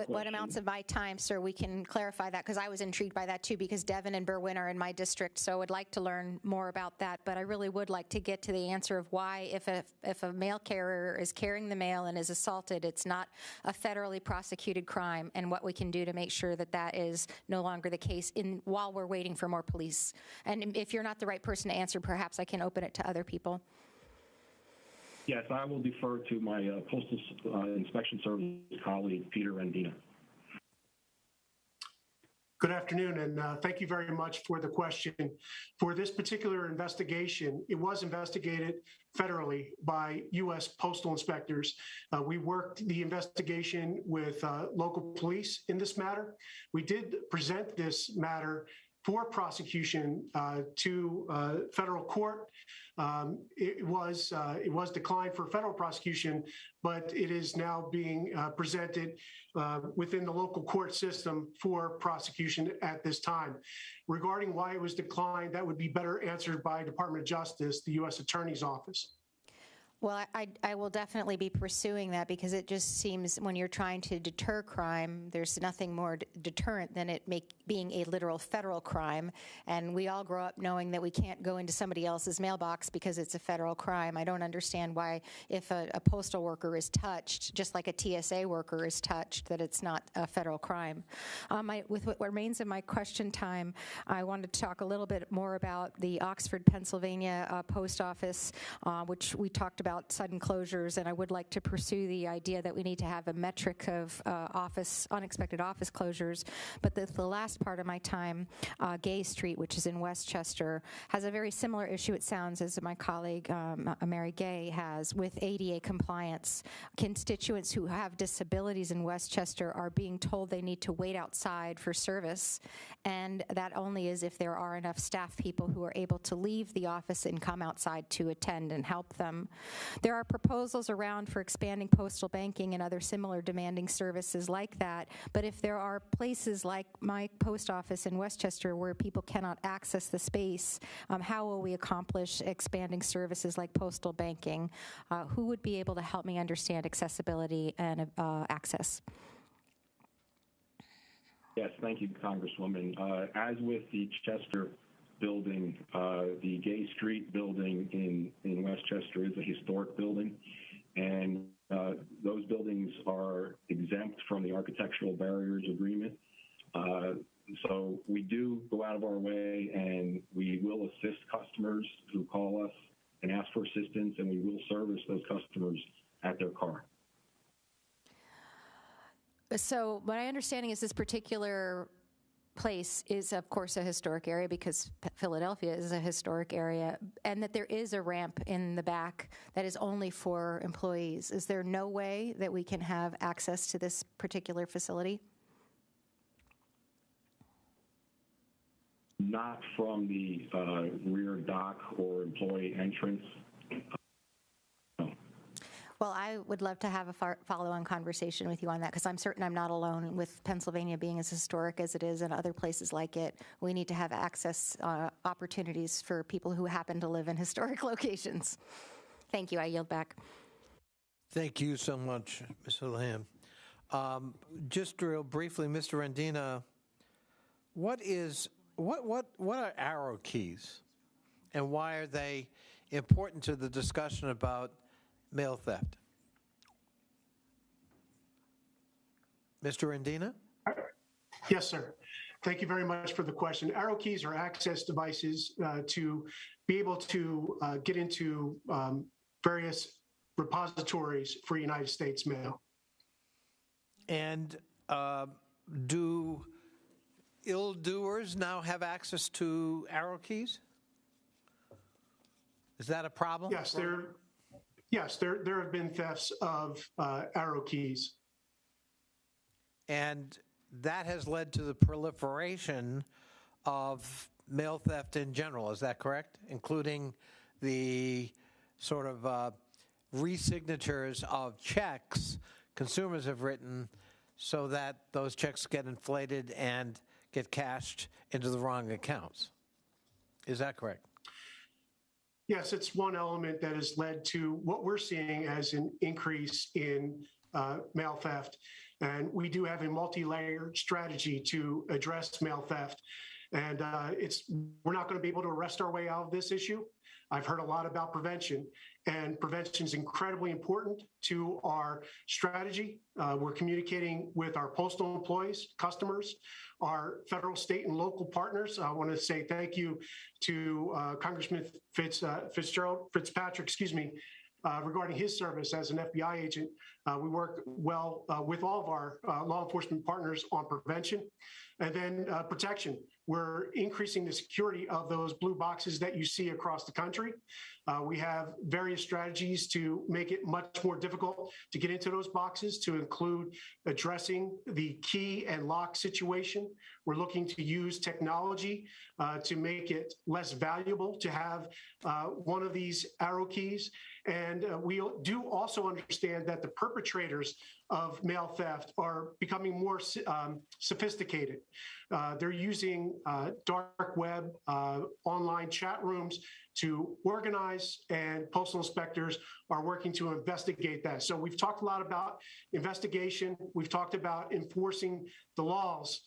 what amounts of my time, sir, we can clarify that, because I was intrigued by that too, because Devon and Berwyn are in my district, so I would like to learn more about that. But I really would like to get to the answer of why, if a mail carrier is carrying the mail and is assaulted, it's not a federally prosecuted crime, and what we can do to make sure that that is no longer the case while we're waiting for more police. And if you're not the right person to answer, perhaps I can open it to other people. Yes, I will defer to my Postal Inspection Service colleague, Peter Rendina. Good afternoon, and thank you very much for the question. For this particular investigation, it was investigated federally by U.S. postal inspectors. We worked the investigation with local police in this matter. We did present this matter for prosecution to federal court. It was declined for federal prosecution, but it is now being presented within the local court system for prosecution at this time. Regarding why it was declined, that would be better answered by Department of Justice, the U.S. Attorney's Office. Well, I will definitely be pursuing that because it just seems when you're trying to deter crime, there's nothing more deterrent than it being a literal federal crime. And we all grow up knowing that we can't go into somebody else's mailbox because it's a federal crime. I don't understand why if a postal worker is touched, just like a TSA worker is touched, that it's not a federal crime. With what remains of my question time, I wanted to talk a little bit more about the Oxford, Pennsylvania post office, which we talked about sudden closures, and I would like to pursue the idea that we need to have a metric of unexpected office closures. But the last part of my time, Gay Street, which is in Westchester, has a very similar issue, it sounds, as my colleague Mary Gay has with ADA compliance. Constituents who have disabilities in Westchester are being told they need to wait outside for service, and that only is if there are enough staff people who are able to leave the office and come outside to attend and help them. There are proposals around for expanding postal banking and other similar demanding services like that, but if there are places like my post office in Westchester where people cannot access the space, how will we accomplish expanding services like postal banking? Who would be able to help me understand accessibility and access? Yes, thank you, Congresswoman. As with the Chester building, the Gay Street building in Westchester is a historic building, and those buildings are exempt from the architectural barriers agreement. So we do go out of our way, and we will assist customers who call us and ask for assistance, and we will service those customers at their car. So my understanding is this particular place is, of course, a historic area because Philadelphia is a historic area, and that there is a ramp in the back that is only for employees. Is there no way that we can have access to this particular facility? Not from the rear dock or employee entrance. Well, I would love to have a follow-on conversation with you on that because I'm certain I'm not alone with Pennsylvania being as historic as it is and other places like it. We need to have access opportunities for people who happen to live in historic locations. Thank you. I yield back. Thank you so much, Ms. Lamb. Just real briefly, Mr. Rendina, what are arrow keys, and why are they important to the discussion about mail theft? Mr. Rendina? Yes, sir. Thank you very much for the question. Arrow keys are access devices to be able to get into various repositories for United States mail. And do ill-doers now have access to arrow keys? Is that a problem? Yes, there have been thefts of arrow keys. And that has led to the proliferation of mail theft in general, is that correct? Including the sort of re-signatures of checks consumers have written so that those checks get inflated and get cashed into the wrong accounts. Is that correct? Yes, it's one element that has led to what we're seeing as an increase in mail theft. And we do have a multi-layered strategy to address mail theft. And we're not going to be able to arrest our way out of this issue. I've heard a lot about prevention, and prevention is incredibly important to our strategy. We're communicating with our postal employees, customers, our federal, state, and local partners. I want to say thank you to Congressman Fitzpatrick, regarding his service as an FBI agent. We work well with all of our law enforcement partners on prevention. And then protection. We're increasing the security of those blue boxes that you see across the country. We have various strategies to make it much more difficult to get into those boxes, to include addressing the key and lock situation. We're looking to use technology to make it less valuable to have one of these arrow keys. And we do also understand that the perpetrators of mail theft are becoming more sophisticated. They're using dark web, online chat rooms to organize, and postal inspectors are working to investigate that. So we've talked a lot about investigation. We've talked about enforcing the laws.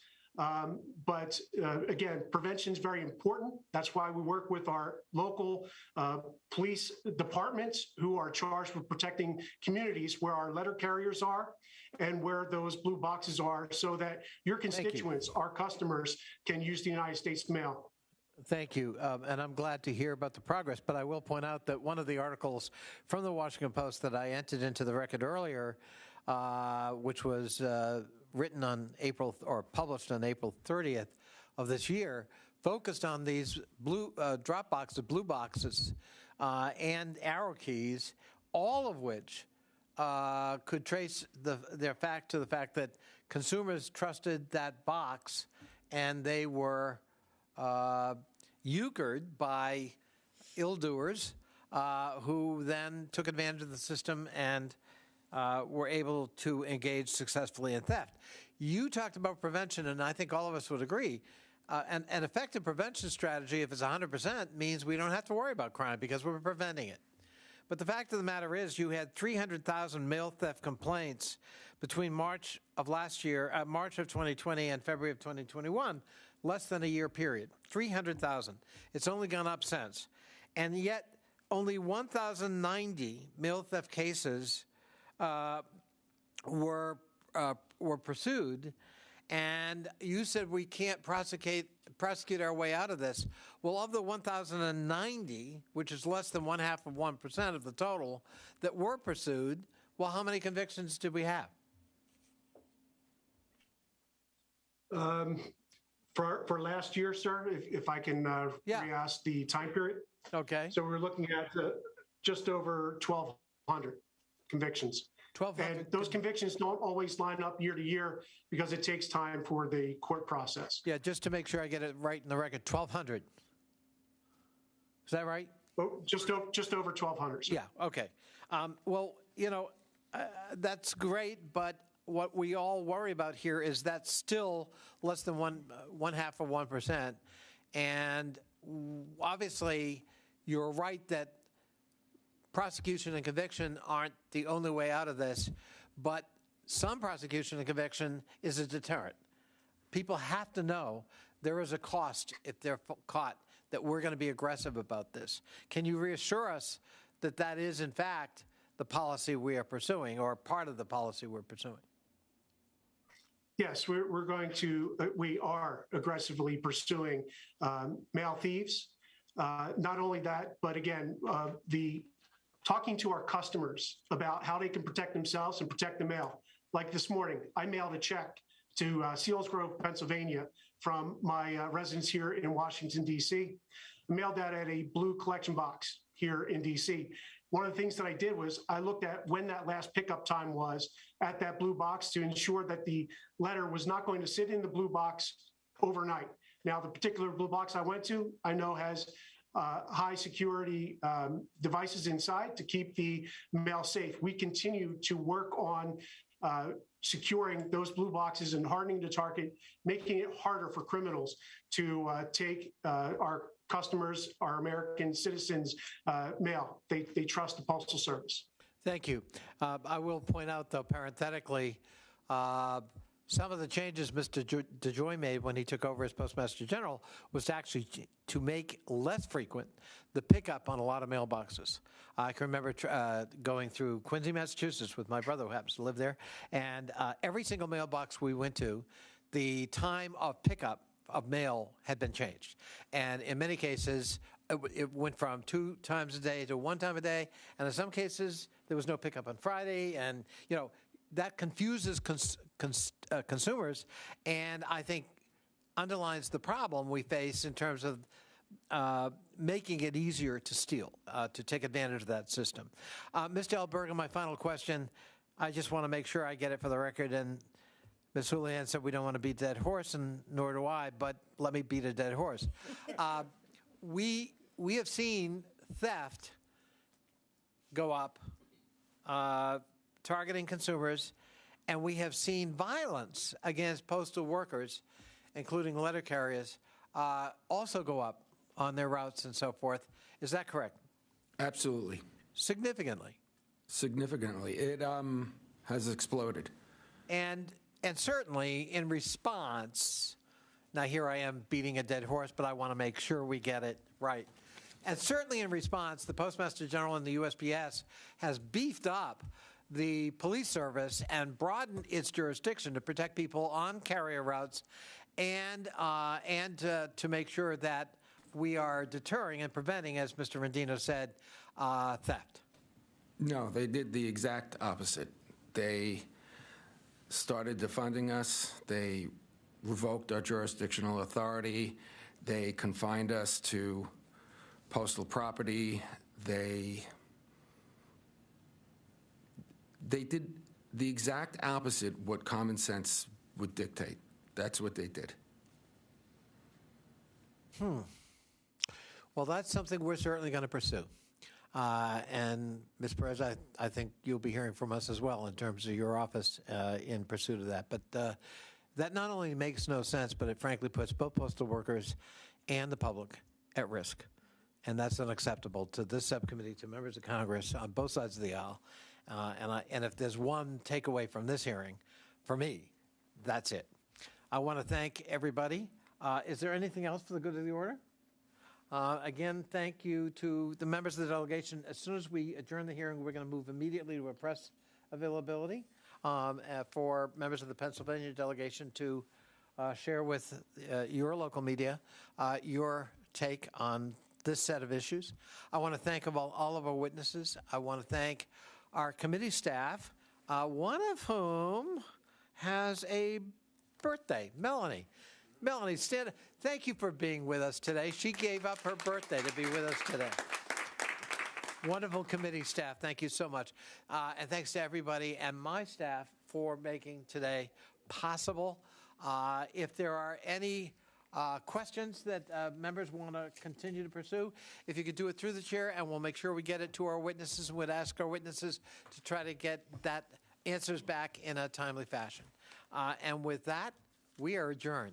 But again, prevention is very important. That's why we work with our local police departments who are charged with protecting communities where our letter carriers are and where those blue boxes are, so that your constituents, our customers, can use the United States mail. Thank you, and I'm glad to hear about the progress, but I will point out that one of the articles from the Washington Post that I entered into the record earlier, which was written on published on April 30th of this year, focused on these blue blue boxes, and arrow keys, all of which could trace their fact to the fact that consumers trusted that box, and they were euchred by ill-doers who then took advantage of the system and were able to engage successfully in theft. You talked about prevention, and I think all of us would agree. An effective prevention strategy, if it's 100%, means we don't have to worry about crime because we're preventing it. But the fact of the matter is you had 300,000 mail theft complaints between March of 2020 and February of 2021, less than a year period. 300,000. It's only gone up since. And yet only 1,090 mail theft cases were pursued, and you said we can't prosecute our way out of this. Well, of the 1,090, which is less than 0.5% of the total that were pursued, well, how many convictions did we have? For last year, sir, if I can re-ask the time period. Okay. So we're looking at just over 1,200 convictions. 1,200. And those convictions don't always line up year to year because it takes time for the court process. Yeah, just to make sure I get it right in the record, 1,200. Is that right? Oh, just over 1,200. Sir. Yeah, okay. Well, that's great, but what we all worry about here is that's still less than 0.5%. And obviously, you're right that prosecution and conviction aren't the only way out of this, but some prosecution and conviction is a deterrent. People have to know there is a cost if they're caught, that we're going to be aggressive about this. Can you reassure us that that is, in fact, the policy we are pursuing, or part of the policy we're pursuing? Yes, we are aggressively pursuing mail thieves. Not only that, but again, talking to our customers about how they can protect themselves and protect the mail. Like this morning, I mailed a check to Selinsgrove, Pennsylvania, from my residence here in Washington, D.C. I mailed that at a blue collection box here in D.C. One of the things that I did was I looked at when that last pickup time was at that blue box to ensure that the letter was not going to sit in the blue box overnight. Now, the particular blue box I went to, I know has high security devices inside to keep the mail safe. We continue to work on securing those blue boxes and hardening the target, making it harder for criminals to take our customers, our American citizens' mail. They trust the Postal Service. Thank you. I will point out, though, parenthetically, some of the changes Mr. DeJoy made when he took over as Postmaster General was actually to make less frequent the pickup on a lot of mailboxes. I can remember going through Quincy, Massachusetts with my brother who happens to live there, and every single mailbox we went to, the time of pickup of mail had been changed. And in many cases, it went from 2 times a day to 1 time a day, and in some cases, there was no pickup on Friday, and, that confuses consumers, and I think underlines the problem we face in terms of making it easier to steal, to take advantage of that system. Mr. Alberga, my final question, I just want to make sure I get it for the record, and Ms. Houlihan said we don't want to beat a dead horse, and nor do I, but let me beat a dead horse. We have seen theft go up, targeting consumers, and we have seen violence against postal workers, including letter carriers, also go up on their routes and so forth. Is that correct? Absolutely. Significantly. Significantly. It has exploded. And certainly in response, now here I am beating a dead horse, but I want to make sure we get it right. And certainly in response, the Postmaster General and the USPS has beefed up the police service and broadened its jurisdiction to protect people on carrier routes and to make sure that we are deterring and preventing, as Mr. Rendino said, theft. No, they did the exact opposite. They started defunding us. They revoked our jurisdictional authority. They confined us to postal property. They did the exact opposite what common sense would dictate. That's what they did. Well, that's something we're certainly going to pursue. And Ms. Perez, I think you'll be hearing from us as well in terms of your office in pursuit of that. But that not only makes no sense, but it frankly puts both postal workers and the public at risk. And that's unacceptable to this subcommittee, to members of Congress on both sides of the aisle. And if there's one takeaway from this hearing, for me, that's it. I want to thank everybody. Is there anything else for the good of the order? Again, thank you to the members of the delegation. As soon as we adjourn the hearing, we're going to move immediately to a press availability for members of the Pennsylvania delegation to share with your local media your take on this set of issues. I want to thank all of our witnesses. I want to thank our committee staff, one of whom has a birthday, Melanie. Melanie, thank you for being with us today. She gave up her birthday to be with us today. Wonderful committee staff. Thank you so much. And thanks to everybody and my staff for making today possible. If there are any questions that members want to continue to pursue, if you could do it through the chair, and we'll make sure we get it to our witnesses, and would ask our witnesses to try to get that answers back in a timely fashion. And with that, we are adjourned.